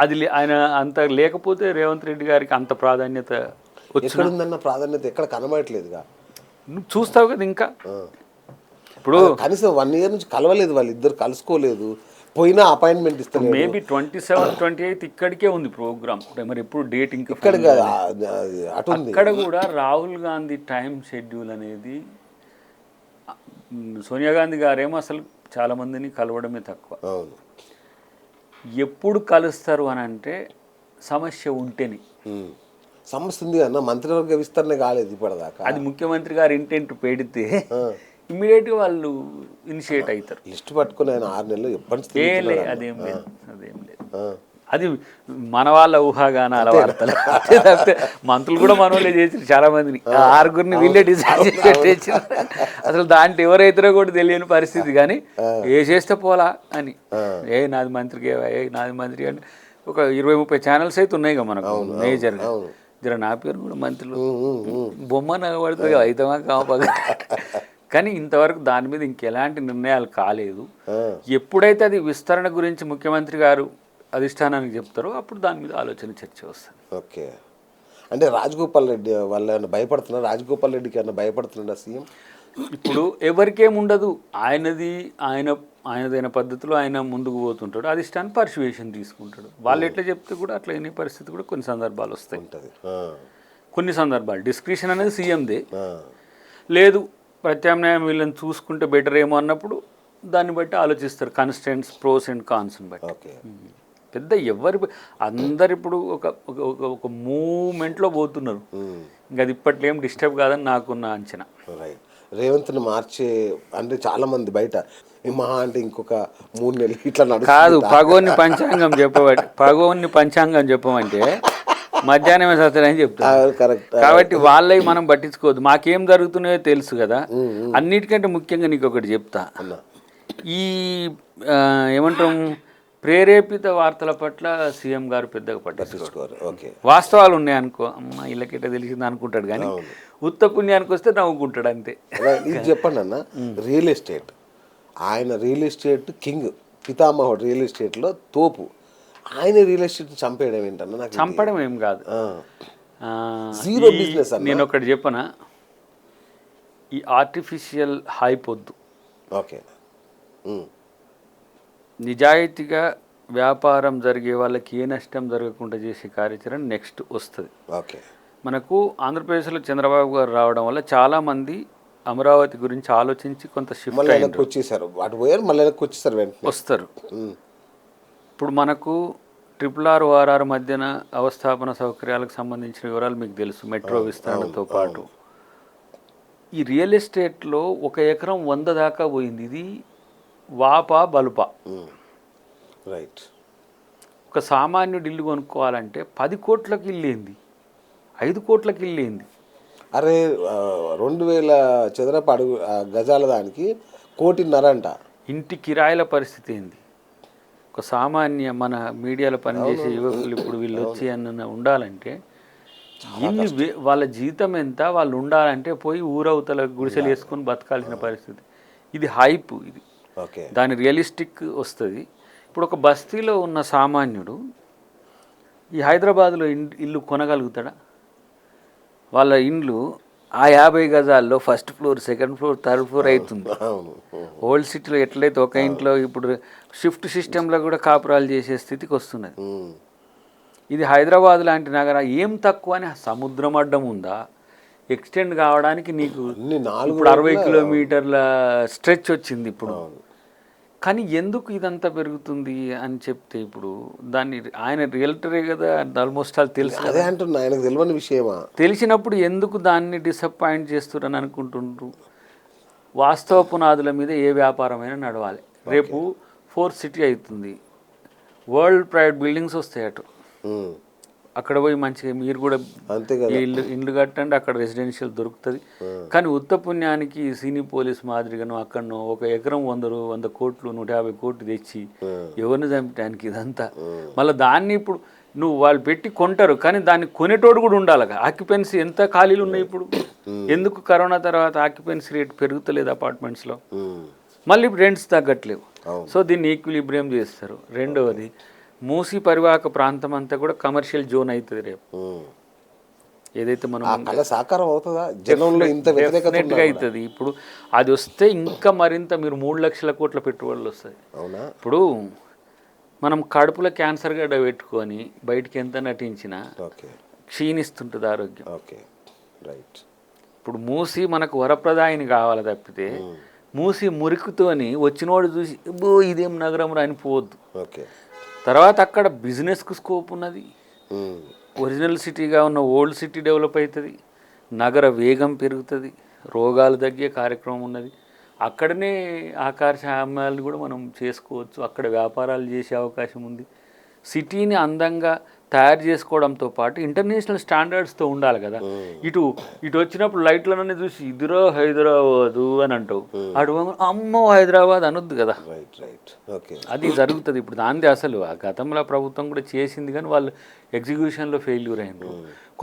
అది ఆయన అంత లేకపోతే రేవంత్ రెడ్డి గారికి అంత ప్రాధాన్యత వచ్చిందన్న ప్రాధాన్యత ఎక్కడ కనబడట్లేదుగా. నువ్వు చూస్తావు కదా. ఇంకా ఇప్పుడు కనీసం 1 year నుంచి కలవలేదు, వాళ్ళిద్దరు కలుసుకోలేదు, పోయినా అపాయింట్మెంట్ ఇస్తారు. మేబీ 27, 28 ఇక్కడికే ఉంది ప్రోగ్రామ్. మరి ఎప్పుడు డేట్ ఇంకా ఇక్కడ అక్కడ కూడా రాహుల్ గాంధీ టైం షెడ్యూల్ అనేది, సోనియా గాంధీ గారేమో అసలు చాలా మందిని కలవడమే తక్కువ. ఎప్పుడు కలుస్తారు అని అంటే సమస్య ఉంటేనే. సమస్య ఉంది అన్న, మంత్రివర్గ విస్తరణ కాలేదు ఇప్పటిదాకా. అది ముఖ్యమంత్రి గారు ఇంటెంట్ పెడితే ఇమ్మీడియట్గా వాళ్ళు ఇనిషియేట్ అవుతారు. లిస్ట్ పట్టుకుని ఆయన 6 నెలలు ఎప్పటి అదేం లేదు. అది మన వాళ్ళ ఊహాగానాల వార్తలు. మంత్రులు కూడా మన వాళ్ళే చేసి చాలా మందిని 6గురిని వీళ్ళే డిసైడ్ చేసి అసలు దాంట్లో ఎవరైతారో కూడా తెలియని పరిస్థితి. కానీ ఏ చేస్తే పోలా అని నాది మంత్రికి నాది మంత్రి అంటే ఒక 20-30 ఛానల్స్ అయితే ఉన్నాయి కదా మనకు మేజర్గా. జర నా పేరు కూడా మంత్రులు బొమ్మ నగబడుతుంది కదా, అయితమా కావగా. కానీ ఇంతవరకు దాని మీద ఇంకెలాంటి నిర్ణయాలు కాలేదు. ఎప్పుడైతే అది విస్తరణ గురించి ముఖ్యమంత్రి గారు అధిష్టానానికి చెప్తారో అప్పుడు దాని మీద ఆలోచన చర్చ వస్తుంది. ఓకే. అంటే రాజగోపాల్ రెడ్డి వాళ్ళు ఏమైనా భయపడుతున్నారు? రాజగోపాల్ రెడ్డికి ఏమైనా భయపడుతున్నాడా సీఎం? ఇప్పుడు ఎవరికేముండదు ఆయనదైన పద్ధతిలో ఆయన ముందుకు పోతుంటాడు, అది స్టన్ పర్సువేషన్ తీసుకుంటాడు. వాళ్ళు ఎట్లా చెప్తే కూడా అట్లా అనే పరిస్థితి కూడా కొన్ని సందర్భాలు వస్తాయి. ఉంటుంది. కొన్ని సందర్భాలు డిస్క్రిప్షన్ అనేది సీఎందే, లేదు ప్రత్యామ్నాయం వీళ్ళని చూసుకుంటే బెటర్ ఏమో అన్నప్పుడు దాన్ని బట్టి ఆలోచిస్తారు, కన్స్టెంట్స్ ప్రోస్ అండ్ కాన్స్ని బట్టి. ఓకే. పెద్ద అందరు ఇప్పుడు ఒక ఒక మూమెంట్లో పోతున్నారు. ఇంకా అది ఇప్పట్లో ఏం డిస్టర్బ్ కాదని నాకున్న అంచనా. రైట్. రేవంత్ని మార్చే అంటే చాలా మంది బయట ఈ మహా అంటే ఇంకొక 3 నెలలు ఇట్లా కాదు, పగోని పంచాంగం చెప్పమంటే మధ్యాహ్నమే సత్యని చెప్తారు. కరెక్ట్. కాబట్టి వాళ్ళవి మనం పట్టించుకోవద్దు, మాకేం జరుగుతున్నాయో తెలుసు కదా. అన్నిటికంటే ముఖ్యంగా నీకు ఒకటి చెప్తా, ఈ ఏమంటాం ప్రేరేపిత వార్తల పట్ల సీఎం గారు పెద్దగా పట్టించుకోరు. ఓకే. వాస్తవాలు ఉన్నాయనుకో, అమ్మ వీళ్ళకిట తెలిసింది అనుకుంటాడు, కానీ ఉత్త పుణ్యానికి వస్తే నవ్వుకుంటాడు అంతే. ఇది చెప్పండి అన్న, రియల్ ఎస్టేట్ ఆయన రియల్ ఎస్టేట్ కింగ్, పితామహుడు రియల్ ఎస్టేట్లో తోపు. ఆయన రియల్ ఎస్టేట్ చంపేయడం ఏంటన్నా? నాకు చంపడం ఏం కాదు, జీరో బిజినెస్. నేను ఒకటి చెప్పనా, ఈ ఆర్టిఫిషియల్ హైప్ వద్దు. ఓకే. నిజాయితీగా వ్యాపారం జరిగే వాళ్ళకి ఏ నష్టం జరగకుండా చేసే కార్యాచరణ నెక్స్ట్ వస్తుంది. ఓకే. మనకు ఆంధ్రప్రదేశ్లో చంద్రబాబు గారు రావడం వల్ల చాలామంది అమరావతి గురించి ఆలోచించి కొంత షిఫ్ట్ వచ్చేసారు, అటు పోయారు, మళ్ళీ వచ్చేసారు, వస్తారు. ఇప్పుడు మనకు RRR మధ్యన అవస్థాపన సౌకర్యాలకు సంబంధించిన వివరాలు మీకు తెలుసు, మెట్రో విస్తరణతో పాటు. ఈ రియల్ ఎస్టేట్లో 1 ఎకరం 100 దాకా పోయింది. ఇది వాపా బలుపా. రైట్. ఒక సామాన్యుడు ఇల్లు కొనుక్కోవాలంటే 10 కోట్లకి ఇల్లు ఏంది, 5 కోట్లకి ఇల్లు ఏంది. అరే 2000 చదరపు అడుగు గజాల దానికి 1.5 కోటి అంట. ఇంటి కిరాయిల పరిస్థితి ఏంది. ఒక సామాన్య మన మీడియాలో పనిచేసే యువకులు ఇప్పుడు వీళ్ళు వచ్చి అన్న ఉండాలంటే వాళ్ళ జీతం ఎంత, వాళ్ళు ఉండాలంటే పోయి ఊరవతల గుడిసెలు వేసుకొని బతకాల్సిన పరిస్థితి. ఇది హైప్, ఇది దాని రియలిస్టిక్ వస్తుంది. ఇప్పుడు ఒక బస్తీలో ఉన్న సామాన్యుడు ఈ హైదరాబాద్లో ఇల్లు కొనగలుగుతాడా? వాళ్ళ ఇండ్లు ఆ 50 గజాల్లో 1st floor, 2nd floor, 3rd floor అవుతుంది. ఓల్డ్ సిటీలో ఎట్లయితే ఒక ఇంట్లో ఇప్పుడు షిఫ్ట్ సిస్టంలో కూడా కాపురాలు చేసే స్థితికి వస్తున్నది. ఇది హైదరాబాద్ లాంటి నగరం ఏం తక్కువ అని, సముద్రం అడ్డం ఉందా, ఎక్స్టెండ్ కావడానికి నీకు ఇప్పుడు 60 కిలోమీటర్ల స్ట్రెచ్ వచ్చింది ఇప్పుడు. కానీ ఎందుకు ఇదంతా పెరుగుతుంది అని చెప్తే, ఇప్పుడు దాన్ని ఆయన రియల్టరే కదా, ఆల్మోస్ట్ ఆల్ తెలుసు. అదే అంటున్నా, ఆయనకు తెలియని విషయమా? తెలిసినప్పుడు ఎందుకు దాన్ని డిసప్పాయింట్ చేస్తున్నారని అనుకుంటుండ్రు. వాస్తవ పునాదుల మీద ఏ వ్యాపారమైనా నడవాలి. రేపు 4th సిటీ అవుతుంది, వరల్డ్ ప్రైవేట్ బిల్డింగ్స్ వస్తాయి అటు, అక్కడ పోయి మంచిగా మీరు కూడా ఇల్లు కట్టండి, అక్కడ రెసిడెన్షియల్ దొరుకుతుంది. కానీ ఉత్త పుణ్యానికి సినీ పోలీస్ మాదిరిగాను అక్కడనో 1 ఎకరం 100 కోట్లు 150 కోట్లు తెచ్చి ఎవరిని చంపడానికి ఇదంతా. మళ్ళీ దాన్ని ఇప్పుడు నువ్వు వాళ్ళు పెట్టి కొంటారు, కానీ దాన్ని కొనేటోడు కూడా ఉండాలి. ఆక్యుపెన్సీ ఎంత ఖాళీలు ఉన్నాయి ఇప్పుడు, ఎందుకు కరోనా తర్వాత ఆక్యుపెన్సీ రేట్ పెరుగుతలేదు అపార్ట్మెంట్స్లో, మళ్ళీ రెంట్స్ తగ్గట్లేవు. సో దీన్ని ఈక్విలిబ్రియం చేస్తారు. రెండవది, మూసీ పరివాహక ప్రాంతం అంతా కూడా కమర్షియల్ జోన్ అవుతుంది రేపు. ఏదైతే మనం సాకారం అవుతుందా, జనంలో ఇంత డెఫినెట్గా అవుతుంది. ఇప్పుడు అది వస్తే ఇంకా మరింత మీరు 3 లక్షల కోట్ల పెట్టుబడులు వస్తాయి. ఇప్పుడు మనం కడుపులో క్యాన్సర్ గడ్డ పెట్టుకొని బయటికి ఎంత నటించినా క్షీణిస్తుంటుంది ఆరోగ్యం. ఇప్పుడు మూసి మనకు వరప్రదాయిని కావాలి తప్పితే, మూసి మురికితోని వచ్చినోడు చూసి ఇదేం నగరం రాని పోవద్దు. తర్వాత అక్కడ బిజినెస్కు స్కోప్ ఉన్నది, ఒరిజినల్ సిటీగా ఉన్న ఓల్డ్ సిటీ డెవలప్ అవుతుంది, నగర వేగం పెరుగుతుంది, రోగాలు తగ్గే కార్యక్రమం ఉన్నది. అక్కడనే ఆకాశామ్యాలను కూడా మనం చేసుకోవచ్చు, అక్కడ వ్యాపారాలు చేసే అవకాశం ఉంది. సిటీని అందంగా తయారు చేసుకోవడంతో పాటు ఇంటర్నేషనల్ స్టాండర్డ్స్తో ఉండాలి కదా. ఇటు వచ్చినప్పుడు లైట్లనే చూసి ఇదిరో హైదరాబాదు అని అంటావు, అటు అమ్మో హైదరాబాద్ అనొద్దు కదా. అది జరుగుతుంది ఇప్పుడు. దాంది అసలు ఆ గతంలో ప్రభుత్వం కూడా చేసింది, కానీ వాళ్ళు ఎగ్జిక్యూషన్లో ఫెయిల్యూర్ అయినారు.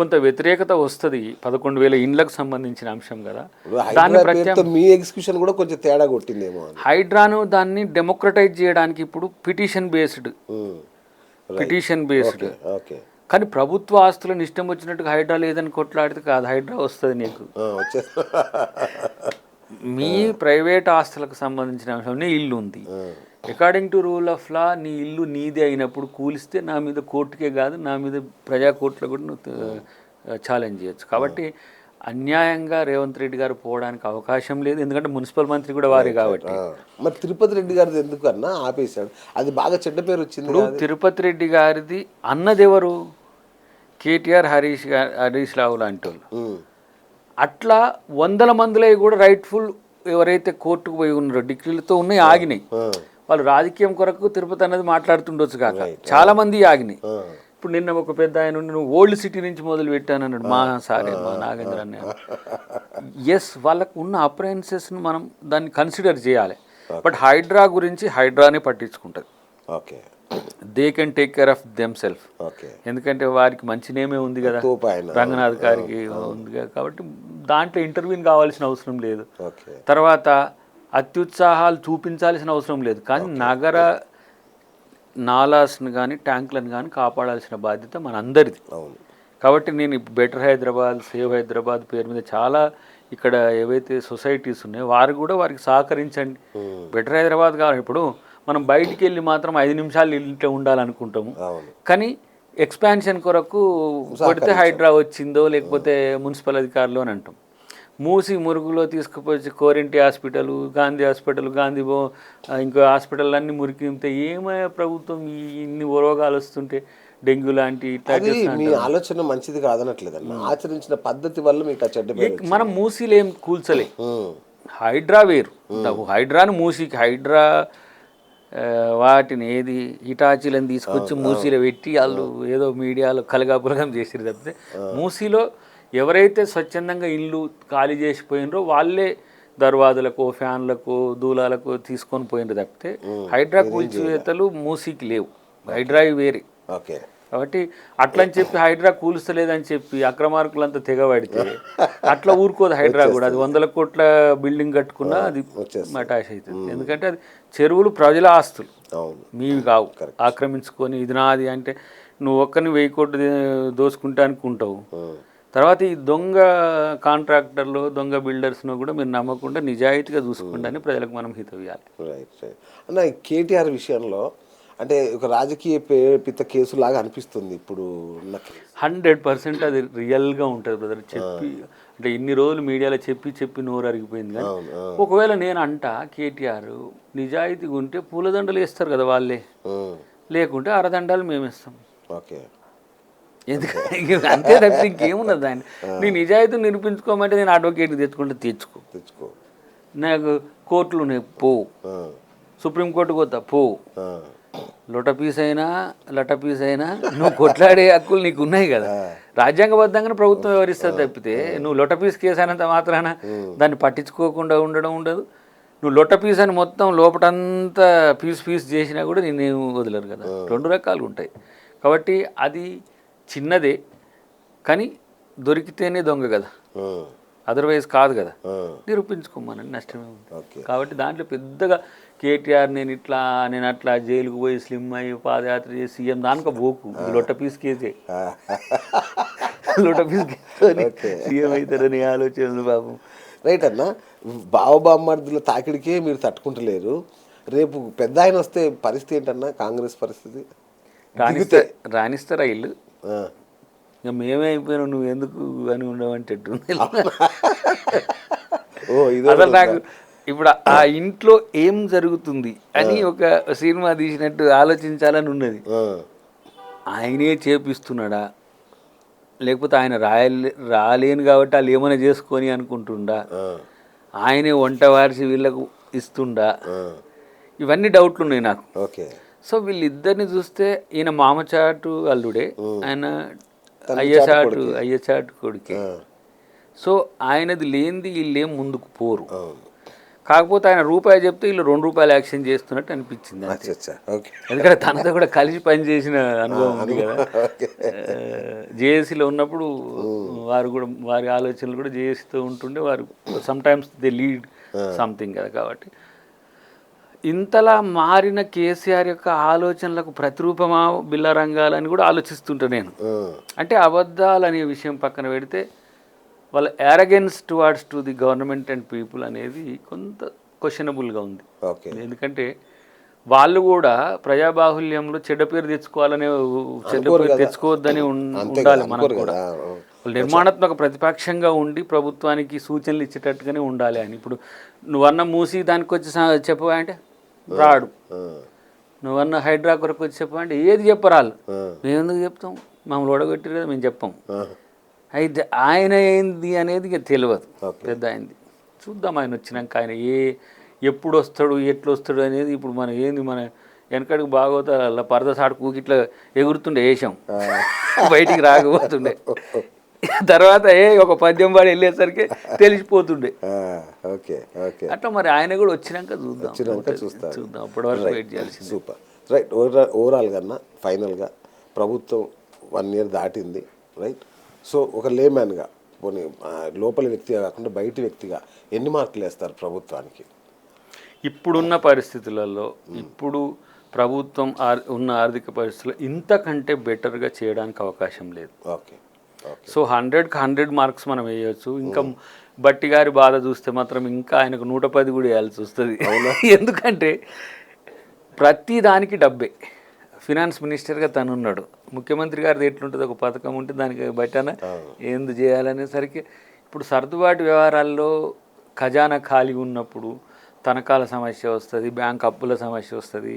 కొంత వ్యతిరేకత వస్తుంది, 11,000 ఇండ్లకు సంబంధించిన అంశం కదా. దాన్ని ఎగ్జిక్యూషన్ కూడా కొంచెం తేడా కొట్టిందేమో. హైడ్రాను దాన్ని డెమోక్రటైజ్ చేయడానికి ఇప్పుడు పిటిషన్ బేస్డ్ కానీ ప్రభుత్వ ఆస్తులను ఇష్టం వచ్చినట్టుగా హైడ్రా లేదని కొట్లాడితే కాదు, హైడ్రా వస్తుంది నీకు. మీ ప్రైవేట్ ఆస్తులకు సంబంధించిన అంశంలో ఇల్లు ఉంది. According to rule of law నీ ఇల్లు నీదే అయినప్పుడు కూలిస్తే నా మీద కోర్టుకే కాదు నా మీద ప్రజా కోర్టులో కూడా నువ్వు ఛాలెంజ్ చేయొచ్చు. కాబట్టి అన్యాయంగా రేవంత్ రెడ్డి గారు పోవడానికి అవకాశం లేదు, ఎందుకంటే మున్సిపల్ మంత్రి కూడా వారే కాబట్టి. మరి తిరుపతి రెడ్డి గారిది ఎందుకు అన్నా ఆపేశాడు? అది బాగా చెడ్డ పేరు వచ్చింది. ఇప్పుడు తిరుపతి రెడ్డి గారిది అన్నదెవరు? కేటీఆర్, హరీష్ రావు లాంటి వాళ్ళు. అట్లా వందల మందిలో కూడా రైట్ఫుల్ ఎవరైతే కోర్టుకు పోయి ఉన్నారో డిగ్రీలతో ఉన్నాయి ఆగినాయి. వాళ్ళు రాజకీయం కొరకు తిరుపతి అనేది మాట్లాడుతుండొచ్చు కాక చాలా మంది ఆగినాయి. ఇప్పుడు నిన్న ఒక పెద్ద ఆయన నువ్వు ఓల్డ్ సిటీ నుంచి మొదలు పెట్టాను అన్నాడు మా నాగేంద్ర అన్న. ఎస్, వాళ్ళకు ఉన్న అప్రయన్సెస్ను మనం దాన్ని కన్సిడర్ చేయాలి. బట్ హైడ్రా గురించి హైడ్రానే పట్టించుకుంటుంది. Okay, they can take care of them self. Okay, ఎందుకంటే వారికి మంచి నేమే ఉంది కదా, రంగనాథ్ గారికి ఉంది కదా, కాబట్టి దాంట్లో ఇంటర్వ్యూని కావాల్సిన అవసరం లేదు. తర్వాత అత్యుత్సాహాలు చూపించాల్సిన అవసరం లేదు. కానీ నగర నాలాస్ని కానీ ట్యాంకులను కానీ కాపాడాల్సిన బాధ్యత మన అందరిది. కాబట్టి నేను బెటర్ హైదరాబాద్, సేవ్ హైదరాబాద్ పేరు మీద చాలా ఇక్కడ ఏవైతే సొసైటీస్ ఉన్నాయో వారు కూడా వారికి సహకరించండి. బెటర్ హైదరాబాద్ కావాలి. ఇప్పుడు మనం బయటికి వెళ్ళి మాత్రం 5 నిమిషాలు ఇంట్లో ఉండాలనుకుంటాము, కానీ ఎక్స్పాన్షన్ కొరకు కొడితే హైడ్రా వచ్చిందో లేకపోతే మున్సిపల్ అధికారులు అని అంటాం. మూసి మురుగులో తీసుకుపోయి కోరింటి హాస్పిటల్, గాంధీ హాస్పిటల్, ఇంకో హాస్పిటల్ అన్నీ మురికి నింపితే ఏమయ్యా ప్రభుత్వం ఇన్ని రోగాలు వస్తుంటే డెంగ్యూ లాంటి మీ ఆలోచన మంచిది కాదనట్లేదన్న, ఆచరించిన పద్ధతి వల్ల మీకు చెడ్డ. మనం మూసీలు ఏం కూల్చలే, హైడ్రా వేరు. హైడ్రాని మూసీకి హైడ్రా వాటిని ఏది హిటాచీలను తీసుకొచ్చి మూసీలో పెట్టి వాళ్ళు ఏదో మీడియాలో కలగాపులగం చేసిరు తప్పితే మూసీలో ఎవరైతే స్వచ్ఛందంగా ఇల్లు ఖాళీ చేసిపోయినరో వాళ్ళే దర్వాజలకు, ఫ్యాన్లకు, దూలాలకు తీసుకొని పోయినరు తప్పితే హైడ్రా కూల్చివేతలు మూసీకి లేవు. హైడ్రా వేరే. ఓకే, కాబట్టి అట్లని చెప్పి హైడ్రా కూలుస్తలేదని చెప్పి అక్రమార్కులంతా తెగబడితే అట్లా ఊరుకోదు హైడ్రా కూడా. అది 100 కోట్ల బిల్డింగ్ కట్టుకున్నా అది మటాష్ అవుతుంది. ఎందుకంటే అది చెరువులు ప్రజల ఆస్తులు, మీవి కావు. ఆక్రమించుకొని ఇది నాది అంటే నువ్వు ఒక్కరిని 1000 కోట్లు దోసుకుంటానికి ఉంటావు. తర్వాత ఈ దొంగ కాంట్రాక్టర్లు, దొంగ బిల్డర్స్ను కూడా మీరు నమ్మకుండా నిజాయితీగా చూసుకుంటా అని ప్రజలకు మనం హితవ్యాలి. రైట్. అన్న, కేటీఆర్ విషయంలో అంటే ఒక రాజకీయ ప్రేరేపిత కేసు లాగా అనిపిస్తుంది ఇప్పుడు. 100% అది రియల్గా ఉంటుంది బ్రదర్. చెప్పి అంటే ఇన్ని రోజులు మీడియాలో చెప్పి నోరు అరిగిపోయింది. కానీ ఒకవేళ నేను అంటా కేటీఆర్ నిజాయితీగా ఉంటే పూలదండలు వేస్తారు కదా వాళ్ళే, లేకుంటే అరదండాలు మేము ఇస్తాం. ఓకే, ఎందుకంటే అంతే తప్పితే ఇంకేమున్నది దాన్ని. నీ నిజాయితీ నిరూపించుకోమంటే నేను అడ్వకేట్ తెచ్చుకో. నాకు కోర్టులు ఉన్నాయి పోవు, సుప్రీంకోర్టుకు పోతా పోవు, లొట పీస్ అయినా నువ్వు కొట్లాడే హక్కులు నీకు ఉన్నాయి కదా. రాజ్యాంగబద్ధంగానే ప్రభుత్వం వ్యవహరిస్తుంది తప్పితే నువ్వు లొట పీస్ కేసు అయినంత మాత్రాన దాన్ని పట్టించుకోకుండా ఉండడం ఉండదు. నువ్వు లొట పీస్ అని మొత్తం లోపటంతా పీస్ చేసినా కూడా నేను వదలరు కదా. 2 రకాలు ఉంటాయి. కాబట్టి అది చిన్నదే, కానీ దొరికితేనే దొంగ కదా, అదర్వైజ్ కాదు కదా. నిరూపించుకోమని నష్టమే ఉంది. కాబట్టి దాంట్లో పెద్దగా కేటీఆర్ నేను అట్లా జైలుకు పోయి స్లిమ్ అయ్యి పాదయాత్ర చేసి సీఎం దానిక పోకు. లొట్ట పీస్ కేసే, లొట్ట పీస్ కేసు సీఎం అవుతారని ఆలోచనలు బాబు. రైట్ అన్న, బావబామ్మర్దుల తాకిడికే మీరు తట్టుకుంటలేరు. రేపు పెద్ద ఆయన వస్తే పరిస్థితి ఏంటన్నా కాంగ్రెస్ పరిస్థితి? రాణిస్తారా ఇల్లు? ఇక మేమే అయిపోయినా నువ్వు ఎందుకు అని ఉండవంటే అసలు నాకు ఇప్పుడు ఆ ఇంట్లో ఏం జరుగుతుంది అని ఒక సినిమా తీసినట్టు ఆలోచించాలని ఉన్నది. ఆయనే చేపిస్తున్నాడా, లేకపోతే ఆయన రాలేను కాబట్టి వాళ్ళు ఏమైనా చేసుకొని అనుకుంటుండా, ఆయనే వంట వారిసి వీళ్ళకు ఇస్తుండా, ఇవన్నీ డౌట్లు ఉన్నాయి నాకు. సో వీళ్ళిద్దరిని చూస్తే ఈయన మామచాటు అల్లుడే, ఆయన అయ్యచాటు కొడుకే. సో ఆయనది లేనిది వీళ్ళేం ముందుకు పోరు. కాకపోతే ఆయన రూపాయి చెప్తే వీళ్ళు 2 రూపాయలు యాక్షన్ చేస్తున్నట్టు అనిపించింది. ఎందుకంటే తనతో కూడా కలిసి పనిచేసిన అనుభవం ఉంది కదా. జేఏసీలో ఉన్నప్పుడు వారి ఆలోచనలు కూడా జేఏసీతో ఉంటుండే. వారు సమ్టైమ్స్ దే లీడ్ సంథింగ్ కదా. కాబట్టి ఇంతలా మారిన కేసీఆర్ యొక్క ఆలోచనలకు ప్రతిరూపమా బిల్లా రంగాలని కూడా ఆలోచిస్తుంటా నేను. అంటే అబద్ధాలు అనే విషయం పక్కన పెడితే వాళ్ళ arrogance towards to the government and people అనేది కొంత క్వశ్చనబుల్గా ఉంది. ఓకే. ఎందుకంటే వాళ్ళు కూడా ప్రజాబాహుల్యంలో చెడ్డ పేరు తెచ్చుకోవాలనే చెడ్డ పేరు తెచ్చుకోవద్దని ఉండాలి మనకు కూడా. వాళ్ళు నిర్మాణాత్మక ప్రతిపక్షంగా ఉండి ప్రభుత్వానికి సూచనలు ఇచ్చేటట్టుగానే ఉండాలి అని. ఇప్పుడు నువ్వన్న మూసి దానికి వచ్చి చెప్పవా అంటే రాడు, నువ్వన్న హైడ్రా కొరకు వచ్చి చెప్పవా అంటే ఏది చెప్పరాలు, మేము ఎందుకు చెప్తాం, మమ్మల్ని ఓడగొట్టారు కదా మేము చెప్పాం. అయితే ఆయన ఏంది అనేది ఇక తెలియదు, పెద్ద అయింది. చూద్దాం ఆయన వచ్చినాక ఆయన ఎప్పుడు వస్తాడు ఎట్లు వస్తాడు అనేది. ఇప్పుడు మన ఏంది మన వెనకడికి బాగోతా అలా పరద సాటుకు ఇట్లా ఎగురుతుండే వేసాం, బయటికి రాకపోతుండే. తర్వాత ఒక పద్యం పాడి వెళ్ళేసరికి తెలిసిపోతుండే. అట్లా మరి ఆయన కూడా వచ్చినాక చూద్దాం అప్పటి వరకు వెయిట్ చేయాల్సింది. Super right. ఓవరాల్ కన్నా ఫైనల్గా ప్రభుత్వం 1 year దాటింది రైట్. సో ఒక లేమ్యాన్గా పోనీ లోపలి వ్యక్తిగా కాకుండా బయటి వ్యక్తిగా ఎన్ని మార్కులు వేస్తారు ప్రభుత్వానికి? ఇప్పుడున్న పరిస్థితులలో ఇప్పుడు ప్రభుత్వం ఉన్న ఆర్థిక పరిస్థితుల్లో ఇంతకంటే బెటర్గా చేయడానికి అవకాశం లేదు. ఓకే. సో 100కి 100 మార్క్స్ మనం వేయవచ్చు. ఇంకా బట్టి గారి బాధ చూస్తే మాత్రం ఇంకా ఆయనకు 110 కూడా వేయాల్సి వస్తుంది. ఎందుకంటే ప్రతి దానికి డబ్బే. ఫినాన్స్ మినిస్టర్గా తను ఉన్నాడు, ముఖ్యమంత్రి గారిది ఎట్లుంటుంది, ఒక పథకం ఉంటే దానికి బట్టాన ఏంది చేయాలనేసరికి ఇప్పుడు సర్దుబాటు వ్యవహారాల్లో ఖజానా ఖాళీ ఉన్నప్పుడు తనఖాల సమస్య వస్తుంది, బ్యాంక్ అప్పుల సమస్య వస్తుంది,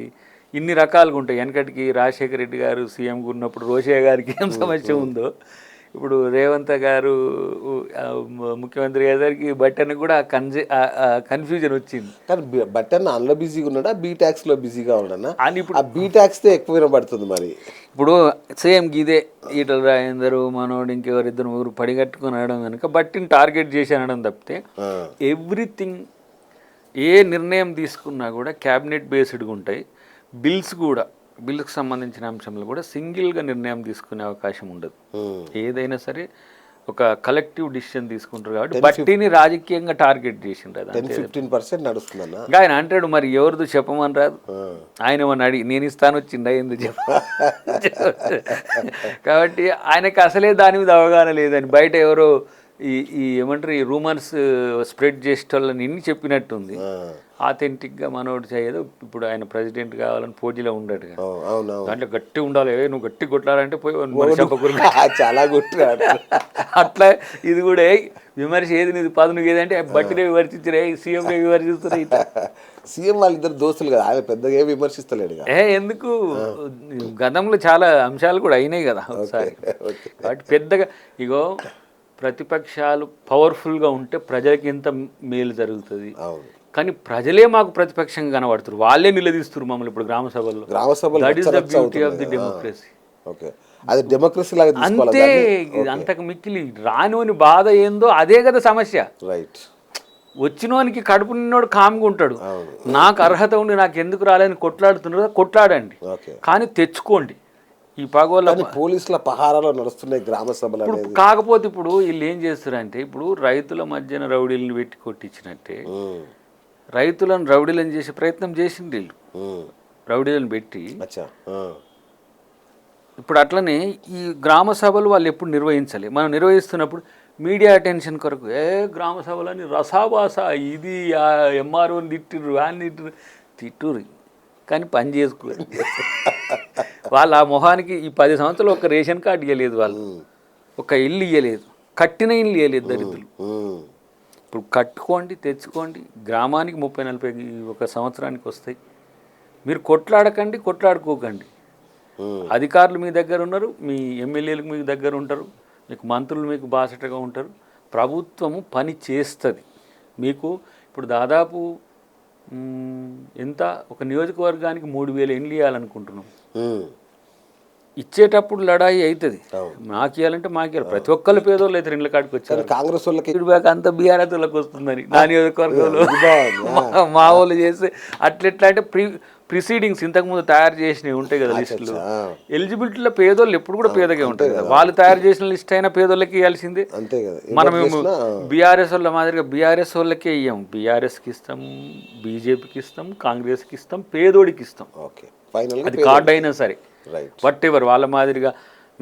ఇన్ని రకాలుగా ఉంటాయి. వెనకటికి రాజశేఖర రెడ్డి గారు సీఎంగా ఉన్నప్పుడు రోషయ్య గారికి ఏం సమస్య ఉందో ఇప్పుడు రేవంత్ గారు ముఖ్యమంత్రి గారికి బట్టనికి కూడా కన్ఫ్యూజన్ వచ్చింది. కానీ బట్టన్ అందులో బిజీగా ఉన్నాడా, బీటాక్స్లో బిజీగా ఉన్నాడా అని. ఇప్పుడు ఆ బీటాక్స్తే ఎక్కువ వినబడుతుంది. మరి ఇప్పుడు సేమ్ ఇదే ఈటల రాజేందర్ మనోడు ఇంకెవరిద్దరు ముగ్గురు పడిగట్టుకుని అనడం కనుక బట్టిని టార్గెట్ చేసి అనడం తప్పితే ఎవ్రీథింగ్ ఏ నిర్ణయం తీసుకున్నా కూడా క్యాబినెట్ బేస్డ్గా ఉంటాయి. బిల్స్కి సంబంధించిన అంశంలో కూడా సింగిల్గా నిర్ణయం తీసుకునే అవకాశం ఉండదు. ఏదైనా సరే ఒక కలెక్టివ్ డిసిషన్ తీసుకుంటారు కాబట్టి బట్టిని రాజకీయంగా టార్గెట్ చేసిండ్రు. 10-15% నడుస్తుందన్న ఆయన అంటాడు, మరి ఎవరిదో చెప్పమని రాదు, ఆయన ఏమన్నా అడిగి నేను ఇస్తాను వచ్చిండా ఎందుకు చెప్ప. కాబట్టి ఆయనకి అసలే దాని మీద అవగాహన లేదని బయట ఎవరో ఈ ఏమంటారు ఈ రూమర్స్ స్ప్రెడ్ చేసేటోళ్ళని ఇన్ని చెప్పినట్టుంది. ఆథెంటిక్గా మనోడు చేయదు. ఇప్పుడు ఆయన ప్రెసిడెంట్ కావాలని పోటీలో ఉండడు, దాంట్లో గట్టి ఉండాలి, నువ్వు గట్టి కొట్లాడంటే పోయి చాలా కొట్టాడు. అట్లా ఇది కూడా విమర్శ ఏది నీది పదును ఏదంటే బట్టినే విమర్శించరే, సీఎం విమర్శిస్తారు. సీఎం వాళ్ళిద్దరు దోస్తులు కదా, ఆయన పెద్దగా ఏం విమర్శిస్తలేడు. ఎందుకు గతంలో చాలా అంశాలు కూడా అయినాయి కదా ఒకసారి. కాబట్టి పెద్దగా ఇగో ప్రతిపక్షాలు పవర్ఫుల్గా ఉంటే ప్రజలకి ఎంత మేలు జరుగుతుంది. కానీ ప్రజలే మాకు ప్రతిపక్షంగా కనబడుతున్నారు, వాళ్ళే నిలదీస్తున్నారు మమ్మల్ని ఇప్పుడు గ్రామ సభల్లో. That is the beauty of the democracy. అంతే, అంతకు మిక్కిలి రానివని బాధ ఏందో అదే కదా సమస్య. రైట్. వచ్చినోనికి కడుపు నిన్నోడు కామ్గా ఉంటాడు, నాకు అర్హత ఉండి నాకు ఎందుకు రాలేని కొట్లాడుతున్నారు, కొట్లాడండి కానీ తెచ్చుకోండి. ఈ పగోళ్ళ పోలీసుల పహారాలో నడుస్తున్నాయి గ్రామ సభలు. కాకపోతే ఇప్పుడు వీళ్ళు ఏం చేస్తారంటే ఇప్పుడు రైతుల మధ్యన రౌడీలను పెట్టి కొట్టించినట్టే రైతులను రౌడీలను చేసే ప్రయత్నం చేసింది వీళ్ళు, రౌడీలను పెట్టి. ఇప్పుడు అట్లనే ఈ గ్రామ సభలు వాళ్ళు ఎప్పుడు నిర్వహించాలి, మనం నిర్వహిస్తున్నప్పుడు మీడియా అటెన్షన్ కొరకు గ్రామ సభలని రసాభాస ఇది ఎంఆర్ఓని తిట్టిర్రు అని తిట్టుర్రు కానీ పని చేసుకోరు. వాళ్ళు ఆ మొహానికి ఈ 10 సంవత్సరాలు ఒక రేషన్ కార్డు ఇవ్వలేదు, వాళ్ళు ఒక ఇల్లు ఇవ్వలేదు, కట్టిన ఇల్లు ఇవ్వలేదు దరిద్రులు. ఇప్పుడు కట్టుకోండి తెచ్చుకోండి, గ్రామానికి 30-40 ఒక సంవత్సరానికి వస్తాయి. మీరు కొట్లాడకండి, కొట్లాడుకోకండి. అధికారులు మీ దగ్గర ఉన్నారు, మీ ఎమ్మెల్యేలకు మీ దగ్గర ఉంటారు, మీకు మంత్రులు మీకు బాసటగా ఉంటారు. ప్రభుత్వము పని చేస్తుంది మీకు. ఇప్పుడు దాదాపు ఎంత ఒక నియోజకవర్గానికి 3000 ఇండ్లు ఇవ్వాలనుకుంటున్నాం. ఇచ్చేటప్పుడు లడాయి అవుతుంది, మాకు ఇవ్వాలంటే మాకు ఇవ్వాలి. ప్రతి ఒక్కళ్ళు పేదోళ్ళు అయితే ఇండ్ల కాడికి వచ్చారు. కాంగ్రెస్ వాళ్ళకి ఫీడ్బ్యాక్ అంతా బీఆర్ఎస్ వాళ్ళకి వస్తుందని నా నియోజకవర్గంలో మా వాళ్ళు చేస్తే అట్లెట్లా అంటే ప్రిసీడింగ్స్ ఇంతకుముందు తయారు చేసినవి ఉంటాయి కదా లిస్టులు, ఎలిజిబిలిటీలో పేదోళ్ళు ఎప్పుడు కూడా పేదగా ఉంటాయి కదా, వాళ్ళు తయారు చేసిన లిస్ట్ అయినా పేదోళ్ళకి ఇవ్వాల్సిందే. మనమేమో బీఆర్ఎస్ వాళ్ళ మాదిరిగా బీఆర్ఎస్ వాళ్ళకే ఇవ్వం, బీఆర్ఎస్కి ఇస్తాం, బీజేపీకి ఇస్తాం, కాంగ్రెస్కి ఇస్తాం, పేదోడికి ఇస్తాం. అది కార్డు అయినా సరే వాట్ ఎవర్ వాళ్ళ మాదిరిగా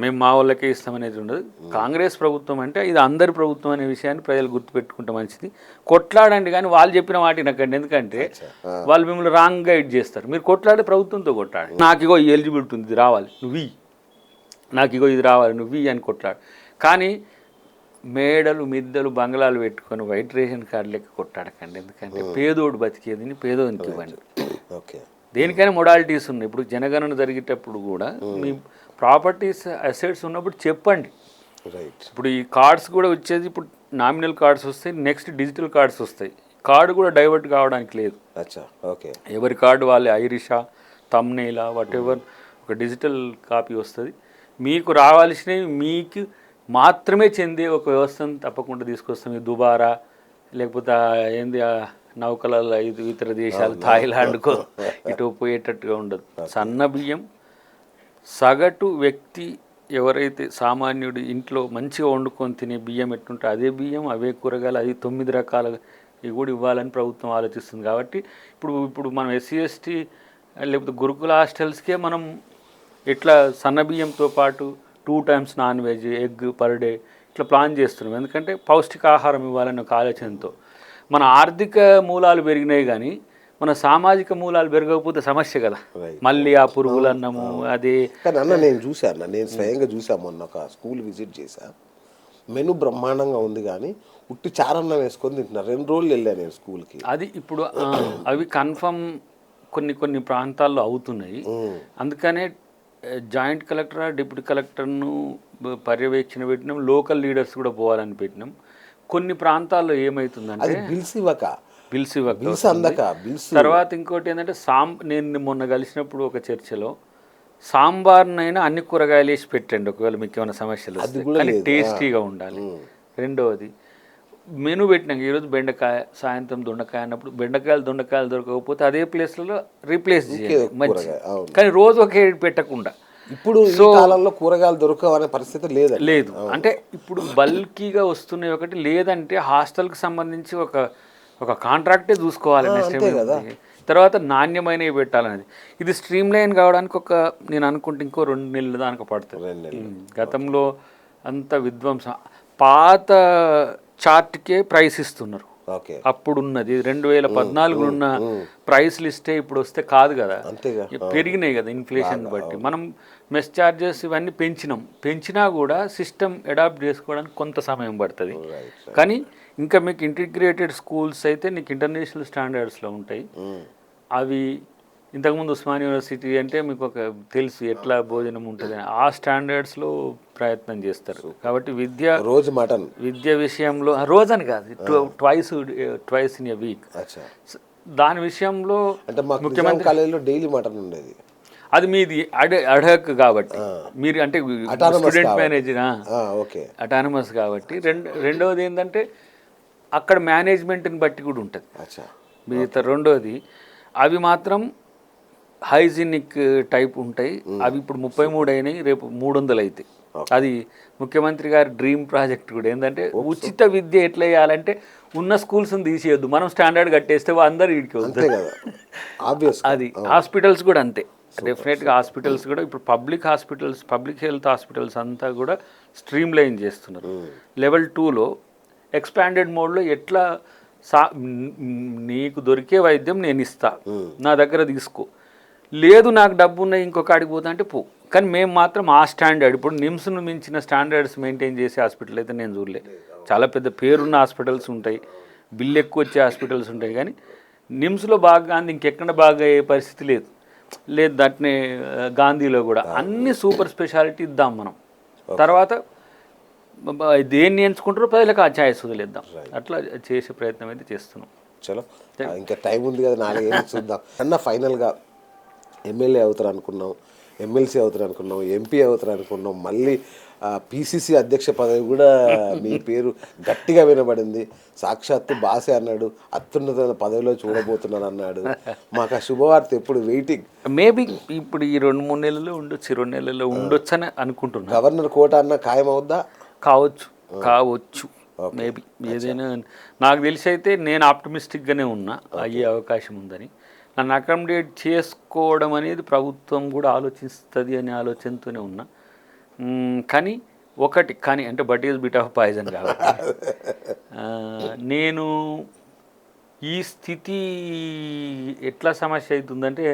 మేము మా వాళ్ళకే ఇస్తామనేది ఉండదు. కాంగ్రెస్ ప్రభుత్వం అంటే ఇది అందరి ప్రభుత్వం అనే విషయాన్ని ప్రజలు గుర్తుపెట్టుకుంటే మంచిది. కొట్లాడండి కానీ వాళ్ళు చెప్పిన మాట వినకండి. ఎందుకంటే వాళ్ళు మిమ్మల్ని రాంగ్ గైడ్ చేస్తారు. మీరు కొట్లాడే ప్రభుత్వంతో కొట్లాడండి. నాకు ఇగో ఈ ఎలిజిబిలిటీ ఉంది, ఇది రావాలి నువ్వు, నాకు ఇగో ఇది రావాలి నువ్వు అని కొట్లాడు. కానీ మేడలు మిద్దలు బంగ్లాలు పెట్టుకొని వైట్ రేషన్ కార్డు లెక్క కొట్టాడకండి. ఎందుకంటే పేదోడు బతికేదిని పేదోనికి ఇవ్వండి. ఓకే, దేనికైనా మొడాలిటీస్ ఉన్నాయి. ఇప్పుడు జనగణన జరిగేటప్పుడు కూడా మీ ప్రాపర్టీస్ అసెట్స్ ఉన్నప్పుడు చెప్పండి. రైట్. ఇప్పుడు ఈ కార్డ్స్ కూడా వచ్చేది, ఇప్పుడు నామినల్ కార్డ్స్ వస్తాయి, నెక్స్ట్ డిజిటల్ కార్డ్స్ వస్తాయి. కార్డు కూడా డైవర్ట్ కావడానికి లేదు. అచ్చా, ఓకే. ఎవరి కార్డు వాళ్ళే, ఐరిషా, తమ్నేలా, వాట్ ఎవర్, ఒక డిజిటల్ కాపీ వస్తుంది. మీకు రావాల్సినవి మీకు మాత్రమే చెందే ఒక వ్యవస్థను తప్పకుండా తీసుకొస్తాం. ఈ దుబారా లేకపోతే ఏంది నౌకలలో ఇతర దేశాలు థాయిలాండ్కో ఇటు పోయేటట్టుగా ఉండదు. సన్న బియ్యం సగటు వ్యక్తి ఎవరైతే సామాన్యుడు ఇంట్లో మంచిగా వండుకొని తినే బియ్యం ఎట్టుంటే అదే బియ్యం, అవే కూరగాయలు, అది 9 రకాల ఇవి కూడా ఇవ్వాలని ప్రభుత్వం ఆలోచిస్తుంది. కాబట్టి ఇప్పుడు మనం ఎస్సీ ఎస్టీ లేకపోతే గురుకుల హాస్టల్స్కే మనం ఇట్లా సన్న బియ్యంతో పాటు 2 times non veg, egg per day ఇట్లా ప్లాన్ చేస్తున్నాం. ఎందుకంటే పౌష్టికాహారం ఇవ్వాలనే ఒక ఆలోచనతో. మన ఆర్థిక మూలాలు పెరిగినాయి కానీ మన సామాజిక మూలాలు పెరగకపోతే సమస్య కదా. మళ్ళీ ఆ పురుగులు అన్నము అదే. కానీ అన్న నేను చూశాను, నేను స్వయంగా చూసాను. మొన్న ఒక స్కూల్ విజిట్ చేశా. మెను బ్రహ్మాండంగా ఉంది కానీ ఉట్టి చారన్నం వేసుకొని తింటున్నారు. 2 రోజులు వెళ్ళాను నేను స్కూల్కి. అది ఇప్పుడు అవి కన్ఫర్మ్ కొన్ని ప్రాంతాల్లో అవుతున్నాయి. అందుకనే జాయింట్ కలెక్టర్, డిప్యూటీ కలెక్టర్ను పర్యవేక్షణ పెట్టినాం. లోకల్ లీడర్స్ కూడా పోవాలని పెట్టినాం. కొన్ని ప్రాంతాల్లో ఏమవుతుందంటే బిల్స్ తర్వాత ఇంకోటి ఏంటంటే నేను మొన్న కలిసినప్పుడు ఒక చర్చలో సాంబార్నైనా అన్ని కూరగాయలు వేసి పెట్టండి ఒకవేళ మీకు ఏమైనా సమస్యలు వస్తాయి, కానీ టేస్టీగా ఉండాలి. రెండవది మెను పెట్టినాక ఈరోజు బెండకాయ, సాయంత్రం దొండకాయ అన్నప్పుడు దొండకాయలు దొరకకపోతే అదే ప్లేస్లలో రీప్లేస్ చేయాలి మంచి, కానీ రోజు ఒకే పెట్టకుండా. ఇప్పుడు కాలంలో కూరగాయలు దొరకవనే పరిస్థితి లేదు. అంటే ఇప్పుడు బల్కీగా వస్తున్నాయి ఒకటి, లేదంటే హాస్టల్కి సంబంధించి ఒక కాంట్రాక్టే చూసుకోవాలి తర్వాత నాణ్యమైనవి పెట్టాలనేది. ఇది స్ట్రీమ్ లైన్ కావడానికి నేను అనుకుంటే ఇంకో 2 నెలల దాకా పడుతుంది. గతంలో అంత విధ్వంసం, పాత చార్ట్కే ప్రైస్ ఇస్తున్నారు. అప్పుడున్నది 2014 ఉన్న ప్రైస్ లిస్టే ఇప్పుడు వస్తే కాదు కదా, పెరిగినాయి కదా ఇన్ఫ్లేషన్ బట్టి. మనం మెస్ ఛార్జెస్ ఇవన్నీ పెంచినా కూడా సిస్టమ్ అడాప్ట్ చేసుకోవడానికి కొంత సమయం పడుతుంది. కానీ ఇంకా మీకు ఇంటిగ్రేటెడ్ స్కూల్స్ అయితే నీకు ఇంటర్నేషనల్ స్టాండర్డ్స్లో ఉంటాయి. అవి ఇంతకుముందు ఉస్మానియా యూనివర్సిటీ అంటే మీకు తెలుసు ఎట్లా భోజనం ఉంటుంది, ఆ స్టాండర్డ్స్లో ప్రయత్నం చేస్తారు. కాబట్టి విద్య విషయంలో రోజని కాదు, ట్వైస్ ఇన్ ఎ వీక్. దాని విషయంలో ముఖ్యమంత్రి కాలేజీలో డైలీ మటన్ ఉండేది. అది మీది అడహక్ కాబట్టి మీరు అంటే స్టూడెంట్ మేనేజర్ అటానమస్ కాబట్టి. రెండవది ఏంటంటే అక్కడ మేనేజ్మెంట్ని బట్టి కూడా ఉంటుంది. మిగతా రెండోది అవి మాత్రం హైజీనిక్ టైప్ ఉంటాయి. అవి ఇప్పుడు 33 అయినాయి, రేపు 300 అవుతాయి. అది ముఖ్యమంత్రి గారి డ్రీమ్ ప్రాజెక్ట్ కూడా. ఏంటంటే ఉచిత విద్య ఎట్లా వేయాలంటే ఉన్న స్కూల్స్ని తీసేయొద్దు, మనం స్టాండర్డ్ కట్టేస్తే అందరు వీడికి వద్దు. అది హాస్పిటల్స్ కూడా అంతే. డెఫినెట్గా హాస్పిటల్స్ కూడా ఇప్పుడు పబ్లిక్ హెల్త్ హాస్పిటల్స్ అంతా కూడా స్ట్రీమ్ లైన్ చేస్తున్నారు. లెవెల్ 2లో ఎక్స్పాండెడ్ మోడ్లో ఎట్లా నీకు దొరికే వైద్యం నేను ఇస్తా, నా దగ్గర తీసుకో, లేదు నాకు డబ్బు ఉన్నాయి ఇంకొక ఆడికి పోతా అంటే పో. కానీ మేము మాత్రం ఆ స్టాండర్డ్, ఇప్పుడు నిమ్స్ను మించిన స్టాండర్డ్స్ మెయింటైన్ చేసే హాస్పిటల్ అయితే నేను చూడలే. చాలా పెద్ద పేరున్న హాస్పిటల్స్ ఉంటాయి, బిల్లు ఎక్కువ వచ్చే హాస్పిటల్స్ ఉంటాయి, కానీ నిమ్స్లో బాగా గాంధీ ఇంకెక్కడ బాగా అయ్యే పరిస్థితి లేదు. దాంట్నే గాంధీలో కూడా అన్ని సూపర్ స్పెషాలిటీ ఇద్దాం మనం. తర్వాత దేన్ని ఎంచుకుంటారో ప్రజలకు ఆ ఛాయిస్ వదిలేద్దాం. అట్లా చేసే ప్రయత్నం అయితే చేస్తున్నాం. చలో, ఇంకా టైం ఉంది కదా, 4 ఏళ్ళు చూద్దాం అన్న. ఫైనల్గా ఎమ్మెల్యే అవుతారు అనుకున్నాం, ఎమ్మెల్సీ అవుతారు అనుకున్నాం, ఎంపీ అవుతారు అనుకున్నాం, మళ్ళీ పిసిసి అధ్యక్ష పదవి కూడా మీ పేరు గట్టిగా వినబడింది. సాక్షాత్తు బాసే అన్నాడు, అత్యున్నత పదవిలో చూడబోతున్నాను అన్నాడు. మాకు ఆ శుభవార్త ఎప్పుడు వెయిటింగ్. మేబీ ఇప్పుడు ఈ 2-3 నెలల్లో ఉండొచ్చు, 2 నెలల్లో ఉండొచ్చు అని అనుకుంటున్నాను. గవర్నర్ కోట అన్న ఖాయం అవుద్దా? కావచ్చు మేబీ. ఏదైనా నాకు తెలిసి అయితే నేను ఆప్టమిస్టిక్గానే ఉన్నా, అయ్యే అవకాశం ఉందని. నన్ను అకామిడేట్ చేసుకోవడం అనేది ప్రభుత్వం కూడా ఆలోచిస్తుంది అనే ఆలోచనతోనే ఉన్నా. కానీ ఒకటి కానీ అంటే but is bit of poison కాబట్టి నేను ఈ స్థితి ఎట్లా సమస్య అవుతుందంటే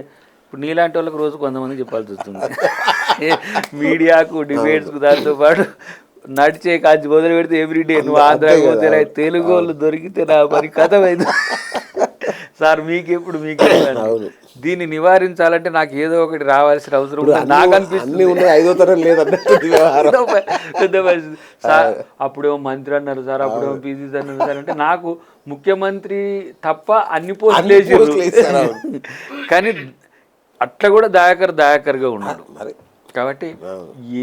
ఇప్పుడు నీలాంటి వాళ్ళకి రోజు కొంతమంది చెప్పాల్సి వస్తుంది మీడియాకు డిబేట్స్కు దాంతోపాటు నడిచే కాంచి మొదలు పెడితే ఎవ్రీడే నువ్వు ఆంధ్రాకి పోతే తెలుగు వాళ్ళు దొరికితే నా మరి కథమైంది సార్ మీకెప్పుడు దీన్ని నివారించాలంటే నాకు ఏదో ఒకటి రావాల్సిన అవసరం ఉంది. నాకు అనిపిస్తుంది సార్ అప్పుడేమో మంత్రి అన్నారు సార్, అప్పుడేమో పీసీసీ అన్నారు సార్ అంటే నాకు ముఖ్యమంత్రి తప్ప అన్ని పోస్టులు వేసారు. కానీ అట్లా కూడా దయాకర్గా ఉన్నాడు. కాబట్టి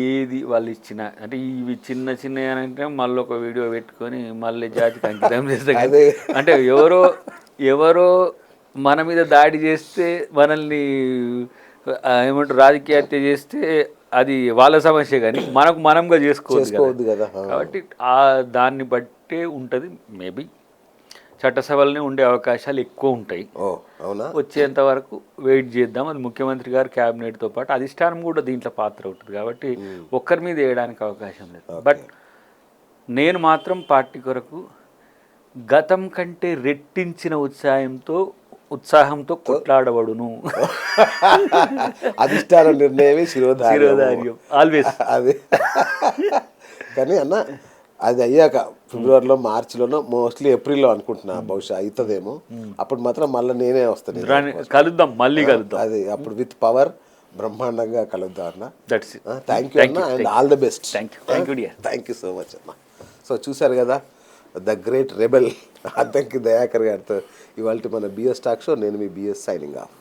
ఏది వాళ్ళు ఇచ్చిన అంటే ఇవి చిన్న చిన్న అంటే మళ్ళీ ఒక వీడియో పెట్టుకొని మళ్ళీ జాతికి అంకితం చేస్తారు. అంటే ఎవరో మన మీద దాడి చేస్తే మనల్ని ఏమంటారు రాజకీయ హత్య చేస్తే అది వాళ్ళ సమస్య, కానీ మనంగా చేసుకోవద్దు కదా. కాబట్టి దాన్ని బట్టే ఉంటుంది. మేబీ చట్టసభలనే ఉండే అవకాశాలు ఎక్కువ ఉంటాయి. వచ్చేంత వరకు వెయిట్ చేద్దాం. అది ముఖ్యమంత్రి గారు క్యాబినెట్తో పాటు అధిష్టానం కూడా దీంట్లో పాత్ర ఉంటుంది కాబట్టి ఒక్కరి మీద వేయడానికి అవకాశం లేదు. బట్ నేను మాత్రం పార్టీ కొరకు గతం కంటే రెట్టించిన ఉత్సాహంతో కొట్లాడబడును. అధిష్టాన నిర్ణయమే శిరోధార్యం ఆల్వేస్. అది కానీ అన్న అది అయ్యాక ఫిబ్రవరిలో మార్చిలోనో మోస్ట్లీ ఏప్రిల్లో అనుకుంటున్నా, బహుశా అవుతుందేమో. అప్పుడు మాత్రం మళ్ళీ నేనే వస్తాను, కలుద్దాం, మళ్ళీ కలుద్దాం. అది అప్పుడు విత్ పవర్ బ్రహ్మాండంగా కలుద్దాం అన్న. థ్యాంక్ యూ అన్న and all the best. Thank you so much అన్న. సో చూశారు కదా the great rebel Addanki Dayakar గారితో ఇవాళ మన బిఎస్ టాక్ షో. నేను మీ బిఎస్ సైనింగ్ ఆఫ్.